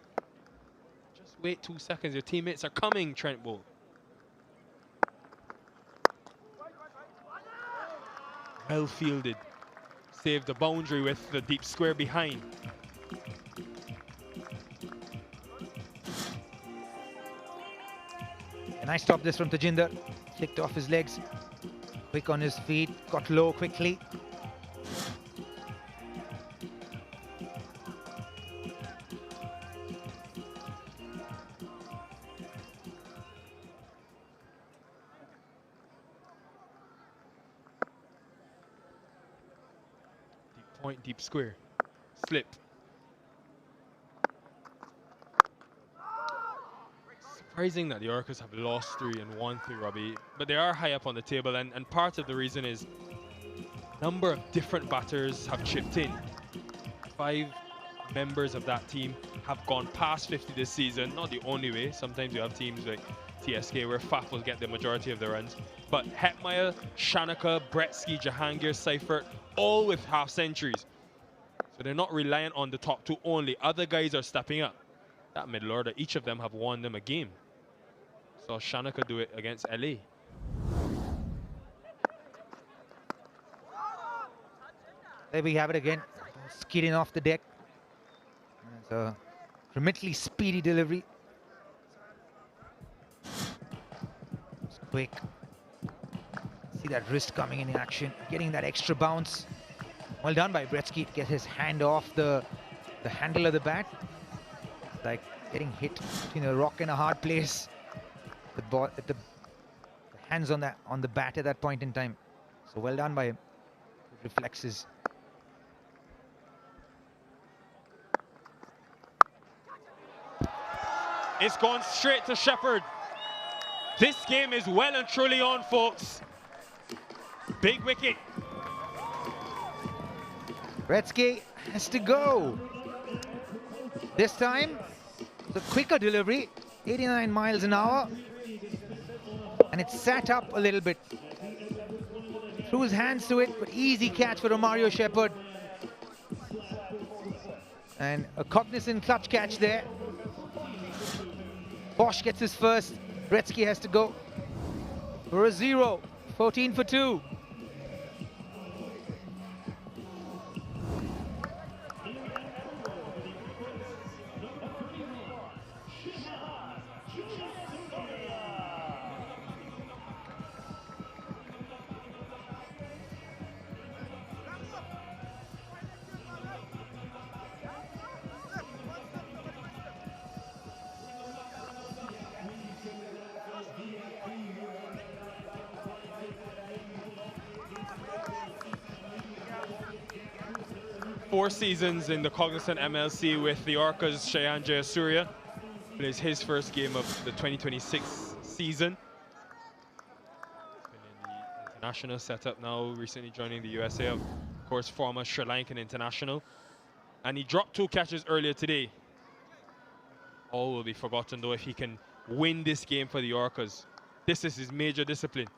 Just wait 2 seconds. Your teammates are coming, Trent Bolt. Well fielded. Saved the boundary with the deep square behind. A nice stop this from Tajinder. Flicked off his legs. Quick on his feet. Got low quickly. Point, deep square. Slip. Surprising that the Orcas have lost 3 and won 3, Robbie. But they are high up on the table, and part of the reason is number of different batters have chipped in. 5 members of that team have gone past 50 this season. Not the only way. Sometimes you have teams like TSK where Faf will get the majority of the runs. But Hetmeyer, Shanaka, Bretsky, Jahangir, Seifert, all with half centuries. So they're not reliant on the top 2 only. Other guys are stepping up. That middle order, each of them have won them a game. Saw Shanaka do it against LA. There we have it again. Skidding off the deck. It's a tremendously speedy delivery. It's quick. See that wrist coming in action, getting that extra bounce. Well done by Bretsky to get his hand off the handle of the bat. Like getting hit between a rock and a hard place. The ball, the hands on the bat at that point in time. So well done by him. Reflexes. It's gone straight to Shepherd. This game is well and truly on, folks. Big wicket. Bretsky has to go. This time, the quicker delivery, 89 miles an hour. And it sat up a little bit. Threw his hands to it, but easy catch for Romario Shepherd. And a Cognizant clutch catch there. Bosch gets his first. Bretsky has to go for a 0. 14 for 2. Four seasons in the Cognizant MLC with the Orcas. Shayan Jayasuriya plays his first game of the 2026 season. Been in the international setup now, recently joining the USA, of course, former Sri Lankan international. And he dropped 2 catches earlier today. All will be forgotten though if he can win this game for the Orcas. This is his major discipline.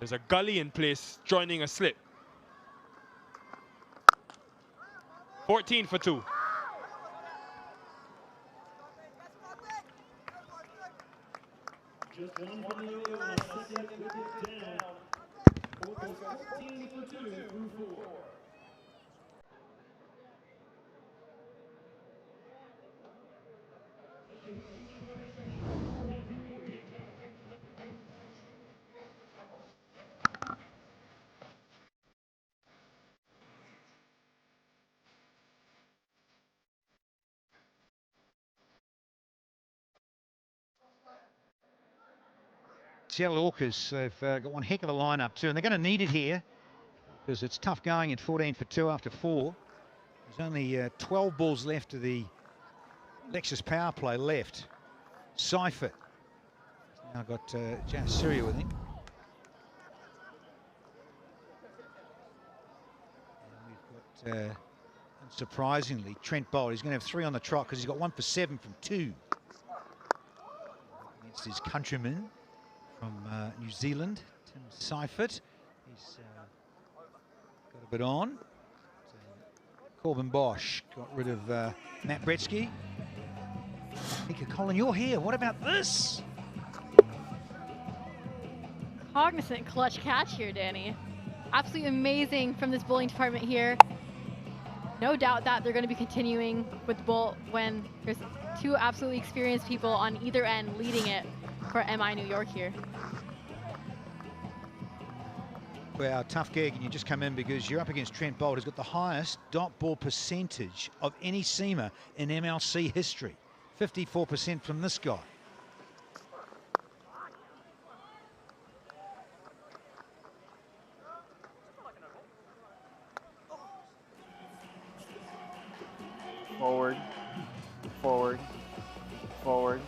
There's a gully in place, joining a slip. 14 for 2. Just one for the second wicket down. Orcas 14 for 2 through 4. Seattle Orcas, they've got one heck of a lineup too, and they're going to need it here because it's tough going at 14 for 2 after 4. There's only 12 balls left of the Lexus power play left. Seifert now got Jas Syria with him. And we've got, unsurprisingly, Trent Bolt. He's going to have 3 on the trot because he's got 1 for 7 from 2 against his countryman from New Zealand, Tim Seifert. He's got a bit on. Corbin Bosch got rid of Matt Bretsky. Mika Colin, you're here. What about this? Cognizant clutch catch here, Danny. Absolutely amazing from this bowling department here. No doubt that they're going to be continuing with the bowl when there's 2 absolutely experienced people on either end leading it for MI New York here. Well, tough gig, and you just come in because you're up against Trent Bolt, who's got the highest dot ball percentage of any seamer in MLC history. 54% from this guy. Forward, forward, forward.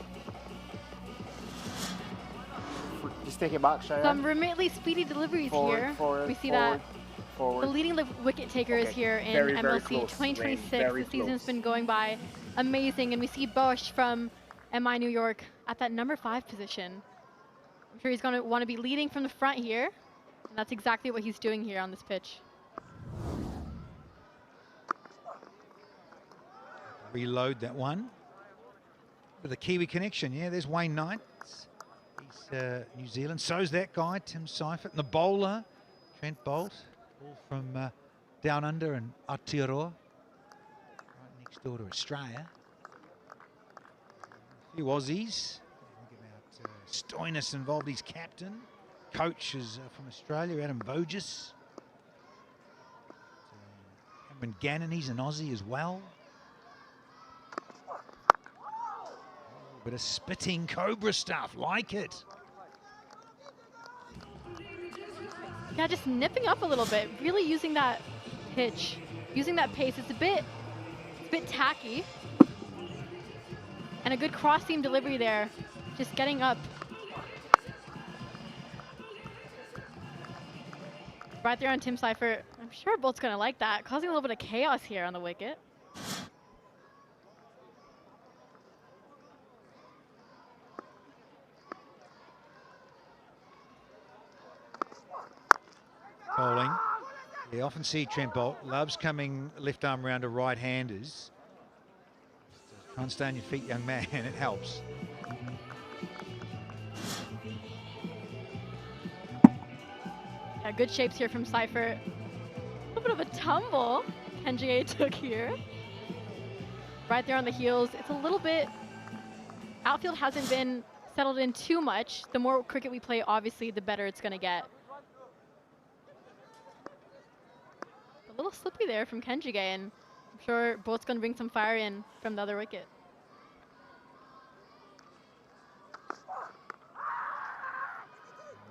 Just take it back, Cheyenne. Some remotely speedy deliveries Forward, here. forward, We see forward, that forward. the leading wicket takers Okay. here in Very, very MLC close, 2026. very The season's close. been going by amazing, and we see Bosch from MI New York at that number 5 position. I'm sure he's going to want to be leading from the front here, and that's exactly what he's doing here on this pitch. Reload that one. With a Kiwi connection, yeah, there's Wayne Knight. He's New Zealand. So's that guy, Tim Seifert. And the bowler, Trent Bolt, all from down under in Aotearoa, right next door to Australia. A few Aussies. Think about Stoinis involved, he's captain. Coach is from Australia, Adam Voges. Cameron Gannon, he's an Aussie as well. Bit of spitting cobra stuff, like it. Yeah, just nipping up a little bit, really using that pitch, using that pace. It's a bit tacky. And a good cross-seam delivery there, just getting up. Right there on Tim Seifert. I'm sure Bolt's gonna like that, causing a little bit of chaos here on the wicket. Bowling. You often see Trent Bolt loves coming left arm round to right-handers. Try and stay on your feet, young man, it helps. Yeah, good shapes here from Seifert. A little bit of a tumble Kenji took here. Right there on the heels. It's a little bit, outfield hasn't been settled in too much. The more cricket we play, obviously, the better it's gonna get. A little slippy there from Kenjige, and I'm sure Bolt's going to bring some fire in from the other wicket.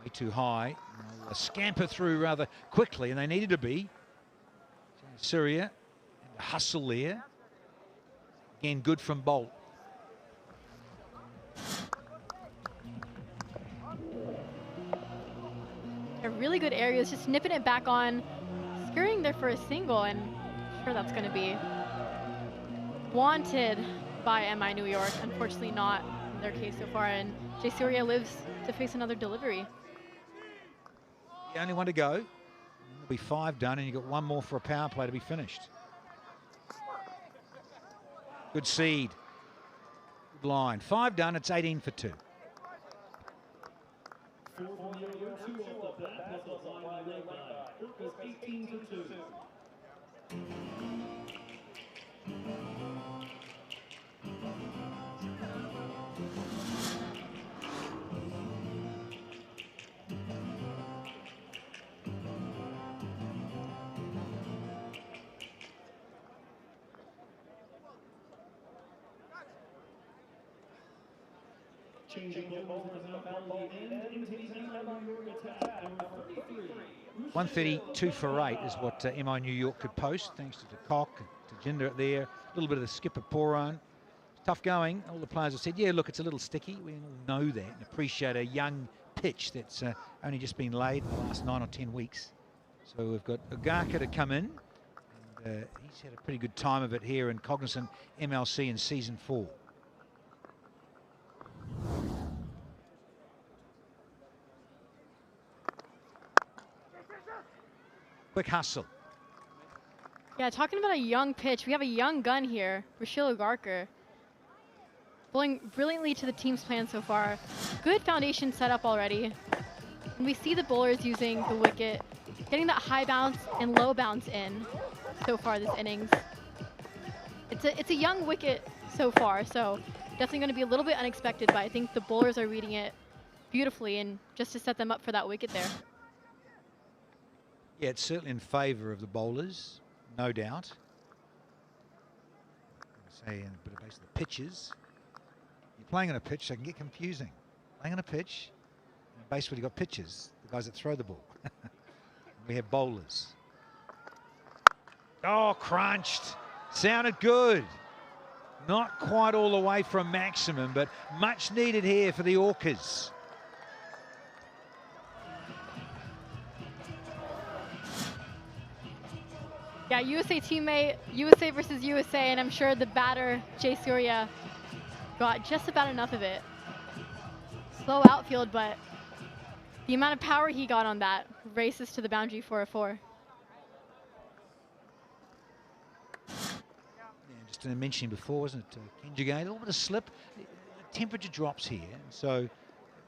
Way too high. They'll scamper through rather quickly, and they needed to be. Syria, and the hustle there. Again, good from Bolt. A really good areas, just nipping it back on. Scurrying there for a single, and I'm sure that's going to be wanted by MI New York. Unfortunately not in their case so far, and Jay Surya lives to face another delivery. The only one to go. There'll be 5 done, and you've got 1 more for a power play to be finished. Good seed. Good line. 5 done, it's 18 for 2. Changing the ball to the end into the New York attack, number 33. 132 for 8 is what MI New York could post, thanks to Cock, to Jinder there. A little bit of the skipper Poron. Tough going. All the players have said, yeah, look, it's a little sticky. We all know that and appreciate a young pitch that's only just been laid in the last 9 or 10 weeks. So we've got Agaka to come in. And he's had a pretty good time of it here in Cognizant MLC in Season 4. Quick hustle. Yeah, talking about a young pitch, we have a young gun here, Rashil Agarkar. Bowling brilliantly to the team's plan so far. Good foundation set up already. And we see the bowlers using the wicket, getting that high bounce and low bounce in so far this innings. It's a young wicket so far, so definitely going to be a little bit unexpected, but I think the bowlers are reading it beautifully and just to set them up for that wicket there. Yeah, it's certainly in favour of the bowlers, no doubt. Say in a bit of base of the pitches. You're playing on a pitch, so it can get confusing. Playing on a pitch, and basically you've got pitchers, the guys that throw the ball. We have bowlers. Oh, crunched. Sounded good. Not quite all the way from maximum, but much needed here for the Orcas. Yeah, USA teammate, USA versus USA, and I'm sure the batter, Jay Surya, got just about enough of it. Slow outfield, but the amount of power he got on that races to the boundary for a 4. Yeah, just mentioning before, wasn't it, Kenjigate? A little bit of slip. The temperature drops here, so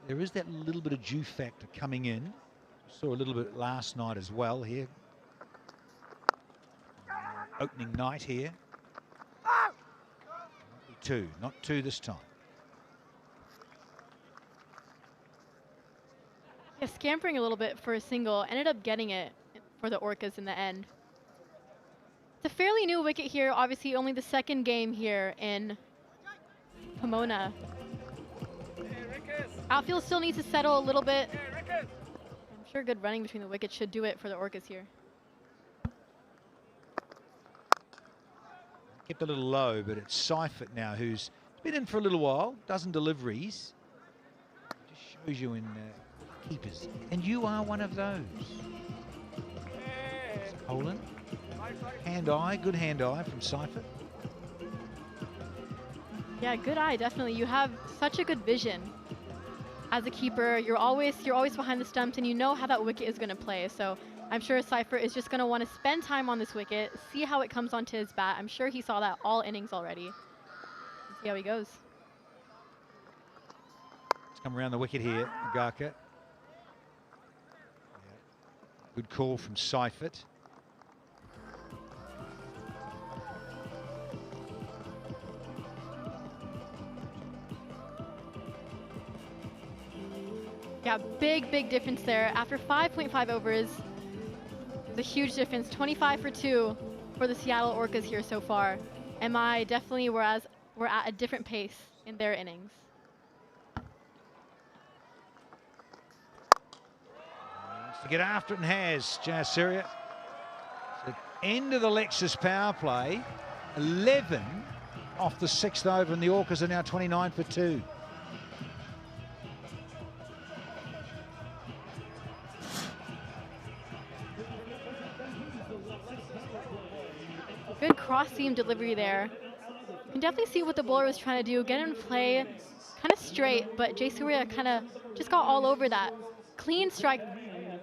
there is that little bit of dew factor coming in. Saw a little bit last night as well here. Opening night here. Not two this time. Yeah, scampering a little bit for a single, ended up getting it for the Orcas in the end. It's a fairly new wicket here, obviously only the 2nd game here in Pomona. Outfield still needs to settle a little bit. I'm sure good running between the wickets should do it for the Orcas here. Kept a little low, but it's Seifert now who's been in for a little while, dozen deliveries. Just shows you in keepers. And you are one of those. Poland. Hand-eye, good hand-eye from Seifert. Yeah, good eye, definitely. You have such a good vision as a keeper. You're always behind the stumps, and you know how that wicket is going to play. So I'm sure Seifert is just going to want to spend time on this wicket, see how it comes onto his bat. I'm sure he saw that all innings already. Let's see how he goes. Let's come around the wicket here, Agarkar. Yeah. Good call from Seifert. Yeah, big difference there. After 5.5 overs, it's a huge difference. 25 for 2 for the Seattle Orcas here so far. MI definitely we're at a different pace in their innings. To get after it and has Jayasuriya. So end of the Lexus power play. 11 off the 6th over, and the Orcas are now 29 for 2. Good cross-seam delivery there. You can definitely see what the bowler was trying to do. Get in play, kind of straight, but Jay Surya kind of just got all over that. Clean strike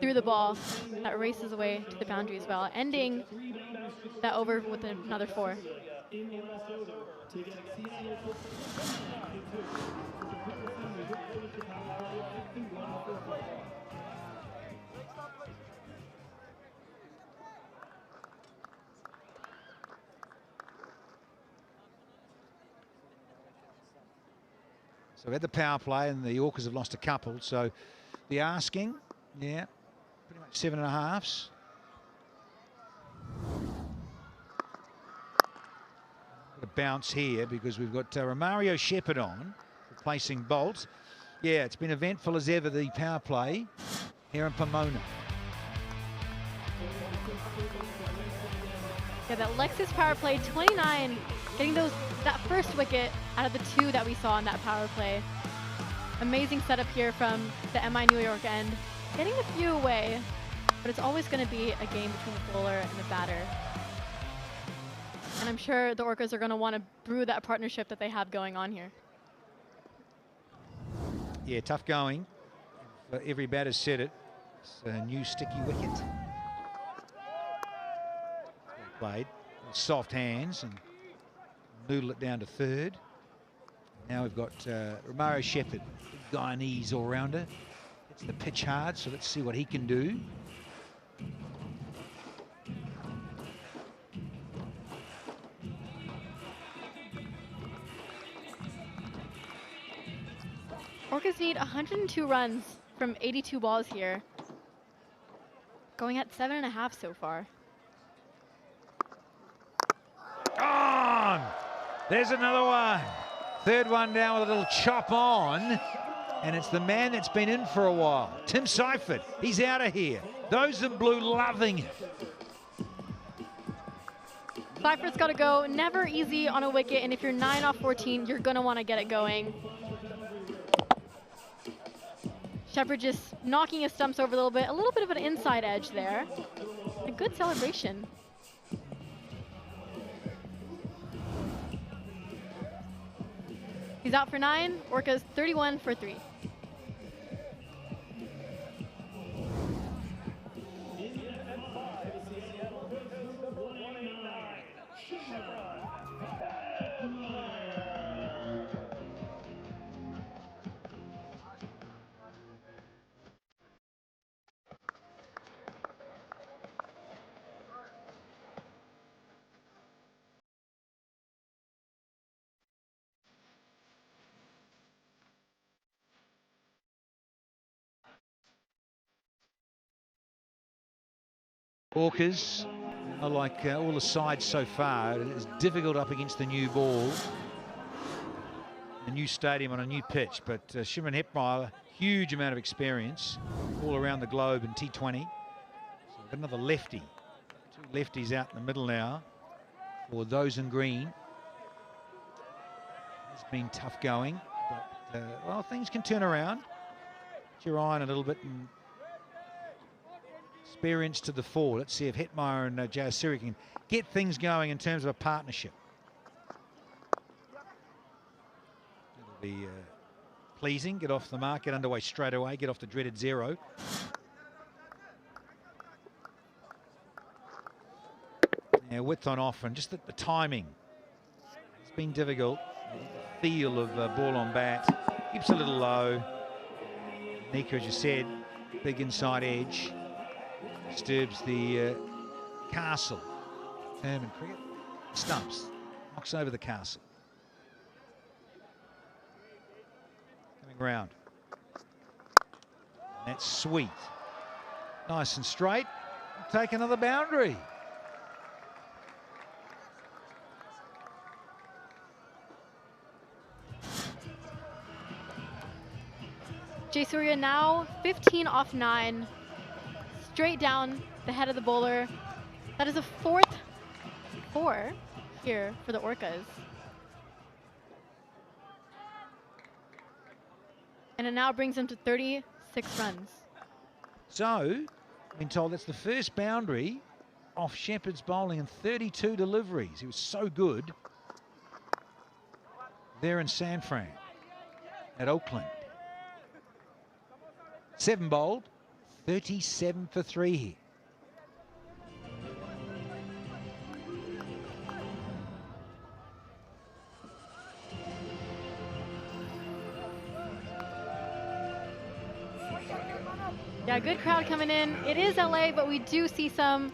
through the ball. That races away to the boundary as well, ending that over with another 4. So we had the power play and the Orcas have lost a couple. So the asking, yeah, pretty much 7.5s. A bounce here because we've got Romario Shepherd on, replacing Bolt. Yeah, it's been eventful as ever, the power play here in Pomona. Yeah, that Lexus power play, 29, getting that first wicket out of the 2 that we saw in that power play. Amazing setup here from the MI New York end. Getting a few away, but it's always going to be a game between the bowler and the batter. And I'm sure the Orcas are going to want to brew that partnership that they have going on here. Yeah, tough going. Every batter's said it. It's a new sticky wicket. Played. Soft hands and noodle it down to third. Now we've got Romario Shepherd, Guyanese all-rounder. It's the pitch hard, so let's see what he can do. Orcas need 102 runs from 82 balls here. Going at 7.5 so far. On! There's another one. Third one down with a little chop on. And it's the man that's been in for a while. Tim Seifert, he's out of here. Those in blue loving it. Seifert's got to go. Never easy on a wicket, and if you're 9 off 14, you're going to want to get it going. Shepherd just knocking his stumps over a little bit of an inside edge there. A good celebration. He's out for 9, Orcas 31 for 3. Orcas are like all the sides so far. It's difficult up against the new ball, a new stadium on a new pitch. But Shimon Hepmeyer, huge amount of experience all around the globe in T20. So got another lefty, 2 lefties out in the middle now for those in green. It's been tough going, but well, things can turn around. Put your eye on a little bit and experience to the fore. Let's see if Hetmeyer and Jayasiri can get things going in terms of a partnership. It'll be pleasing. Get off the mark, get underway straight away, get off the dreaded 0. Yeah, width on off and just the timing. It's been difficult. The feel of ball on bat. Keeps a little low. Nika, as you said, big inside edge. Disturbs the castle. Term in cricket. Stumps. Knocks over the castle. Coming round. That's sweet. Nice and straight. Take another boundary. Jayasuriya now 15 off 9. Straight down the head of the bowler. That is a 4th 4 here for the Orcas. And it now brings them to 36 runs. So, I've been told that's the first boundary off Shepherd's bowling in 32 deliveries. He was so good there in San Fran at Oakland. 7 bowled, 37 for 3 here. Yeah, good crowd coming in. It is LA, but we do see some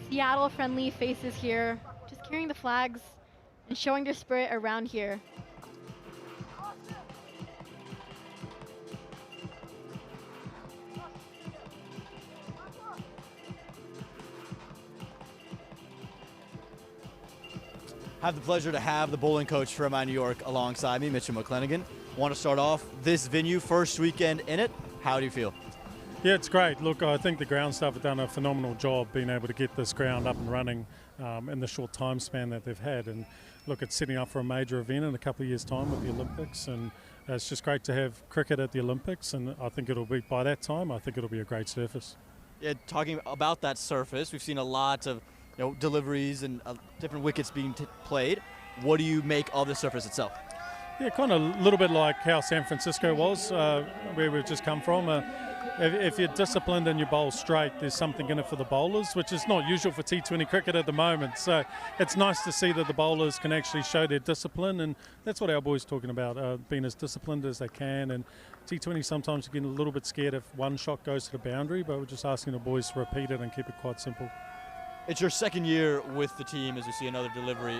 Seattle-friendly faces here, just carrying the flags and showing their spirit around here. Have the pleasure to have the bowling coach for MI New York alongside me, Mitchell McClenaghan. Want to start off this venue, first weekend in it. How do you feel? Yeah, it's great. Look, I think the ground staff have done a phenomenal job being able to get this ground up and running in the short time span that they've had. And look, it's setting up for a major event in a couple of years' time with the Olympics. And it's just great to have cricket at the Olympics. And I think it'll be, by that time, I think it'll be a great surface. Yeah, talking about that surface, we've seen a lot of deliveries and different wickets being played. What do you make of the surface itself? Yeah, kind of a little bit like how San Francisco was, where we've just come from. If you're disciplined and you bowl straight, there's something in it for the bowlers, which is not usual for T20 cricket at the moment. So it's nice to see that the bowlers can actually show their discipline, and that's what our boys are talking about, being as disciplined as they can. And T20 sometimes you get a little bit scared if one shot goes to the boundary, but we're just asking the boys to repeat it and keep it quite simple. It's your second year with the team as we see another delivery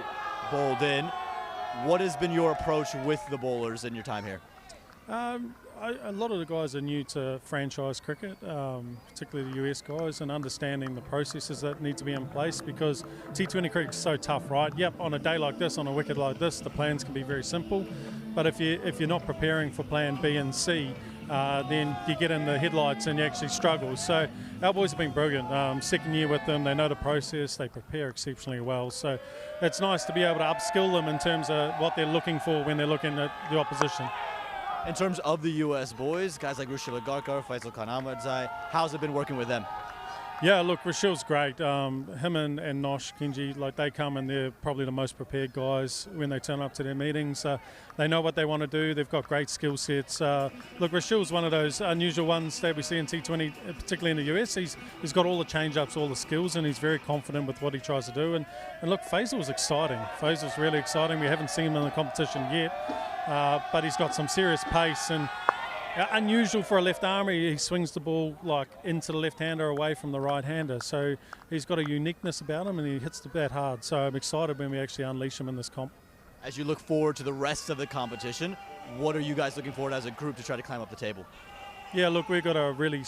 bowled in. What has been your approach with the bowlers in your time here? A lot of the guys are new to franchise cricket, particularly the US guys, and understanding the processes that need to be in place, because T20 cricket is so tough, right? Yep, on a day like this, on a wicket like this, the plans can be very simple, but if you're not preparing for plan B and C, then you get in the headlights and you actually struggle. So our boys have been brilliant. Second year with them, they know the process, they prepare exceptionally well. So it's nice to be able to upskill them in terms of what they're looking for when they're looking at the opposition. In terms of the U.S. boys, guys like Rushil Agarkar, Faisal Khan Ahmadzai, how's it been working with them? Yeah, look, Rashil's great. Him and Nosh Kenji, like they come and they're probably the most prepared guys when they turn up to their meetings. They know what they want to do. They've got great skill sets. Look, Rashil's one of those unusual ones that we see in T20, particularly in the US. He's got all the change-ups, all the skills, and he's very confident with what he tries to do. And look, Faisal's exciting. Faisal's really exciting. We haven't seen him in the competition yet, but he's got some serious pace and unusual for a left-armer. He swings the ball like into the left-hander away from the right-hander. So he's got a uniqueness about him and he hits the bat hard. So I'm excited when we actually unleash him in this comp. As you look forward to the rest of the competition, what are you guys looking forward as a group to try to climb up the table? Yeah, look, we've got a really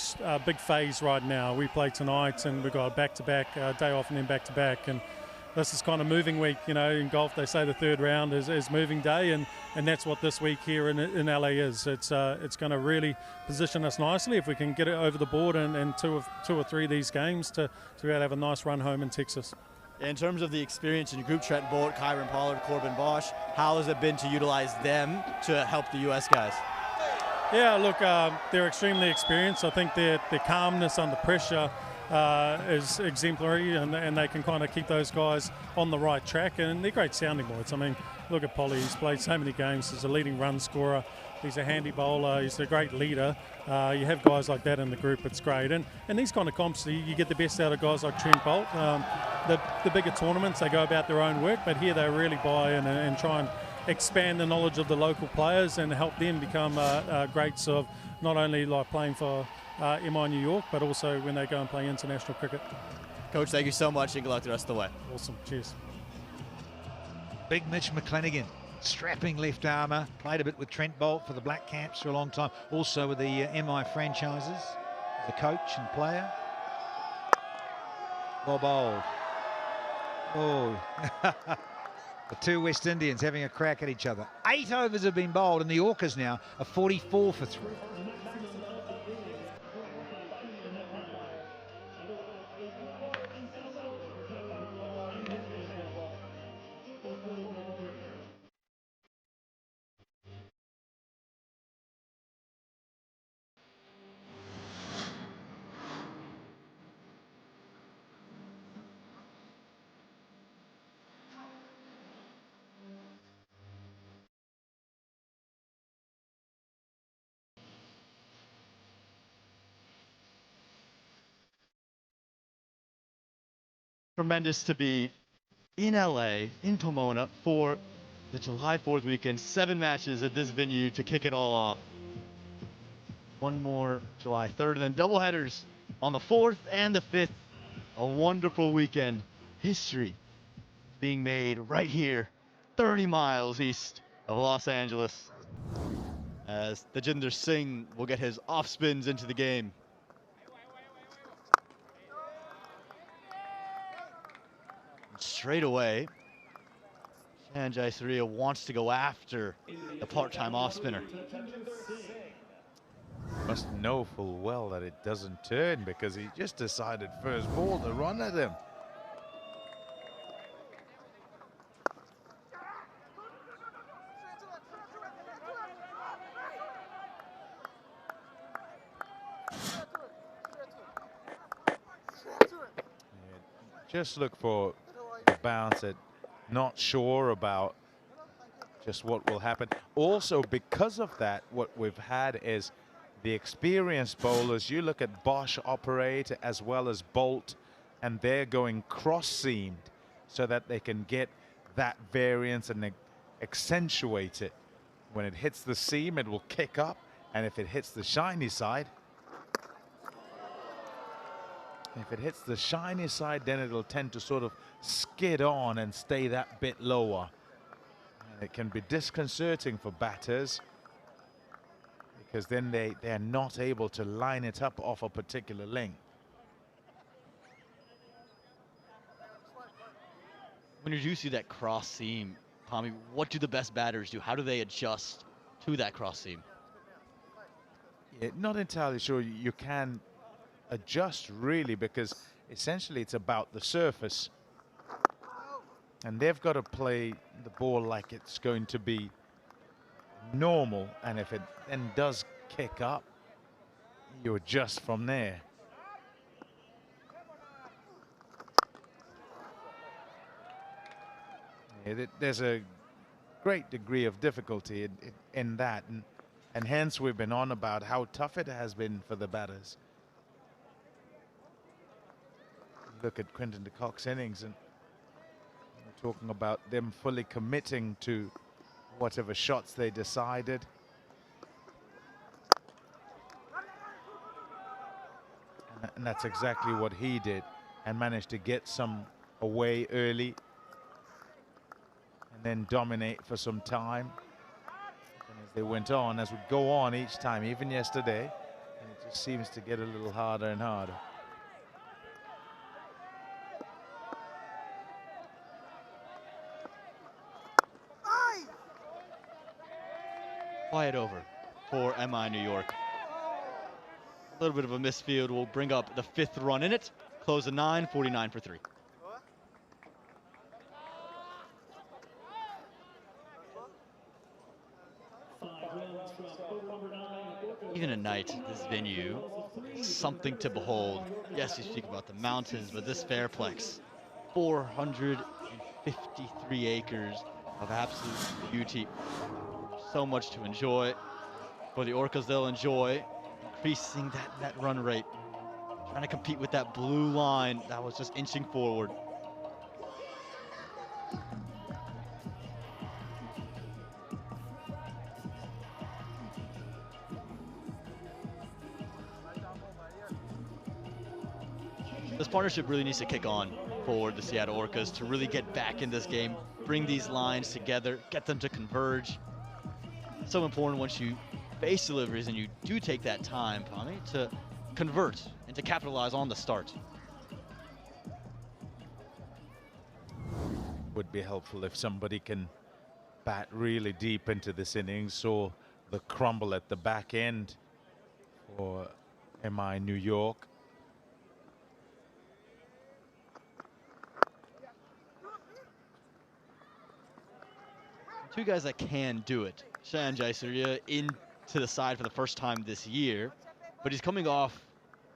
big phase right now. We play tonight and we've got a back-to-back, day off and then back-to-back. And this is kind of moving week, in golf they say the third round is moving day, and that's what this week here in LA is. It's going to really position us nicely if we can get it over the board and two or three of these games to be able to have a nice run home in Texas. In terms of the experience in your group, Trent Bolt, Kyron Pollard, Corbin Bosch, how has it been to utilize them to help the U.S. guys? Yeah, look, they're extremely experienced. I think their calmness under pressure is exemplary, and they can kind of keep those guys on the right track, and they're great sounding boards. I mean, look at Polly, he's played so many games, he's a leading run scorer, he's a handy bowler, he's a great leader. You have guys like that in the group, it's great. And these kind of comps, you get the best out of guys like Trent Bolt. The bigger tournaments, they go about their own work, but here they really buy in and try and expand the knowledge of the local players and help them become greats of not only like playing for MI New York, but also when they go and play international cricket. Coach, thank you so much and good luck the rest of the way. Awesome, cheers. Big Mitch McClenaghan, strapping left armour, played a bit with Trent Bolt for the Black Caps for a long time, also with the MI franchises, the coach and player. Well bowled. Oh, the two West Indians having a crack at each other. 8 overs have been bowled, and the Orcas now are 44 for 3. Tremendous to be in LA, in Pomona, for the July 4th weekend. 7 matches at this venue to kick it all off. One more July 3rd, and then doubleheaders on the 4th and the 5th. A wonderful weekend. History being made right here, 30 miles east of Los Angeles, as Tejinder Singh will get his off spins into the game. Straight away, Sanjay Surya wants to go after the part-time off spinner. Must know full well that it doesn't turn because he just decided first ball to run at him. Just look for the bounce at not sure about just what will happen. Also, because of that, what we've had is the experienced bowlers. You look at Bosch operate as well as Bolt, and they're going cross-seamed so that they can get that variance and accentuate it. When it hits the seam, it will kick up, and if it hits the shiny side, then it'll tend to sort of skid on and stay that bit lower. And it can be disconcerting for batters because then they're not able to line it up off a particular length. When you do see that cross seam, Tommy, what do the best batters do? How do they adjust to that cross seam? Yeah, not entirely sure you can adjust really, because essentially it's about the surface, and they've got to play the ball like it's going to be normal, and if it then does kick up, you adjust from there. Yeah, there's a great degree of difficulty in that, and hence we've been on about how tough it has been for the batters. Look at Quinton de Kock's innings, and we're talking about them fully committing to whatever shots they decided. And that's exactly what he did, and managed to get some away early and then dominate for some time. And as they went on, as would go on each time, even yesterday, and it just seems to get a little harder and harder. Quiet over for MI New York. A little bit of a misfield will bring up the 5th run in it. Close the 9, 49 for 3. Even at night, this venue is something to behold. Yes, you speak about the mountains, but this Fairplex, 453 acres of absolute beauty. So much to enjoy. For the Orcas, they'll enjoy increasing that run rate, trying to compete with that blue line that was just inching forward. This partnership really needs to kick on for the Seattle Orcas to really get back in this game, bring these lines together, get them to converge. It's so important once you face deliveries and you do take that time, Tommy, to convert and to capitalize on the start. Would be helpful if somebody can bat really deep into this innings, so the crumble at the back end for MI New York. Two guys that can do it. Sanjay Surya into the side for the first time this year, but he's coming off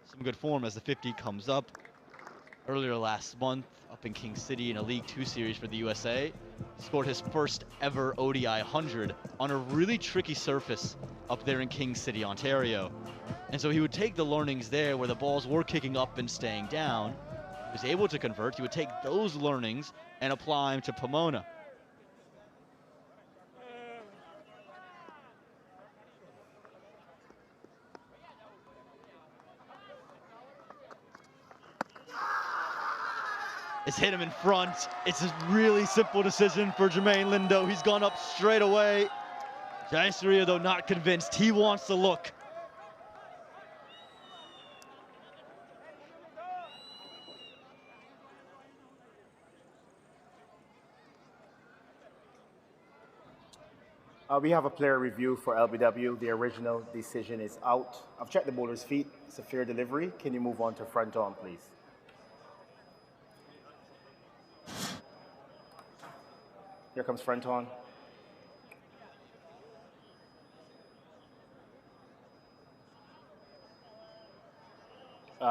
some good form as the 50 comes up. Earlier last month, up in King City in a League 2 series for the USA, scored his first ever ODI 100 on a really tricky surface up there in King City, Ontario. And so he would take the learnings there where the balls were kicking up and staying down, he was able to convert, he would take those learnings and apply them to Pomona. It's hit him in front. It's a really simple decision for Jermaine Lindo. He's gone up straight away. Jaisaria, though, not convinced. He wants to look. We have a player review for LBW. The original decision is out. I've checked the bowler's feet. It's a fair delivery. Can you move on to front on, please? Here comes front on.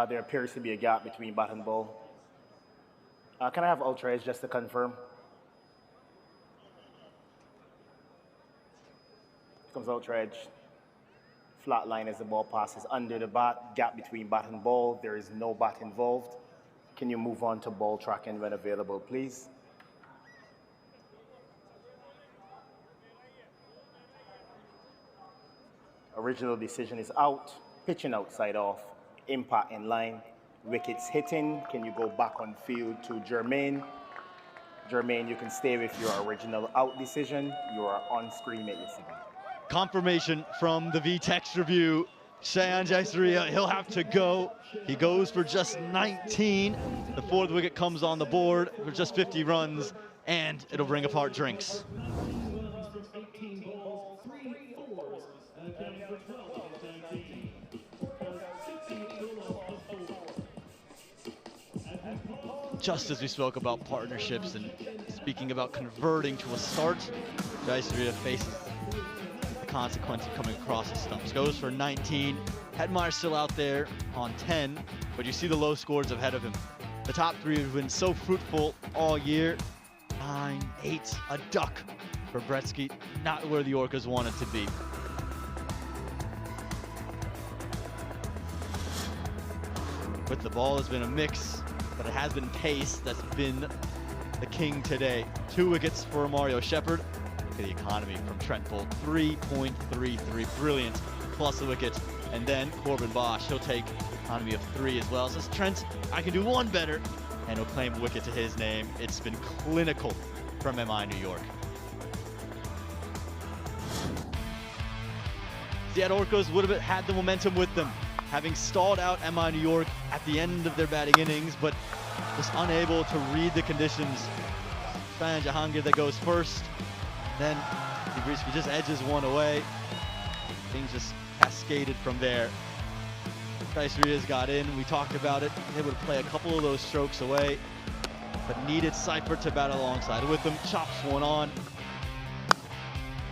There appears to be a gap between bat and ball. Can I have ultra edge just to confirm? Here comes ultra edge. Flat line as the ball passes under the bat. Gap between bat and ball. There is no bat involved. Can you move on to ball tracking when available, please? Original decision is out. Pitching outside off. Impact in line. Wickets hitting. Can you go back on field to Jermaine? Jermaine, you can stay with your original out decision. You are on screen at your signal. Confirmation from the VTEX review. Shayan Jaisaria, he'll have to go. He goes for just 19. The fourth wicket comes on the board for just 50 runs, and it'll bring apart drinks. Just as we spoke about partnerships and speaking about converting to a start, Jaisaria faces the consequence of coming across the stumps. Goes for 19. Hetmeyer still out there on 10, but you see the low scores ahead of him. The top three have been so fruitful all year. 9, 8, a duck for Bretsky, not where the Orcas wanted to be. With the ball has been a mix, but it has been pace that's been the king today. 2 wickets for Mario Shepard. Look at the economy from Trent Bolt, 3.33, brilliant, plus a wicket. And then Corbin Bosch, he'll take economy of 3 as well. Says Trent, I can do one better, and he'll claim a wicket to his name. It's been clinical from MI New York. Seattle Orcas would have had the momentum with them, having stalled out MI New York at the end of their batting innings, but was unable to read the conditions. Shayan Jahangir that goes first, then he just edges one away. Things just cascaded from there. Jaisaria's got in, we talked about it. They would play a couple of those strokes away, but needed Seifert to bat alongside with them. Chops one on.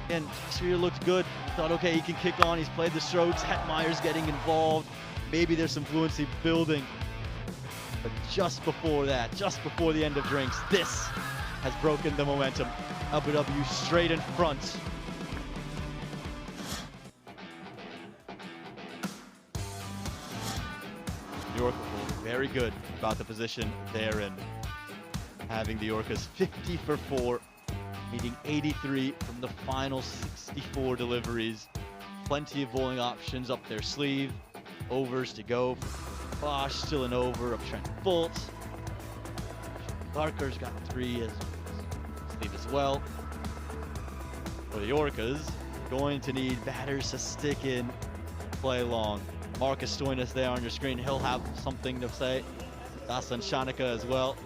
And Jaisaria looked good. Thought, okay, he can kick on. He's played the strokes. Hetmeyer's getting involved. Maybe there's some fluency building. But just before that, just before the end of drinks, this has broken the momentum. LBW straight in front. New York very good about the position they're in. Having the Orcas 50 for 4. Needing 83 from the final 64 deliveries. Plenty of bowling options up their sleeve. Overs to go. Bosch still an over of Trent Bolt. Clarker's got 3 as sleeve as well. For the Orcas, going to need batters to stick in, play long. Marcus Stoinis there on your screen. He'll have something to say. Dasan Shanika as well,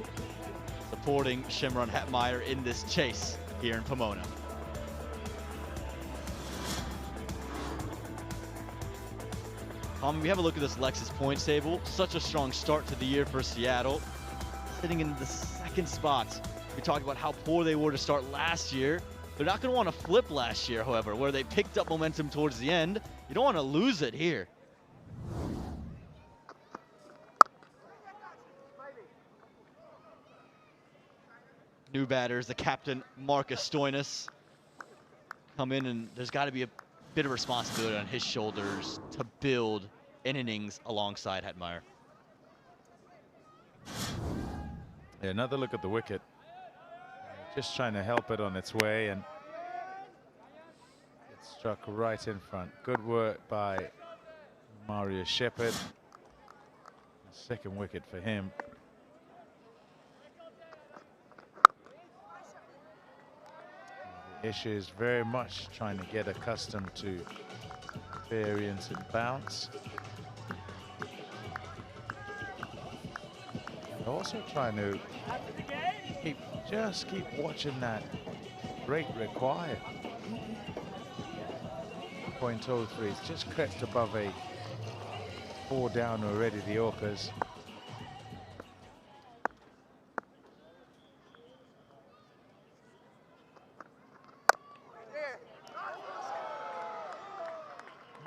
supporting Shimron Hetmeyer in this chase here in Pomona. We have a look at this Lexus points table. Such a strong start to the year for Seattle. Sitting in the 2nd spot. We talked about how poor they were to start last year. They're not going to want to flip last year, however, where they picked up momentum towards the end. You don't want to lose it here. New batters, the captain, Marcus Stoinis, come in, and there's got to be a bit of responsibility on his shoulders to build an innings alongside Hetmeyer. Another look at the wicket. Just trying to help it on its way, and it struck right in front. Good work by Mario Shepherd. Second wicket for him. The issue is very much trying to get accustomed to variance and bounce. Also trying to keep watching that rate required. 0.03, it's just crept above 8. 4 down already, the Orcas.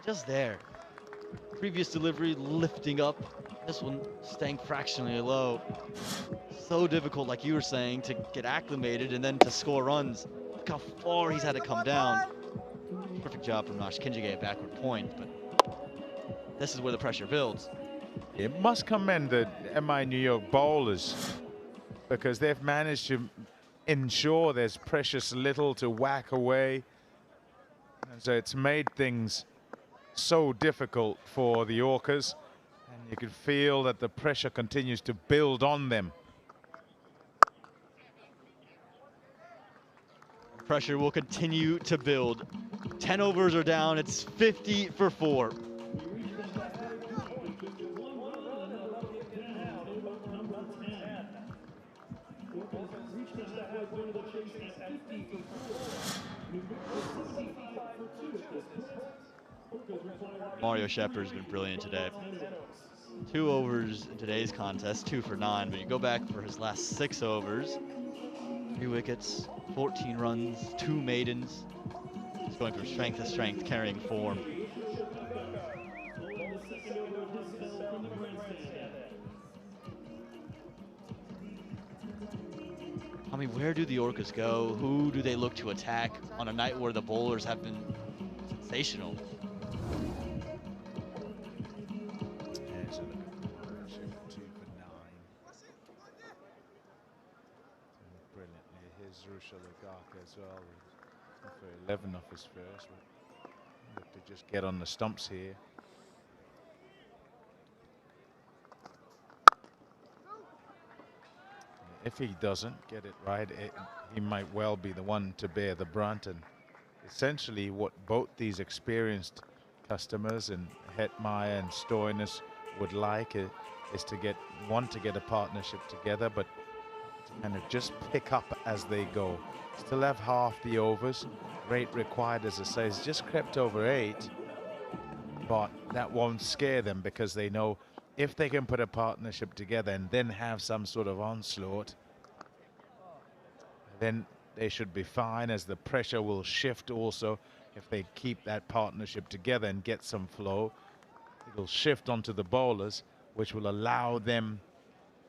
Just there. Previous delivery lifting up. This one staying fractionally low. So difficult, like you were saying, to get acclimated and then to score runs. Look how far he's had to come down. Perfect job from Nosh Kinjige at backward point, but this is where the pressure builds. It must commend the MI New York bowlers, because they've managed to ensure there's precious little to whack away. And so it's made things so difficult for the Orcas, and you can feel that the pressure continues to build on them. Pressure will continue to build. 10 overs are down, it's 50 for 4. Mario Shepherd's been brilliant today. 2 overs in today's contest, 2 for 9, but you go back for his last 6 overs, 3 wickets, 14 runs, 2 maidens. He's going from strength to strength, carrying form. I mean, where do the Orcas go? Who do they look to attack on a night where the bowlers have been sensational? Here's a look at 2 for 9. Brilliantly. Here's Rushal Agaka as well. For 11 off his first. Look to just get on the stumps here. If he doesn't get it right, he might well be the one to bear the brunt. And essentially what both these experienced customers and Hetmeyer and Stoinis would like is to get a partnership together, but to kind of just pick up as they go. Still have half the overs. Rate required, as I say, is just crept over 8, but that won't scare them, because they know if they can put a partnership together and then have some sort of onslaught, then they should be fine, as the pressure will shift also. If they keep that partnership together and get some flow, it will shift onto the bowlers, which will allow them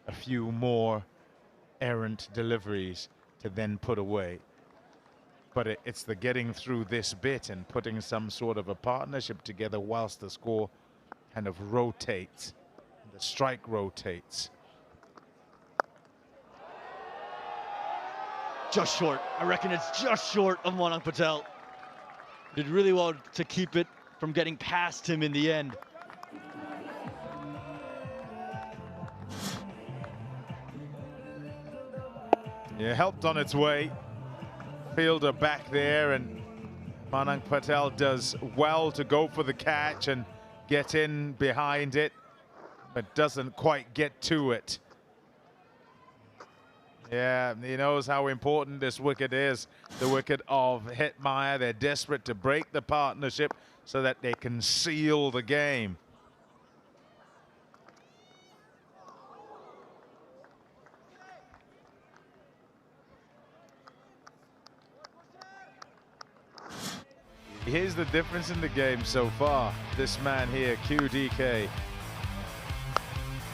a few more errant deliveries to then put away. But it's the getting through this bit and putting some sort of a partnership together whilst the score kind of rotates, the strike rotates. Just short. I reckon it's just short of Manan Patel. Did really well to keep it from getting past him in the end. Yeah, helped on its way. Fielder back there, and Manan Patel does well to go for the catch and get in behind it, but doesn't quite get to it. Yeah, he knows how important this wicket is, the wicket of Hetmeyer. They're desperate to break the partnership so that they can seal the game. Here's the difference in the game so far. This man here, QDK,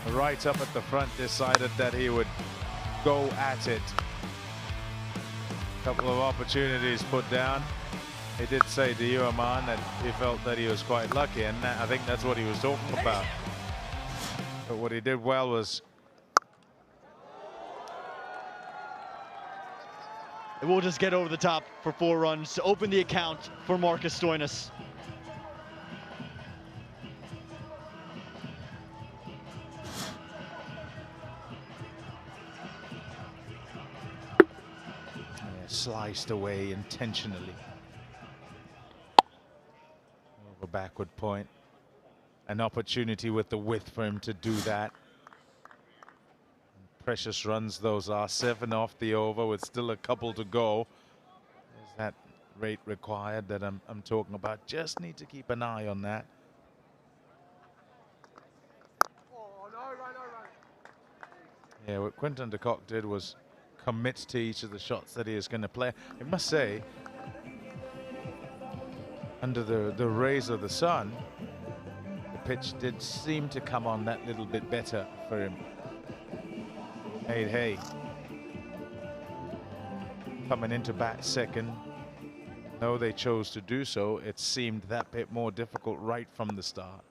right up at the front, decided that he would go at it. A couple of opportunities put down. He did say to you, Aman, that he felt that he was quite lucky, and I think that's what he was talking about. But what he did well was And we'll just get over the top for 4 runs to open the account for Marcus Stoinis. Yeah, sliced away intentionally. Over backward point. An opportunity with the width for him to do that. Precious runs those are. 7 off the over with still a couple to go. Is that rate required that I'm talking about? Just need to keep an eye on that. Yeah, what Quinton de Kock did was commit to each of the shots that he is going to play. I must say, under the rays of the sun, the pitch did seem to come on that little bit better for him. Hey, coming into bat second. Though they chose to do so, it seemed that bit more difficult right from the start.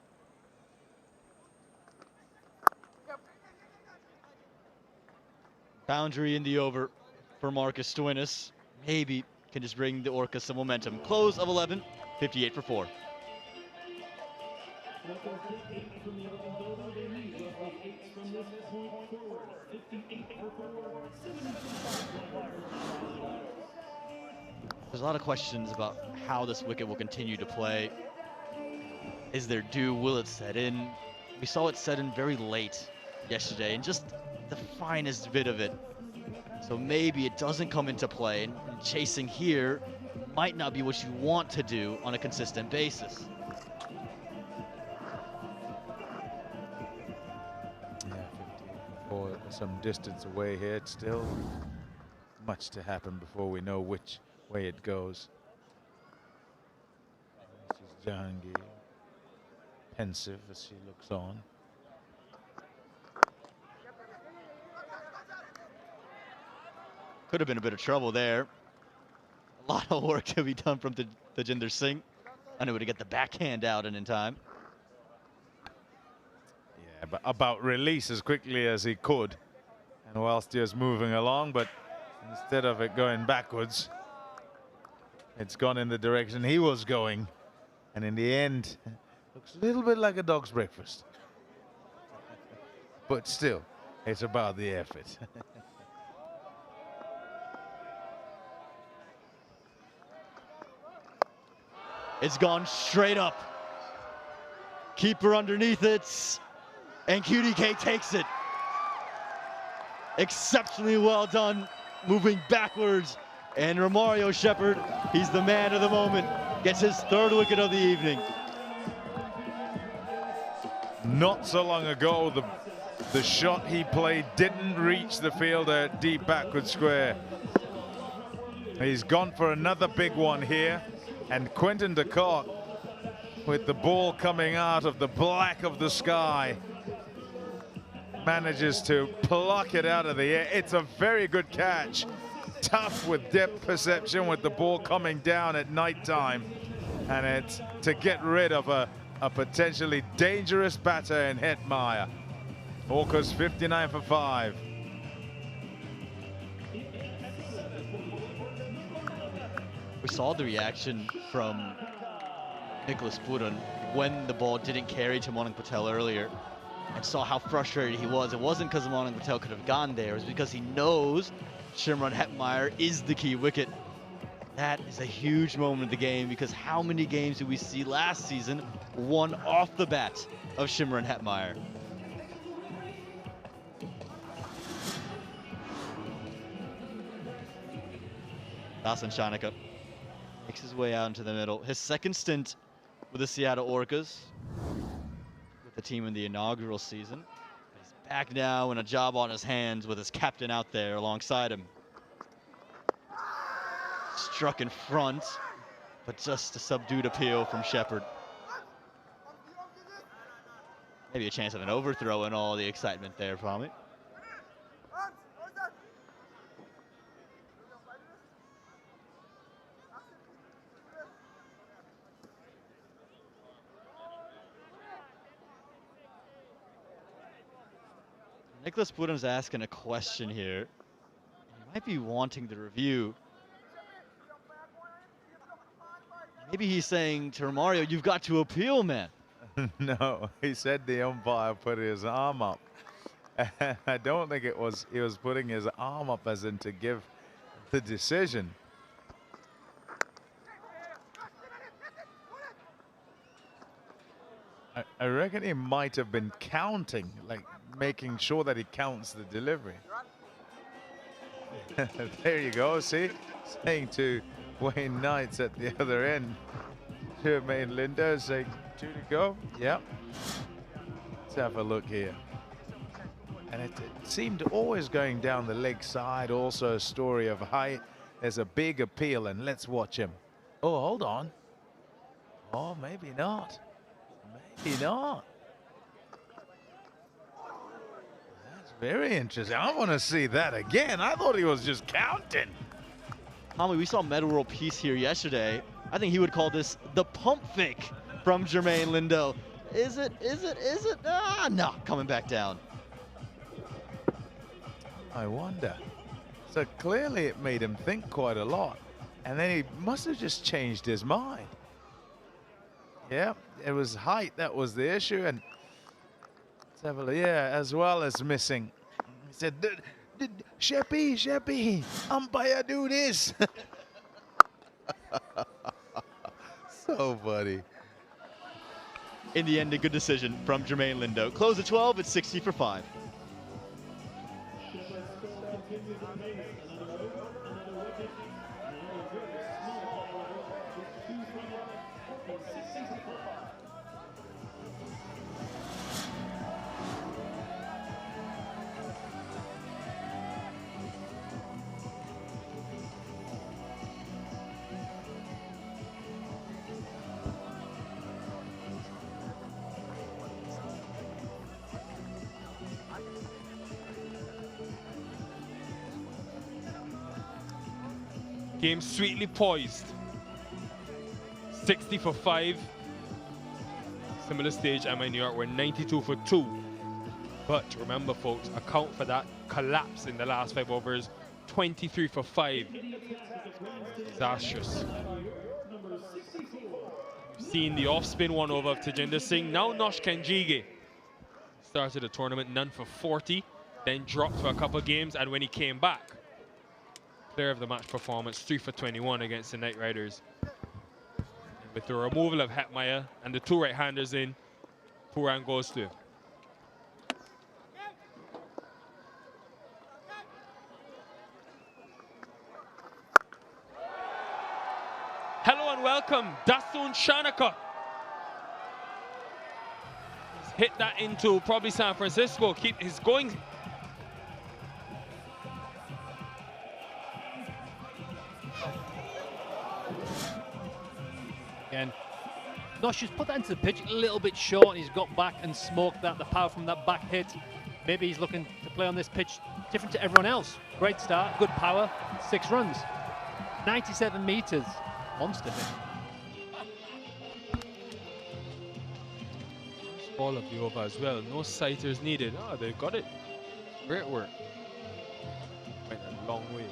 Boundary in the over for Marcus Stoinis. Maybe can just bring the Orcas some momentum. Close of 11, 58 for 4. There's a lot of questions about how this wicket will continue to play. Is there dew? Will it set in? We saw it set in very late yesterday, and just the finest bit of it. So maybe it doesn't come into play, and chasing here might not be what you want to do on a consistent basis. Yeah, 54, some distance away here. It's still much to happen before we know which way it goes. This is Jahangir, pensive as she looks on. Could have been a bit of trouble there. A lot of work to be done from Tajinder Singh. Unable to get the backhand out and in time. Yeah, but about release as quickly as he could. And whilst he was moving along, but instead of it going backwards, it's gone in the direction he was going. And in the end, looks a little bit like a dog's breakfast. But still, it's about the effort. It's gone straight up. Keeper underneath it. And QDK takes it. Exceptionally well done. Moving backwards. And Romario Shepherd, he's the man of the moment. Gets his 3rd wicket of the evening. Not so long ago, the shot he played didn't reach the fielder at deep backward square. He's gone for another big one here. And Quinton de Kock, with the ball coming out of the black of the sky, manages to pluck it out of the air. It's a very good catch. Tough with depth perception with the ball coming down at night time. And it's to get rid of a potentially dangerous batter in Hetmeyer. Orcas 59 for 5. We saw the reaction from Nicholas Puran when the ball didn't carry to Manik Patel earlier, and saw how frustrated he was. It wasn't because Manik Patel could have gone there. It was because he knows Shimron Hetmeyer is the key wicket. That is a huge moment of the game, because how many games did we see last season won off the bat of Shimron Hetmeyer? Dasan Shanaka makes his way out into the middle. His 2nd stint with the Seattle Orcas, with the team in the inaugural season. He's back now in a job on his hands with his captain out there alongside him. Struck in front, but just a subdued appeal from Shepherd. Maybe a chance of an overthrow in all the excitement there, probably. Nicholas Puram's asking a question here. He might be wanting the review Maybe he's saying to Romario, you've got to appeal, man. No, he said the umpire put his arm up. I don't think it was, he was putting his arm up as in to give the decision. I reckon he might have been counting, like making sure that he counts the delivery. There you go, see? Saying to Wayne Knights at the other end, Jermaine Lindo saying 2 to go. Yep. Let's have a look here. And it seemed always going down the leg side, also a story of height. There's a big appeal, and let's watch him. Oh, hold on. Oh, maybe not. Maybe not. That's very interesting. I want to see that again. I thought he was just counting. Tommy, we saw Meta World Peace here yesterday. I think he would call this the pump fake from Jermaine Lindo. Is it? Ah, no, coming back down. I wonder. So clearly it made him think quite a lot. And then he must have just changed his mind. Yeah, it was height that was the issue. And let's have a look. Yeah, as well as missing. He said, Sheppy, umpire, do this. So funny. In the end, a good decision from Jermaine Lindo. Close at 12, it's 60 for 5. Game sweetly poised. 60 for 5. Similar stage at my New York, we're 92 for 2. But remember, folks, account for that collapse in the last 5 overs. 23 for 5. Disastrous. We've seen the off-spin 1 over of Tajinder Singh. Now Nosh Kenjige started the tournament none for 40, then dropped for a couple games, and when he came back, player of the match performance, 3 for 21 against the Knight Riders. And with the removal of Hetmeyer and the 2 right-handers in, Pooran goes to him. Hello and welcome, Dasun Shanaka. He's hit that into probably San Francisco. He's going. Again, Nosh just put that into the pitch a little bit short. He's got back and smoked that, the power from that back hit. Maybe he's looking to play on this pitch different to everyone else. Great start, good power, 6 runs. 97 meters, monster hit. Ball of the over as well. No sighters needed. Oh, they got it. Great work. Went a long way.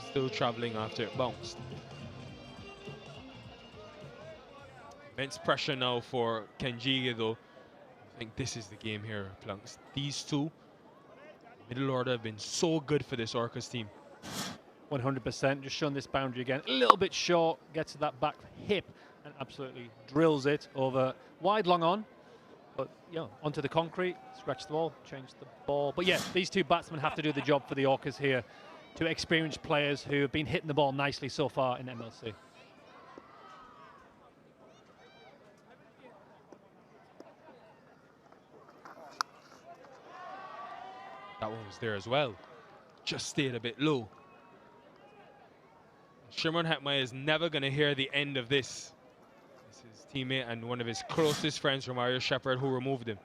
Still traveling after it bounced. Immense pressure now for Kenjige, though. I think this is the game here, Plunks. These two, middle order, have been so good for this Orcas team. 100%, just showing this boundary again. A little bit short, gets to that back hip and absolutely drills it over wide, long on. But, you know, onto the concrete, scratch the ball, change the ball. But yeah, these two batsmen have to do the job for the Orcas here. Two experienced players who have been hitting the ball nicely so far in MLC. That one was there as well. Just stayed a bit low. Shimron Hetmeyer is never going to hear the end of this. This is his teammate and one of his closest friends, Romario Shepherd, who removed him.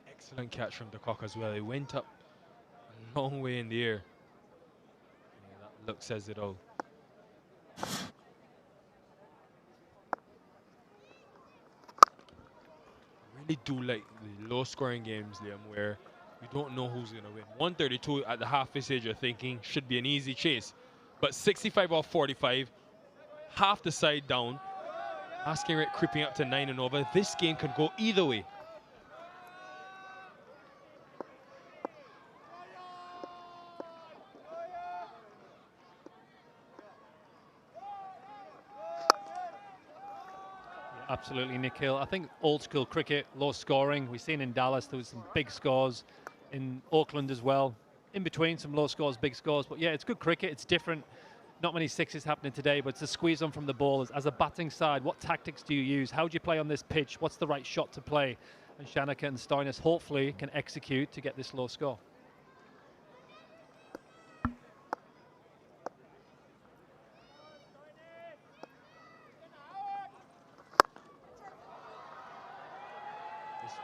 Excellent catch from the cock as well. He went up a long way in the air. Yeah, that look says it all. really do like the low-scoring games, Liam, where you don't know who's going to win. 132 at the half stage, you're thinking should be an easy chase. But 65 off 45, half the side down, asking rate creeping up to 9 and over. This game can go either way. Absolutely, Nikhil. I think old school cricket, low scoring. We've seen in Dallas there was some big scores, in Auckland as well. In between, some low scores, big scores. But yeah, it's good cricket. It's different. Not many sixes happening today, but it's a squeeze on from the ball. As a batting side, what tactics do you use? How do you play on this pitch? What's the right shot to play? And Shanaka and Stoinis hopefully can execute to get this low score.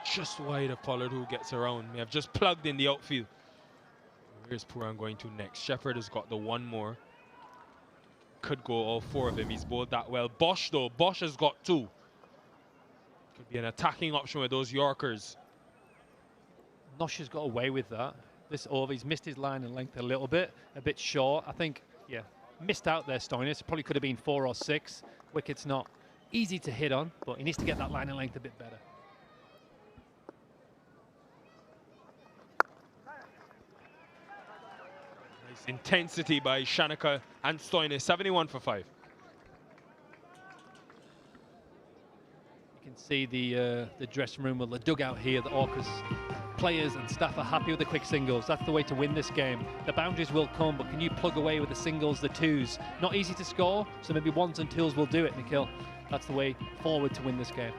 Just wide of Pollard, who gets around. May have just plugged in the outfield. Where's Puran going to next? Shepherd has got the one more. Could go all four of them. He's bowled that well. Bosch, though. Bosch has got two. Could be an attacking option with those Yorkers. Nosh has got away with that. This over, he's missed his line and length a bit short. I think, yeah, missed out there, Stoinis. Probably could have been 4 or 6. Wicket's not easy to hit on, but he needs to get that line and length a bit better. Intensity by Shanaka and Stoinis, 71 for 5. You can see the dressing room, or the dugout here. The Orcas players and staff are happy with the quick singles. That's the way to win this game. The boundaries will come, but can you plug away with the singles, the twos? Not easy to score, so maybe ones and twos will do it, Nikhil. That's the way forward to win this game.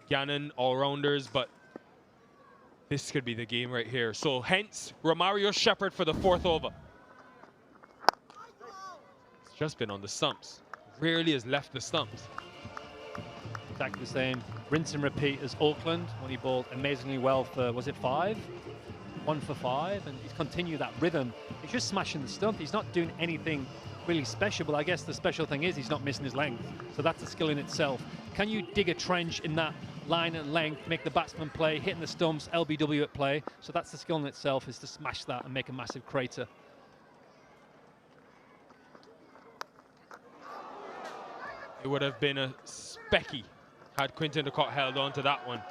Gannon, all-rounders, but this could be the game right here. So hence, Romario Shepherd for the 4th over. It's just been on the stumps. Rarely has left the stumps. Exactly the same. Rinse and repeat as Auckland when he bowled amazingly well for, was it 5? 1 for 5, and he's continued that rhythm. He's just smashing the stump. He's not doing anything really special, but I guess the special thing is he's not missing his length. So that's a skill in itself. Can you dig a trench in that line and length, make the batsman play, hitting the stumps, LBW at play? So that's the skill in itself, is to smash that and make a massive crater. It would have been a specky had Quinton de Kock held on to that one.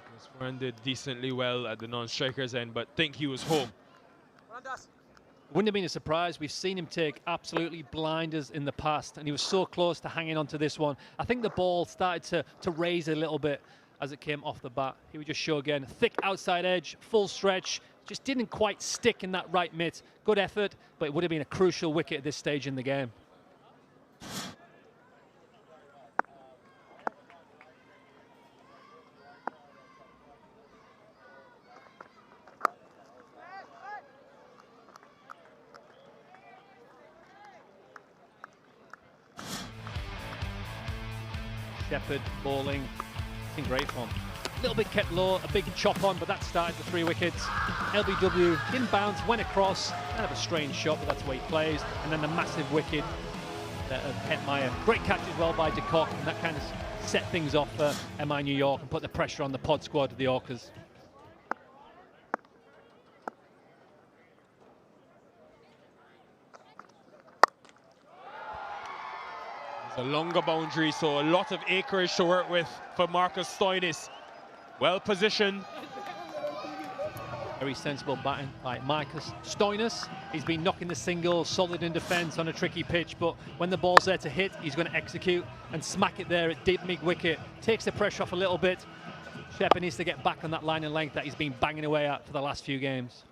Nicholas Moran did decently well at the non-strikers end, but think he was home. Wouldn't have been a surprise. We've seen him take absolutely blinders in the past, and he was so close to hanging on to this one. I think the ball started to raise a little bit as it came off the bat. He would just show again, thick outside edge, full stretch, just didn't quite stick in that right mitt. Good effort, but it would have been a crucial wicket at this stage in the game. Shepherd bowling in great form. A little bit kept low, a big chop on, but that started the 3 wickets. LBW didn't bounce, went across, kind of a strange shot, but that's the way he plays. And then the massive wicket of Hetmeyer. Great catch as well by de Kock, and that kind of set things off for MI New York and put the pressure on the pod squad of the Orcas. A longer boundary, so a lot of acreage to work with for Marcus Stoinis. Well positioned. Very sensible batting by Marcus Stoinis. He's been knocking the singles, solid in defence on a tricky pitch, but when the ball's there to hit, he's going to execute and smack it there at deep mid-wicket. Takes the pressure off a little bit. Shepherd needs to get back on that line and length that he's been banging away at for the last few games.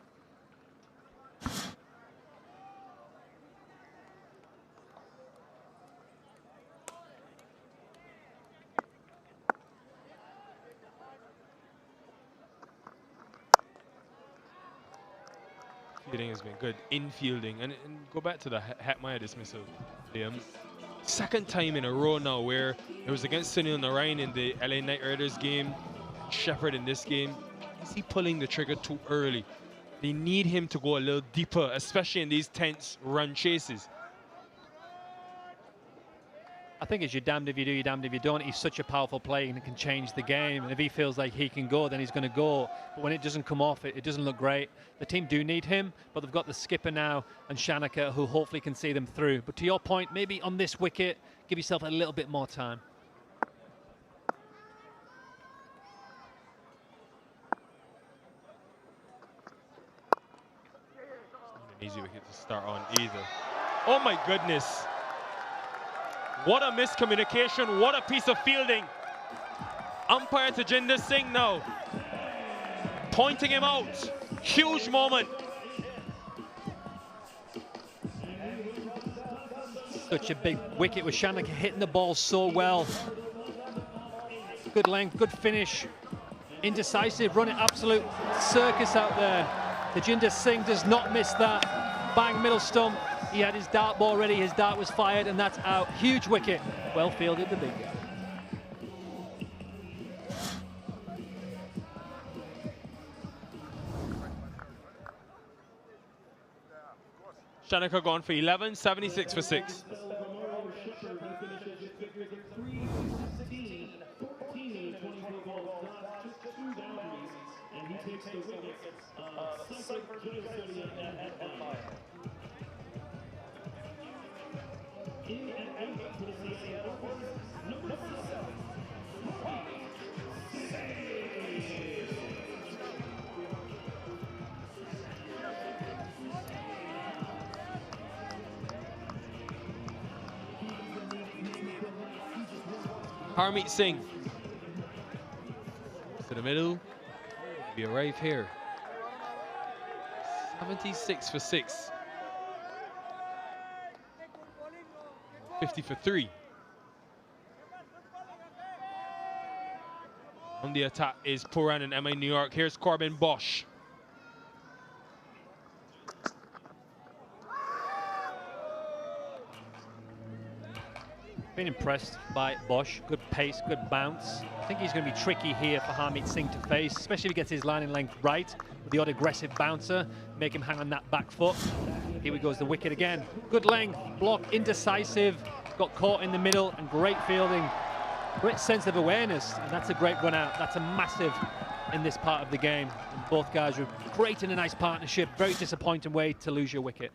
Fielding has been good. Infielding, and go back to the Hetmeyer dismissal, Liam. Second time in a row now where it was against Sunil Narayan in the LA Knight Riders game, Shepherd in this game. Is he pulling the trigger too early? They need him to go a little deeper, especially in these tense run chases. I think it's you're damned if you do, you're damned if you don't. He's such a powerful player and can change the game. And if he feels like he can go, then he's going to go. But when it doesn't come off, it doesn't look great. The team do need him, but they've got the skipper now and Shanaka, who hopefully can see them through. But to your point, maybe on this wicket, give yourself a little bit more time. An easy wicket to start on either. Oh my goodness. What a miscommunication, what a piece of fielding. Umpire Tajinder Singh now pointing him out. Huge moment. Such a big wicket with Shanaka hitting the ball so well. Good length, good finish. Indecisive, running absolute circus out there. Tajinder Singh does not miss that. Bang, middle stump. He had his dart ball ready, his dart was fired, and that's out. Huge wicket. Well fielded, the big guy. Shanaka gone for 11, 76 for 6. Harmeet Singh to the middle. We arrive here. 76 for 6. 50 for 3. On the attack is Puran and MI New York. Here's Corbin Bosch. Been impressed by Bosch. Good pace, good bounce. I think he's going to be tricky here for Harmeet Singh to face, especially if he gets his lining length right with the odd aggressive bouncer, make him hang on that back foot. Here we goes the wicket again. Good length, block, indecisive, got caught in the middle, and great fielding. Great sense of awareness, and that's a great run out. That's a massive in this part of the game. And both guys were great in a nice partnership. Very disappointing way to lose your wicket.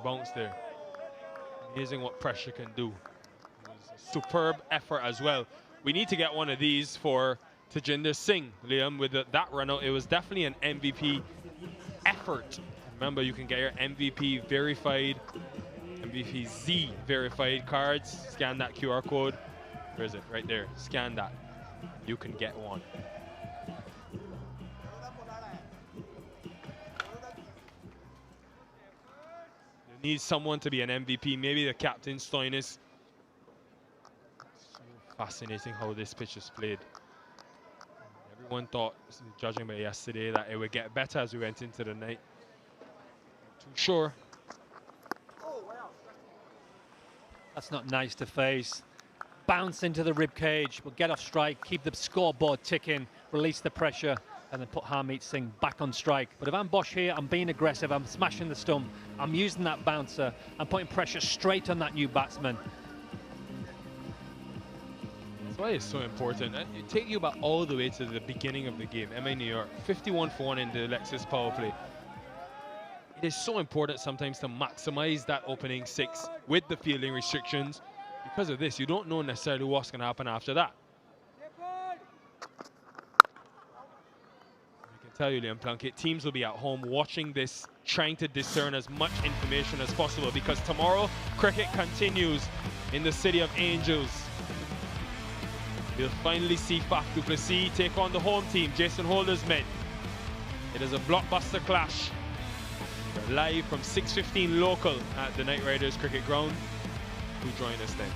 Bounce there. Amazing what pressure can do. Superb effort as well. We need to get one of these for Tajinder Singh, Liam, with that run out. It was definitely an MVP effort. Remember, you can get your MVP verified, MVP Z verified cards. Scan that QR code. Where is it? Right there. Scan that. You can get one. Needs someone to be an MVP, maybe the captain, Stoinis. So fascinating how this pitch is played. Everyone thought, judging by yesterday, that it would get better as we went into the night. Not too sure. That's not nice to face. Bounce into the rib cage, but get off strike, keep the scoreboard ticking, release the pressure, and then put Harmeet Singh back on strike. But if I'm Bosch here, I'm being aggressive, I'm smashing the stump, I'm using that bouncer, I'm putting pressure straight on that new batsman. That's why it's so important. It takes you back all the way to the beginning of the game. MI New York, 51 for 1 in the Lexus power play. It is so important sometimes to maximize that opening 6 with the fielding restrictions. Because of this, you don't know necessarily what's going to happen after that. Tell you, Liam Plunkett, teams will be at home watching this, trying to discern as much information as possible, because tomorrow cricket continues in the City of Angels. We'll finally see Faf du Plessis take on the home team, Jason Holder's men. It is a blockbuster clash live from 6:15 local at the Knight Riders Cricket Ground. Do join us then.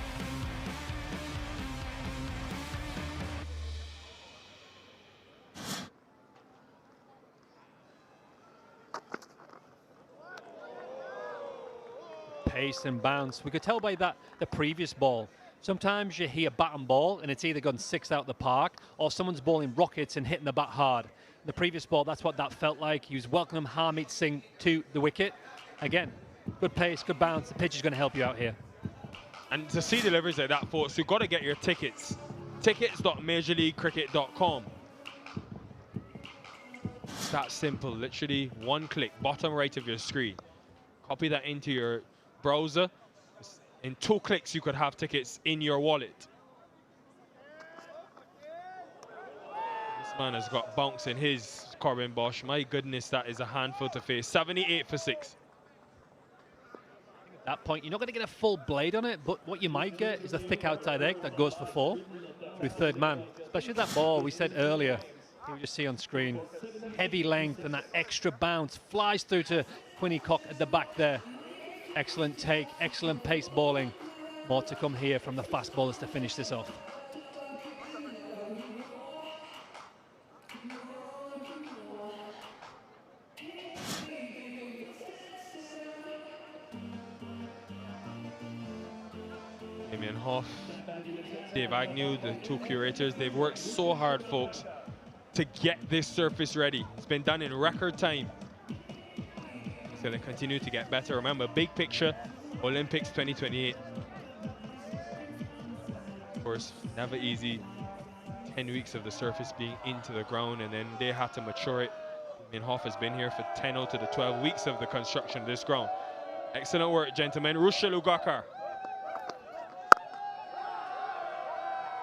Pace and bounce. We could tell by that the previous ball. Sometimes you hear bat and ball and it's either gone 6 out the park or someone's bowling rockets and hitting the bat hard. The previous ball, that's what that felt like. He was welcoming Harmeet Singh to the wicket. Again, good pace, good bounce. The pitch is going to help you out here. And to see deliveries like that, folks, you've got to get your tickets. Tickets.majorleaguecricket.com. It's that simple, literally one click, bottom right of your screen. Copy that into your browser. In 2 clicks, you could have tickets in your wallet. This man has got bounce in his Corbin Bosch. My goodness, that is a handful to face. 78 for 6. At that point, you're not going to get a full blade on it, but what you might get is a thick outside edge that goes for 4 through third man. Especially that ball we said earlier, you just see on screen. Heavy length and that extra bounce flies through to Quinnicock at the back there. Excellent take, excellent pace bowling. More to come here from the fast bowlers to finish this off. Damien Hoff, Dave Agnew, the 2 curators, they've worked so hard, folks, to get this surface ready. It's been done in record time. It's going to continue to get better. Remember, big picture, Olympics 2028. Of course, never easy. 10 weeks of the surface being into the ground, and then they had to mature it. Damien Hoff has been here for 10 out of the 12 weeks of the construction of this ground. Excellent work, gentlemen. Rushal Ugakar.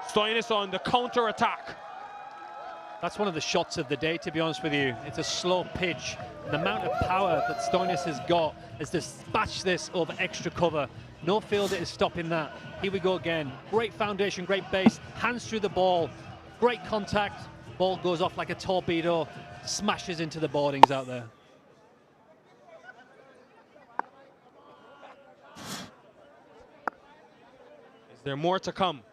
Stoinis on the counter-attack. That's one of the shots of the day, to be honest with you. It's a slow pitch. The amount of power that Stoinis has got is to dispatch this over extra cover. No fielder is stopping that. Here we go again. Great foundation, great base. Hands through the ball. Great contact. Ball goes off like a torpedo. Smashes into the boardings out there. Is there more to come?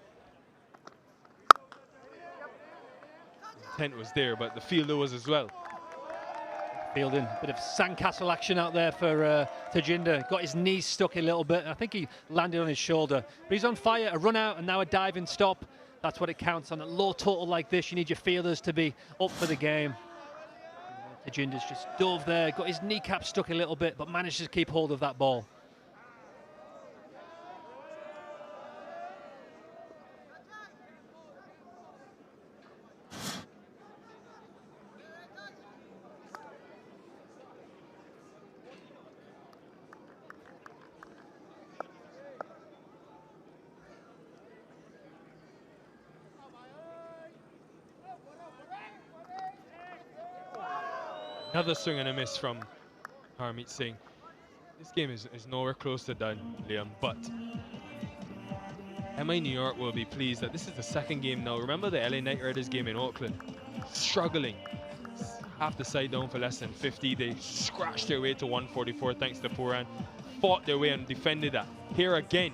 Intent was there, but the fielder was as well. Fielding, bit of sandcastle action out there for Tajinder. Got his knees stuck a little bit. I think he landed on his shoulder. But he's on fire. A run out and now a diving stop. That's what it counts on a low total like this. You need your fielders to be up for the game. Tajinder's just dove there. Got his kneecap stuck a little bit, but managed to keep hold of that ball. Another swing and a miss from Harmeet Singh. This game is nowhere close to done, Liam, but MI New York will be pleased that this is the 2nd game now. Remember the LA Knight Riders game in Auckland? Struggling. Half the side down for less than 50. They scratched their way to 144 thanks to Puran. Fought their way and defended that. Here again,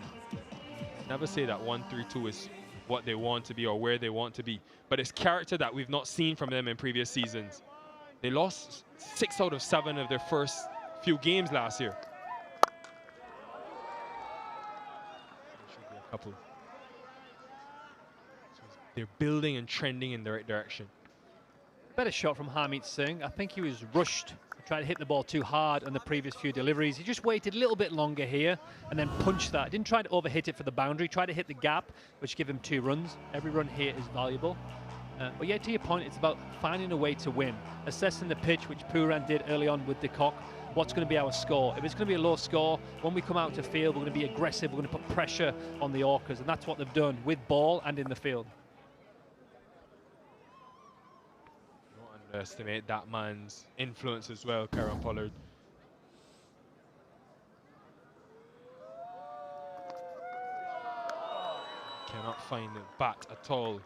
never say that 1-3-2 is what they want to be or where they want to be, but it's character that we've not seen from them in previous seasons. They lost 6 out of 7 of their first few games last year. There should be a couple. So they're building and trending in the right direction. Better shot from Harmeet Singh. I think he was rushed. He tried to hit the ball too hard on the previous few deliveries. He just waited a little bit longer here and then punched that. Didn't try to overhit it for the boundary. Tried to hit the gap, which gave him 2 runs. Every run here is valuable. But yeah, to your point, it's about finding a way to win. Assessing the pitch, which Puran did early on with the Cock. What's going to be our score? If it's going to be a low score, when we come out to field, we're going to be aggressive. We're going to put pressure on the Orcas, and that's what they've done with ball and in the field. Don't underestimate that man's influence as well, Karen Pollard. Cannot find the bat at all.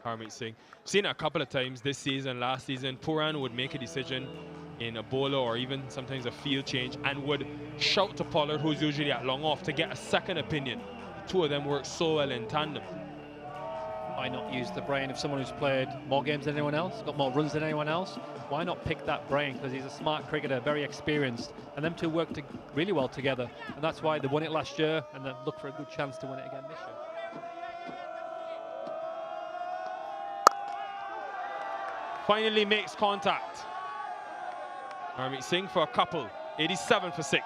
Harmeet Singh. Seen it a couple of times this season, last season. Pooran would make a decision in a bowler or even sometimes a field change and would shout to Pollard, who's usually at long off, to get a second opinion. The two of them work so well in tandem. Why not use the brain of someone who's played more games than anyone else, got more runs than anyone else? Why not pick that brain? Because he's a smart cricketer, very experienced, and them two work really well together. And that's why they won it last year, and they look for a good chance to win it again this year. Finally makes contact. Harmeet Singh for a couple, 87 for 6.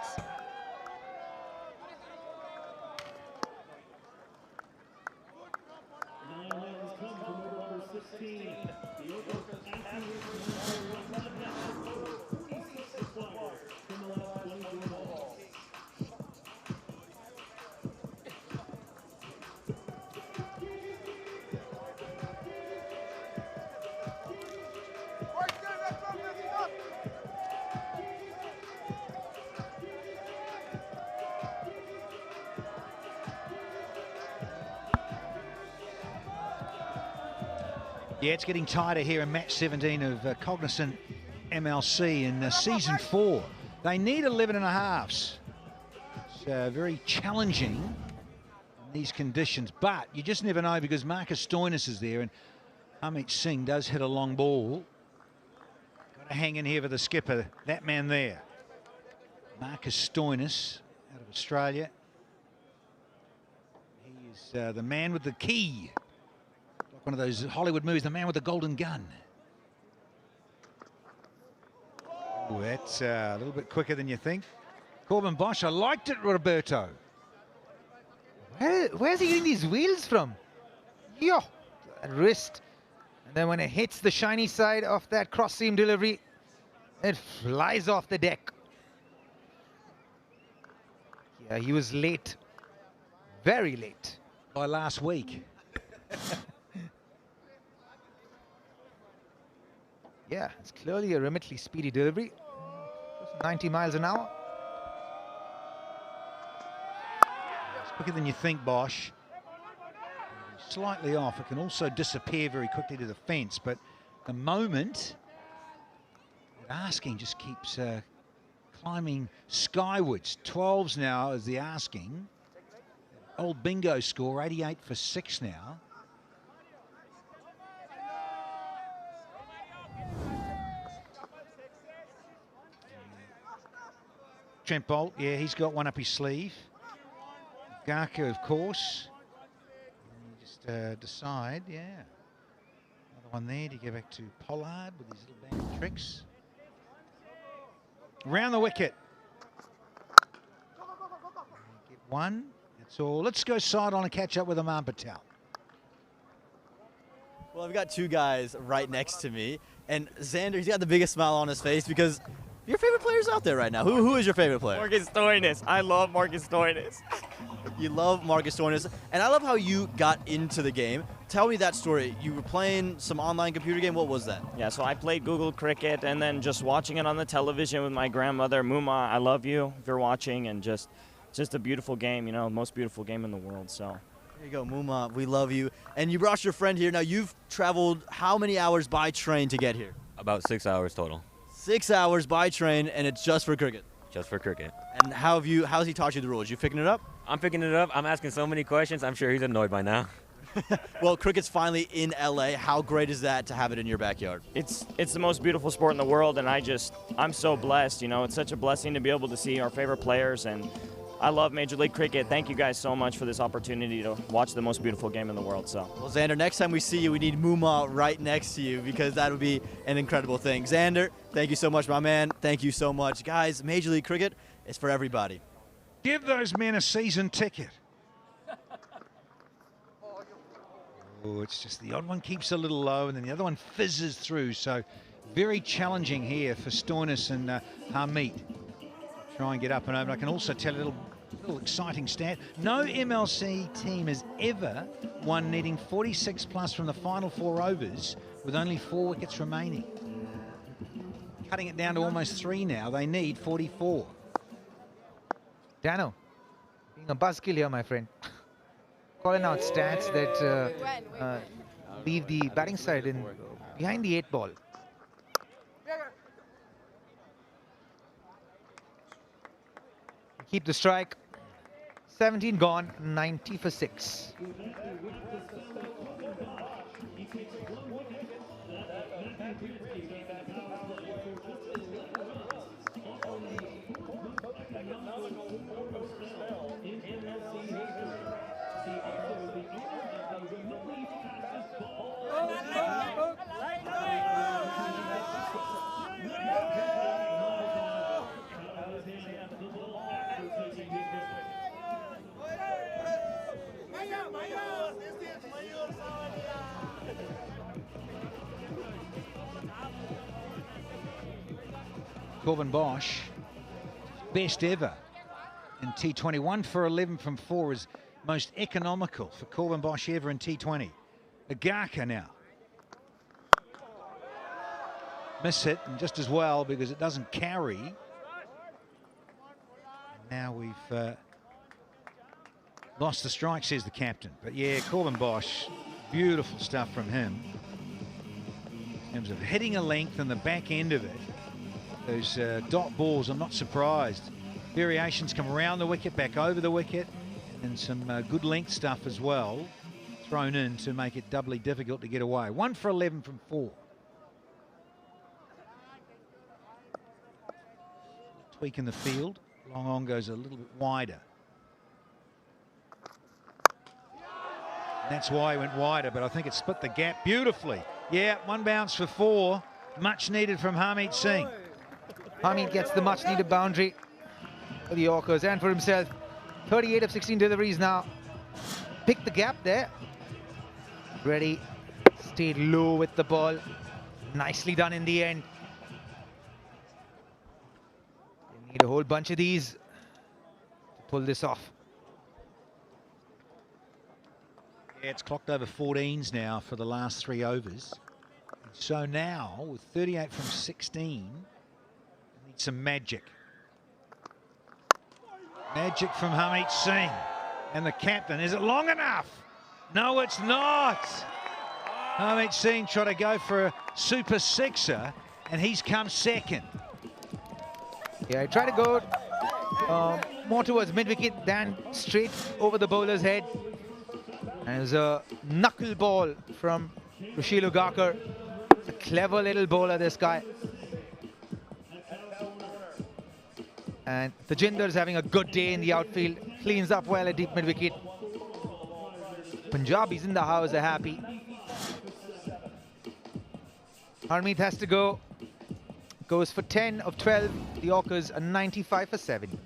Yeah, it's getting tighter here in match 17 of Cognizant MLC in season 4. They need 11 and a halves. It's very challenging in these conditions, but you just never know because Marcus Stoinis is there and Harmeet Singh does hit a long ball. Got to hang in here for the skipper, that man there. Marcus Stoinis out of Australia. He is the man with the key. One of those Hollywood movies, the man with the golden gun. Ooh, that's a little bit quicker than you think. Corbin Bosch, I liked it, Roberto. Where's he getting these wheels from? Yo, that wrist. And then when it hits the shiny side of that cross seam delivery, it flies off the deck. Yeah, he was late. Very late. By last week. Yeah, it's clearly a remotely speedy delivery. 90 miles an hour. It's quicker than you think, Bosch. Slightly off. It can also disappear very quickly to the fence, but the moment asking just keeps climbing skywards. 12s now is the asking. Old bingo score, 88 for 6 now. Trent Bolt, yeah, he's got one up his sleeve. Garker, of course. Just decide, yeah. Another one there to go back to Pollard with his little band of tricks. Round the wicket. Get one, that's all. Let's go side on and catch up with Aman Patel. Well, I've got two guys right next to me, and Xander, he's got the biggest smile on his face because your favorite player's out there right now. Who is your favorite player? Marcus Stoinis. I love Marcus Stoinis. You love Marcus Stoinis, and I love how you got into the game. Tell me that story. You were playing some online computer game. What was that? Yeah, so I played Google Cricket, and then just watching it on the television with my grandmother. Muma, I love you if you're watching, and just a beautiful game, you know, most beautiful game in the world. So there you go, Muma. We love you. And you brought your friend here. Now, you've traveled how many hours by train to get here? About 6 hours total. 6 hours by train, and it's just for cricket. Just for cricket. And how's he taught you the rules? You picking it up? I'm picking it up. I'm asking so many questions. I'm sure he's annoyed by now. Well, cricket's finally in LA. How great is that to have it in your backyard? it's the most beautiful sport in the world, and I'm so blessed. You know, it's such a blessing to be able to see our favorite players, and I love Major League Cricket. Thank you guys so much for this opportunity to watch the most beautiful game in the world. So, well, Xander, next time we see you, we need Muma right next to you because that would be an incredible thing. Xander, thank you so much, my man. Thank you so much. Guys, Major League Cricket is for everybody. Give those men a season ticket. Oh, it's just the odd one keeps a little low and then the other one fizzes through. So very challenging here for Stoinis and Harmeet. Try and get up and over. I can also tell a little exciting stat. No MLC team has ever won needing 46 plus from the final 4 overs with only 4 wickets remaining. Cutting it down to almost 3 now. They need 44. Dano, being a buzzkill here, my friend. Calling out stats that leave the batting side in behind the 8 ball. Keep the strike. 17 gone, 90 for 6. Corbin Bosch, best ever in T20. 1 for 11 from 4 is most economical for Corbin Bosch ever in T20. Agaka now. Miss it, and just as well because it doesn't carry. Now we've lost the strike, says the captain. But yeah, Corbin Bosch, beautiful stuff from him. In terms of hitting a length and the back end of it. Those dot balls, I'm not surprised. Variations come around the wicket, back over the wicket, and some good length stuff as well thrown in to make it doubly difficult to get away. 1 for 11 from 4. Tweak in the field. Long on goes a little bit wider. And that's why he went wider, but I think it split the gap beautifully. Yeah, 1 bounce for 4. Much needed from Harmeet Singh. Harmeet gets the much needed boundary for the Orcas and for himself. 38 of 16 deliveries now. Pick the gap there. Ready. Stayed low with the ball. Nicely done in the end. They need a whole bunch of these to pull this off. Yeah, it's clocked over 14s now for the last 3 overs. So now, with 38 from 16, need some magic. Magic from Harmeet Singh and the captain. Is it long enough? No, it's not. Harmeet Singh tried to go for a super sixer, and he's come second. Yeah, I tried to go more towards mid-wicket than straight over the bowler's head. And it was a knuckle ball from Rushil Ugakar. A clever little bowler, this guy. And Tajinder's having a good day in the outfield. Cleans up well at deep mid-wicket. Punjabis in the house are happy. Harmeet has to go. Goes for 10 of 12. The Orcas are 95 for 7.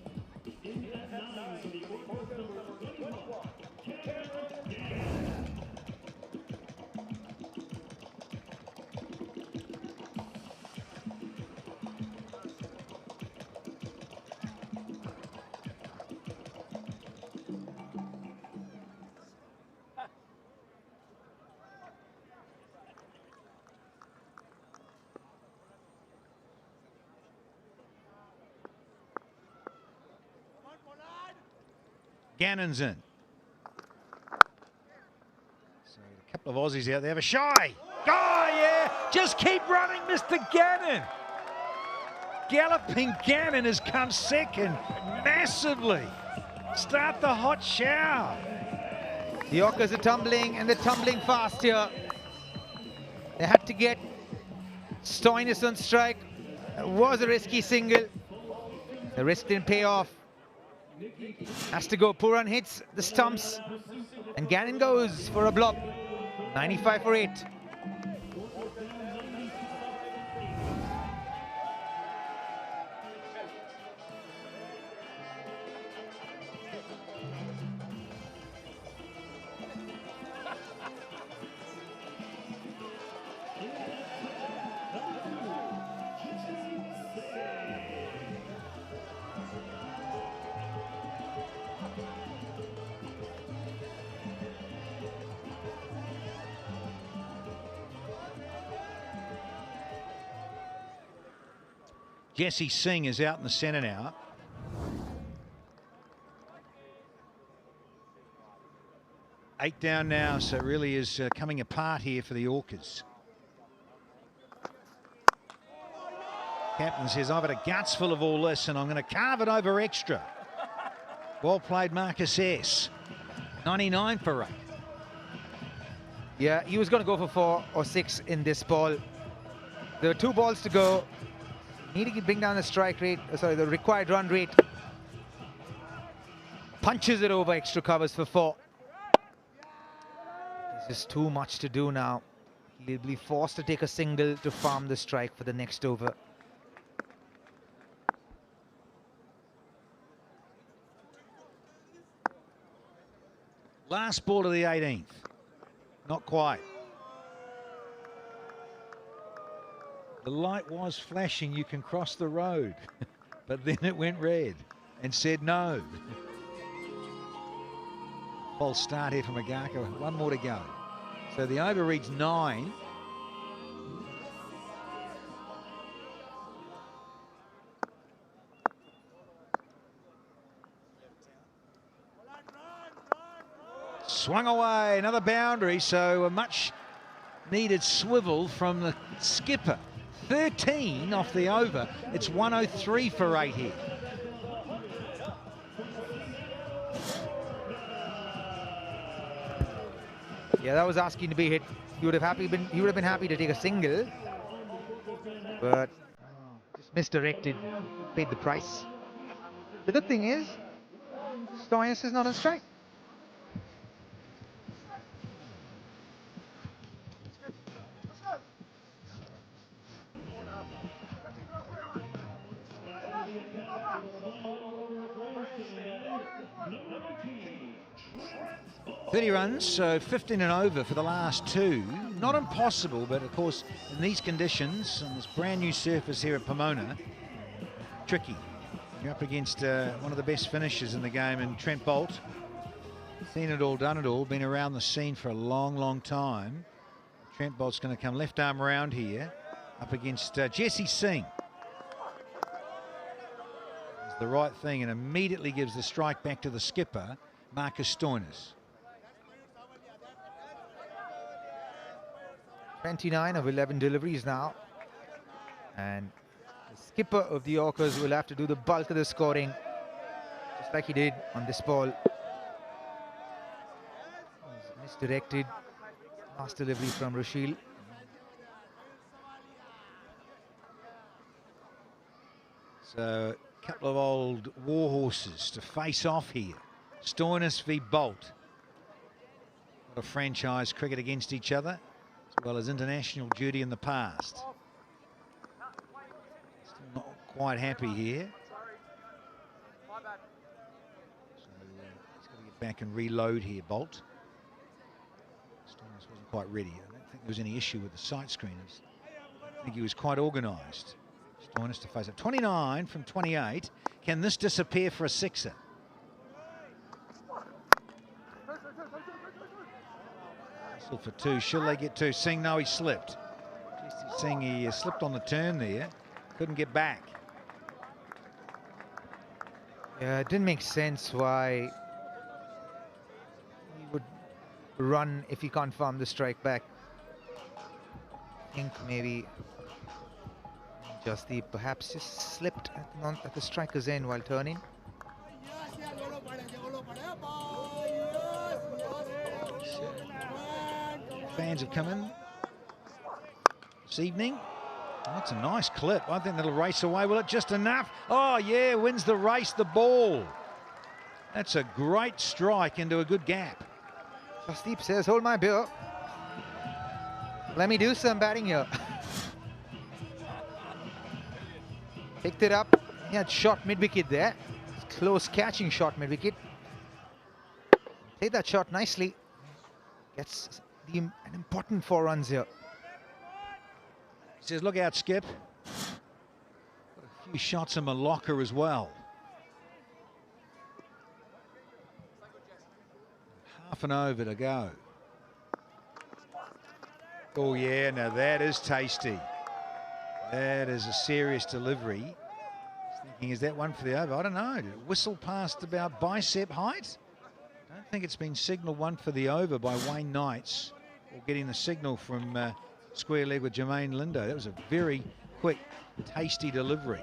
Gannon's in. So a couple of Aussies out there. Have a shy. Oh, yeah. Just keep running, Mr. Gannon. Galloping Gannon has come second massively. Start the hot shower. The Orcas are tumbling, and they're tumbling fast here. They had to get Stoinis on strike. It was a risky single. The risk didn't pay off. Has to go. Puran hits the stumps, and Gannon goes for a block. 95 for 8. Jesse Singh is out in the centre now. 8 down now, so it really is coming apart here for the Orcas. Captain says, I've had a guts full of all this and I'm going to carve it over extra. Well played, Marcus S. 99 for 8. Yeah, he was going to go for 4 or 6 in this ball. There are 2 balls to go. Need to bring down the strike rate, the required run rate. Punches it over extra covers for 4. This is too much to do now. He'll be forced to take a single to farm the strike for the next over. Last ball of the 18th. Not quite. The light was flashing, you can cross the road. But then it went red and said no. False start here from Agaka. 1 more to go. So the over reads 9. Swung away, another boundary, so a much needed swivel from the skipper. 13 off the over. It's 103 for 8 here. Yeah, that was asking to be hit. He would have been happy to take a single, but just misdirected, paid the price. The good thing is, Stoyas is not on strike. .30 runs, so 15 and over for the last 2. Not impossible, but of course, in these conditions, on this brand new surface here at Pomona, tricky. You're up against one of the best finishers in the game, and Trent Bolt. Seen it all, done it all, been around the scene for a long, long time. Trent Bolt's going to come left arm round here, up against Jesse Singh. It's the right thing, and immediately gives the strike back to the skipper, Marcus Stoinis. 29 of 11 deliveries now. And the skipper of the Orcas will have to do the bulk of the scoring, just like he did on this ball. Misdirected. Last delivery from Rushil. So a couple of old war horses to face off here. Stoinis v Bolt. A lot of franchise cricket against each other, as well as international duty in the past. Still not quite happy here. So he's got to get back and reload here, Bolt. Stoinis wasn't quite ready. I don't think there was any issue with the sight screeners. I think he was quite organised. Stoinis to face up. 29 from 28. Can this disappear for a sixer? For 2, shall they get 2? Singh, no, he slipped. Singh, he slipped on the turn there, couldn't get back. Yeah, it didn't make sense why he would run if he can't farm the strike back. I think maybe Jasdeep perhaps just slipped at the striker's end while turning. Fans have come in this evening. Oh, that's a nice clip. I think that'll race away. Will it just enough? Oh, yeah, wins the race, the ball. That's a great strike into a good gap. Jasdeep says, hold my beer. Let me do some batting here. Picked it up. He had shot mid-wicket there. Close catching shot mid-wicket. Played that shot nicely. Gets an important 4 runs here. He says, look out, Skip. Got a few shots in my locker as well. Half an over to go. Oh, yeah, now that is tasty. That is a serious delivery. Thinking, is that one for the over? I don't know. Did it whistle past about bicep height? I don't think it's been signal one for the over by Wayne Knights, or getting the signal from square leg with Jermaine Lindo. That was a very quick, tasty delivery.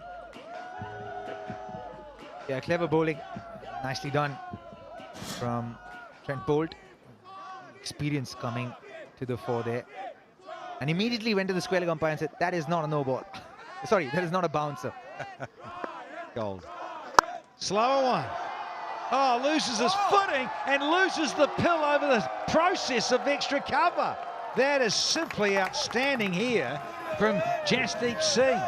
Yeah, clever bowling. Nicely done from Trent Bolt. Experience coming to the fore there. And immediately went to the square leg umpire and said, that is not a no ball. Sorry, that is not a bouncer. Gold. Slower one. Oh, loses his footing and loses the pill over the process of extra cover. That is simply outstanding here from Jasdeep Singh.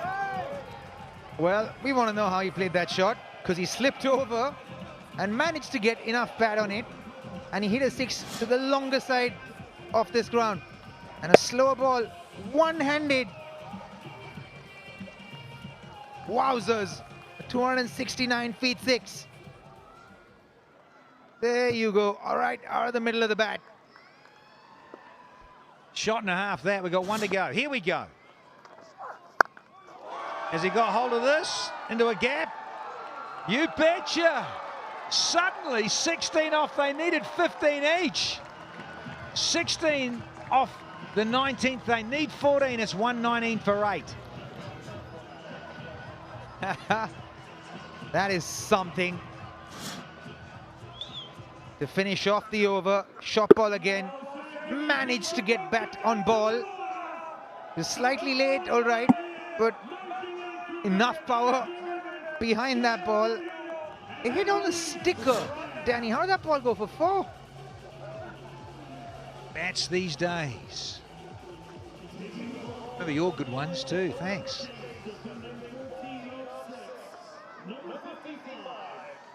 Well, we want to know how he played that shot, because he slipped over and managed to get enough pad on it, and he hit a 6 to the longer side of this ground. And a slower ball, one-handed. Wowzers, 269 feet 6. There you go. All right, out of the middle of the bat. Shot and a half that. We've got one to go. Here we go. Has he got hold of this? Into a gap? You betcha. Suddenly 16 off. They needed 15 each. 16 off the 19th. They need 14. It's 119 for 8. That is something. To finish off the over, shot ball again, managed to get bat on ball. Just slightly late, all right, but enough power behind that ball. It hit on the sticker. Danny, how did that ball go for 4? Bats these days. Maybe your good ones too, thanks.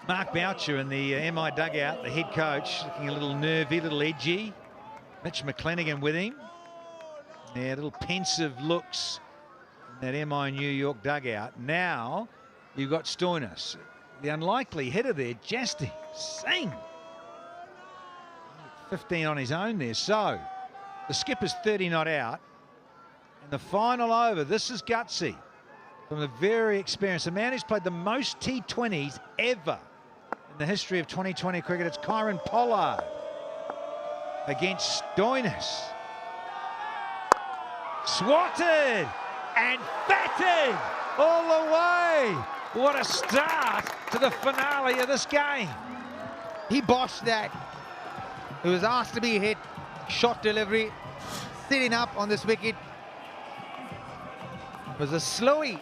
Mark Boucher in the MI dugout, the head coach, looking a little nervy, a little edgy. Mitch McClenaghan with him. Yeah, little pensive looks in that MI New York dugout. Now you've got Stoinis. The unlikely hitter there, Jasdeep Singh. 15 on his own there. So the skipper's 30 not out. And the final over, this is gutsy. From the very experienced, the man who's played the most T20s ever in the history of 2020 cricket. It's Kyron Pollard against Stoinis. Swatted and batted all the way. What a start to the finale of this game. He boshed that. He was asked to be hit. Shot delivery. Sitting up on this wicket. It was a slowie.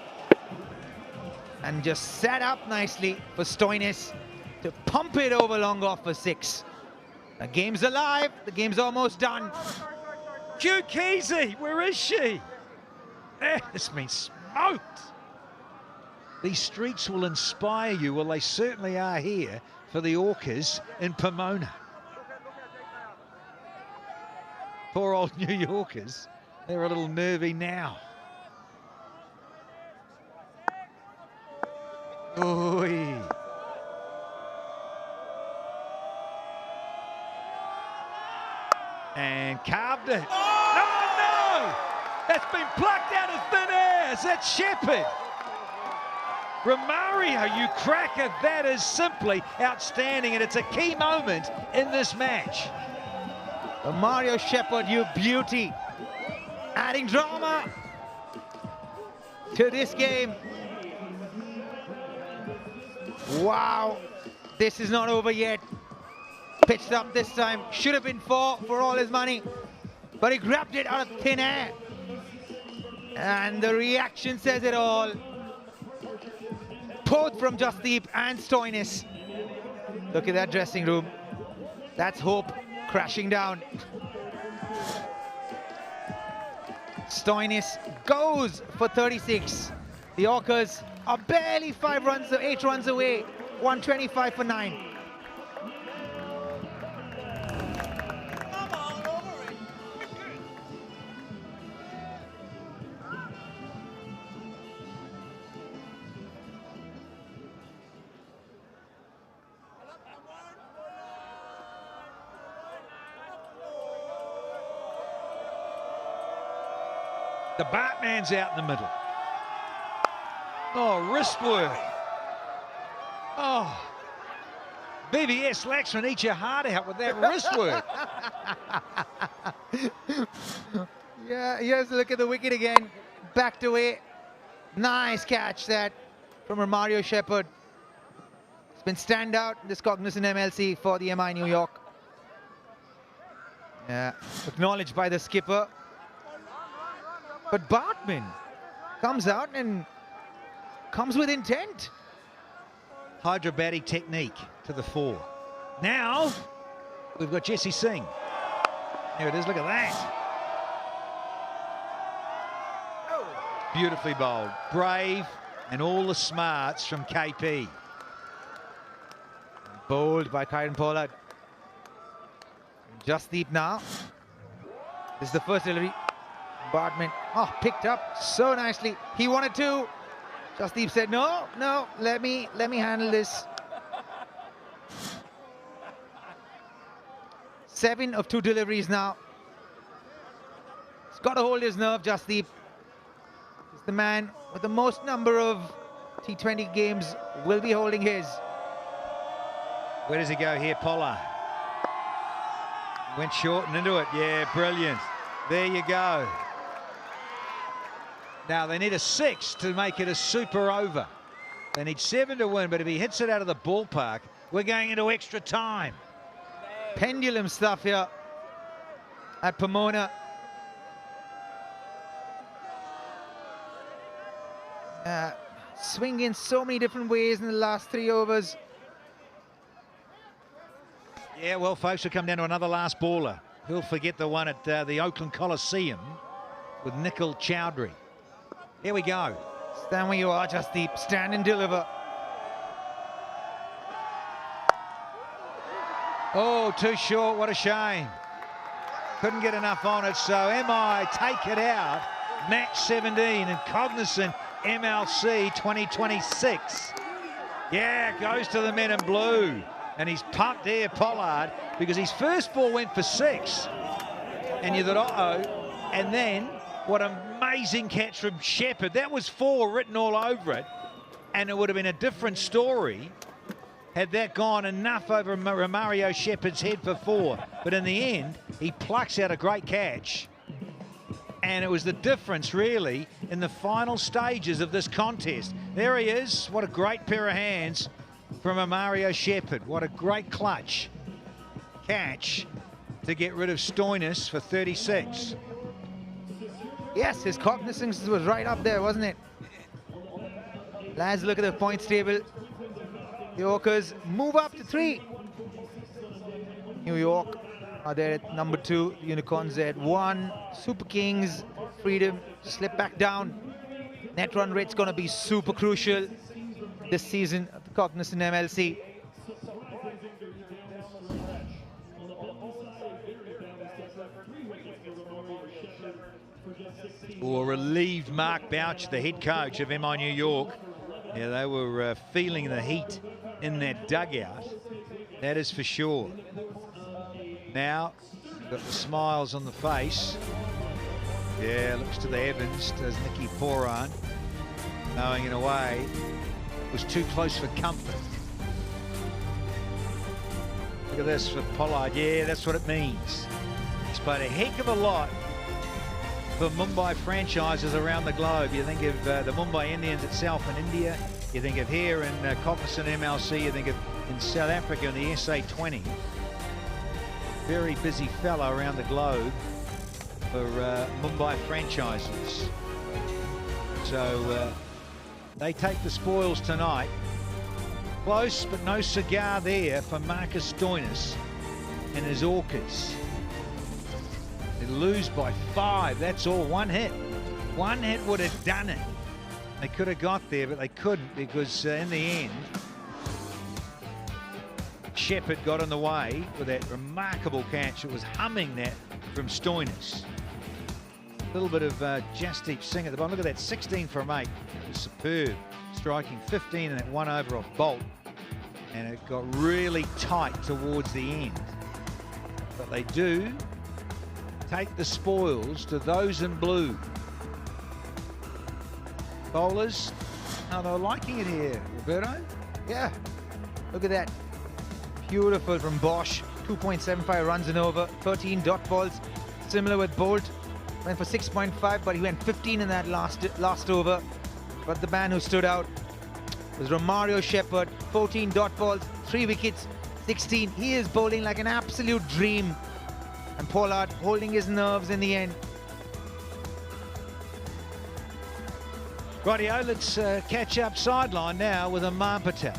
And just sat up nicely for Stoinis to pump it over long off for 6. The game's alive. The game's almost done. Q Kesey, where is she? It's been smoked. These streets will inspire you. Well, they certainly are here for the Orcas in Pomona. Poor old New Yorkers. They're a little nervy now. Oy. And carved it. Oh, no! That's been plucked out of thin air. Is that Shepherd? Romario, you cracker. That is simply outstanding, and it's a key moment in this match. Romario Shepherd, you beauty. Adding drama to this game. Wow, this is not over yet. Pitched up this time. Should have been 4 for all his money, but he grabbed it out of thin air. And the reaction says it all. Both from Jasdeep and Stoinis. Look at that dressing room. That's hope crashing down. Stoinis goes for 36. The Orcas are barely 8 runs away. 125 for 9. The Bartman's out in the middle. Oh, wrist work. Oh, VBS Laxman, eat your heart out with that wrist work. Yeah, here's a look at the wicket again. Backed away. Nice catch that from Mario Shepherd. It's been standout in this Cognizant MLC for the MI New York. Yeah, acknowledged by the skipper. But Bartman comes out and comes with intent. Hydrobatic technique to the fore. Now, we've got Jesse Singh. There it is, look at that. Beautifully bowled. Brave and all the smarts from KP. Bowled by Kieran Pollard. Jasdeep now. This is the first delivery. Bartman, picked up so nicely. He wanted to. Jasdeep said, no, let me handle this. 7 of 2 deliveries now. He's got to hold his nerve, Jasdeep. He's the man with the most number of T20 games, will be holding his. Where does he go here, Pollard? Went short and into it. Yeah, brilliant. There you go. Now, they need a 6 to make it a super over. They need 7 to win, but if he hits it out of the ballpark, we're going into extra time. Pendulum stuff here at Pomona. Swing in so many different ways in the last 3 overs. Yeah, well, folks, we'll come down to another last baller. Who'll forget the one at the Oakland Coliseum with Nikhil Chowdhury. Here we go. Stand where you are, Jasdeep. Stand and deliver. Oh, too short. What a shame. Couldn't get enough on it. So MI take it out. Match 17 and Cognizant MLC 2026. Yeah, goes to the men in blue. And he's pumped here, Pollard, because his first ball went for 6. And you thought, uh-oh. And then, what an amazing catch from Shepherd. That was 4 written all over it. And it would have been a different story had that gone enough over Mario Shepherd's head for 4. But in the end, he plucks out a great catch. And it was the difference, really, in the final stages of this contest. There he is. What a great pair of hands from Mario Shepherd. What a great clutch catch to get rid of Stoinis for 36. Yes, his cognizance was right up there, wasn't it? Lads, look at the points table. The Orcas move up to 3. New York are there at number 2. The Unicorns are at 1. Super Kings, Freedom, slip back down. Net run rate's going to be super crucial this season at the Cognizant MLC. Or relieved Mark Bouch, the head coach of MI New York. Yeah, they were feeling the heat in that dugout. That is for sure. Now, got the smiles on the face. Yeah, looks to the Evans, does Nicky Poran, knowing in a way it was too close for comfort. Look at this for Pollard. Yeah, that's what it means. He's played a heck of a lot for Mumbai franchises around the globe. You think of the Mumbai Indians itself in India. You think of here in Cognizant MLC. You think of in South Africa in the SA20. Very busy fella around the globe for Mumbai franchises. So they take the spoils tonight. Close, but no cigar there for Marcus Stoinis and his Orcas. They lose by 5, that's all. 1 hit. 1 hit would have done it. They could have got there, but they couldn't because in the end, Shepherd got in the way with that remarkable catch. It was humming that from Stoinis. A little bit of Jasdeep Singh at the bottom. Look at that, 16 from 8. It was superb. Striking 15 in that 1 over off Bolt. And it got really tight towards the end. But they do take the spoils to those in blue. Bowlers, they're liking it here, Roberto. Yeah, look at that. Beautiful from Bosch. 2.75 runs and over. 13 dot balls. Similar with Bolt. Went for 6.5, but he went 15 in that last over. But the man who stood out was Romario Shepherd. 14 dot balls, 3 wickets, 16. He is bowling like an absolute dream. And Pollard holding his nerves in the end. Rightio, let's catch up sideline now with Amman Patel.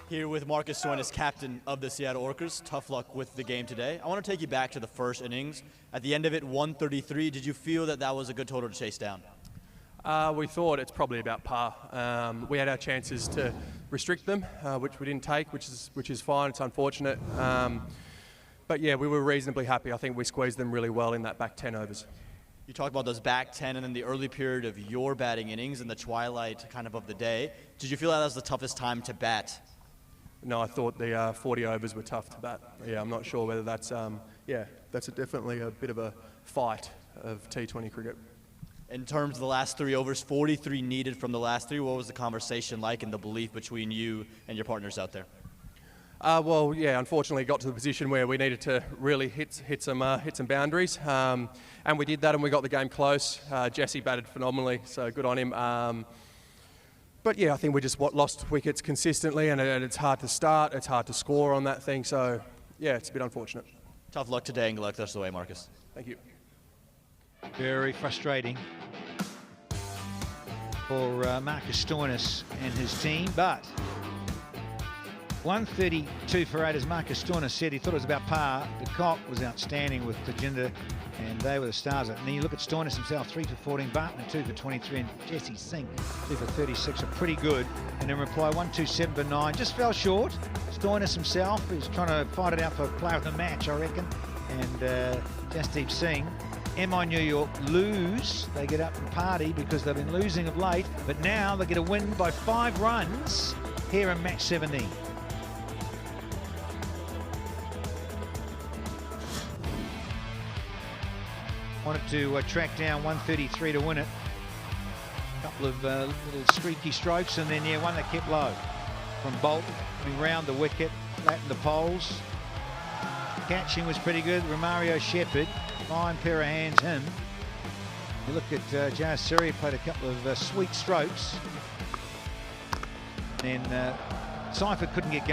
Here with Marcus Stoinis, captain of the Seattle Orcas. Tough luck with the game today. I want to take you back to the first innings. At the end of it, 133. Did you feel that that was a good total to chase down? We thought it's probably about par. We had our chances to restrict them, which we didn't take, which is fine. It's unfortunate. But yeah, we were reasonably happy. I think we squeezed them really well in that back 10 overs. You talked about those back 10 and then the early period of your batting innings in the twilight kind of the day. Did you feel that was the toughest time to bat? No, I thought the 40 overs were tough to bat. Yeah, I'm not sure whether that's, that's definitely a bit of a fight of T20 cricket. In terms of the last 3 overs, 43 needed from the last 3. What was the conversation like and the belief between you and your partners out there? Well, yeah, unfortunately got to the position where we needed to really hit some boundaries, and we did that, and we got the game close. Jesse batted phenomenally, so good on him. But yeah, I think we just lost wickets consistently, and it's hard to start, it's hard to score on that thing, so yeah, it's a bit unfortunate. Tough luck today, and good luck the rest of the way, Marcus. Thank you. Very frustrating for Marcus Stoinis and his team, but 132 for 8, as Marcus Stoinis said. He thought it was about par. De Kock was outstanding with Tajinder, and they were the stars. And then you look at Stoinis himself, 3 for 14, Barton 2 for 23, and Jesse Singh 2 for 36 are pretty good. And in reply, 127 for 9, just fell short. Stoinis himself is trying to fight it out for player of the match, I reckon. And Jasdeep Singh. MI New York lose. They get up and party because they've been losing of late, but now they get a win by 5 runs here in match 17. Wanted to track down 133 to win it. A couple of little streaky strokes, and then yeah, one that kept low from Bolt, round the wicket, flattened the poles. Catching was pretty good. Romario Shepherd, fine pair of hands him. You look at Jayasuri, played a couple of sweet strokes. Then Seifert couldn't get going.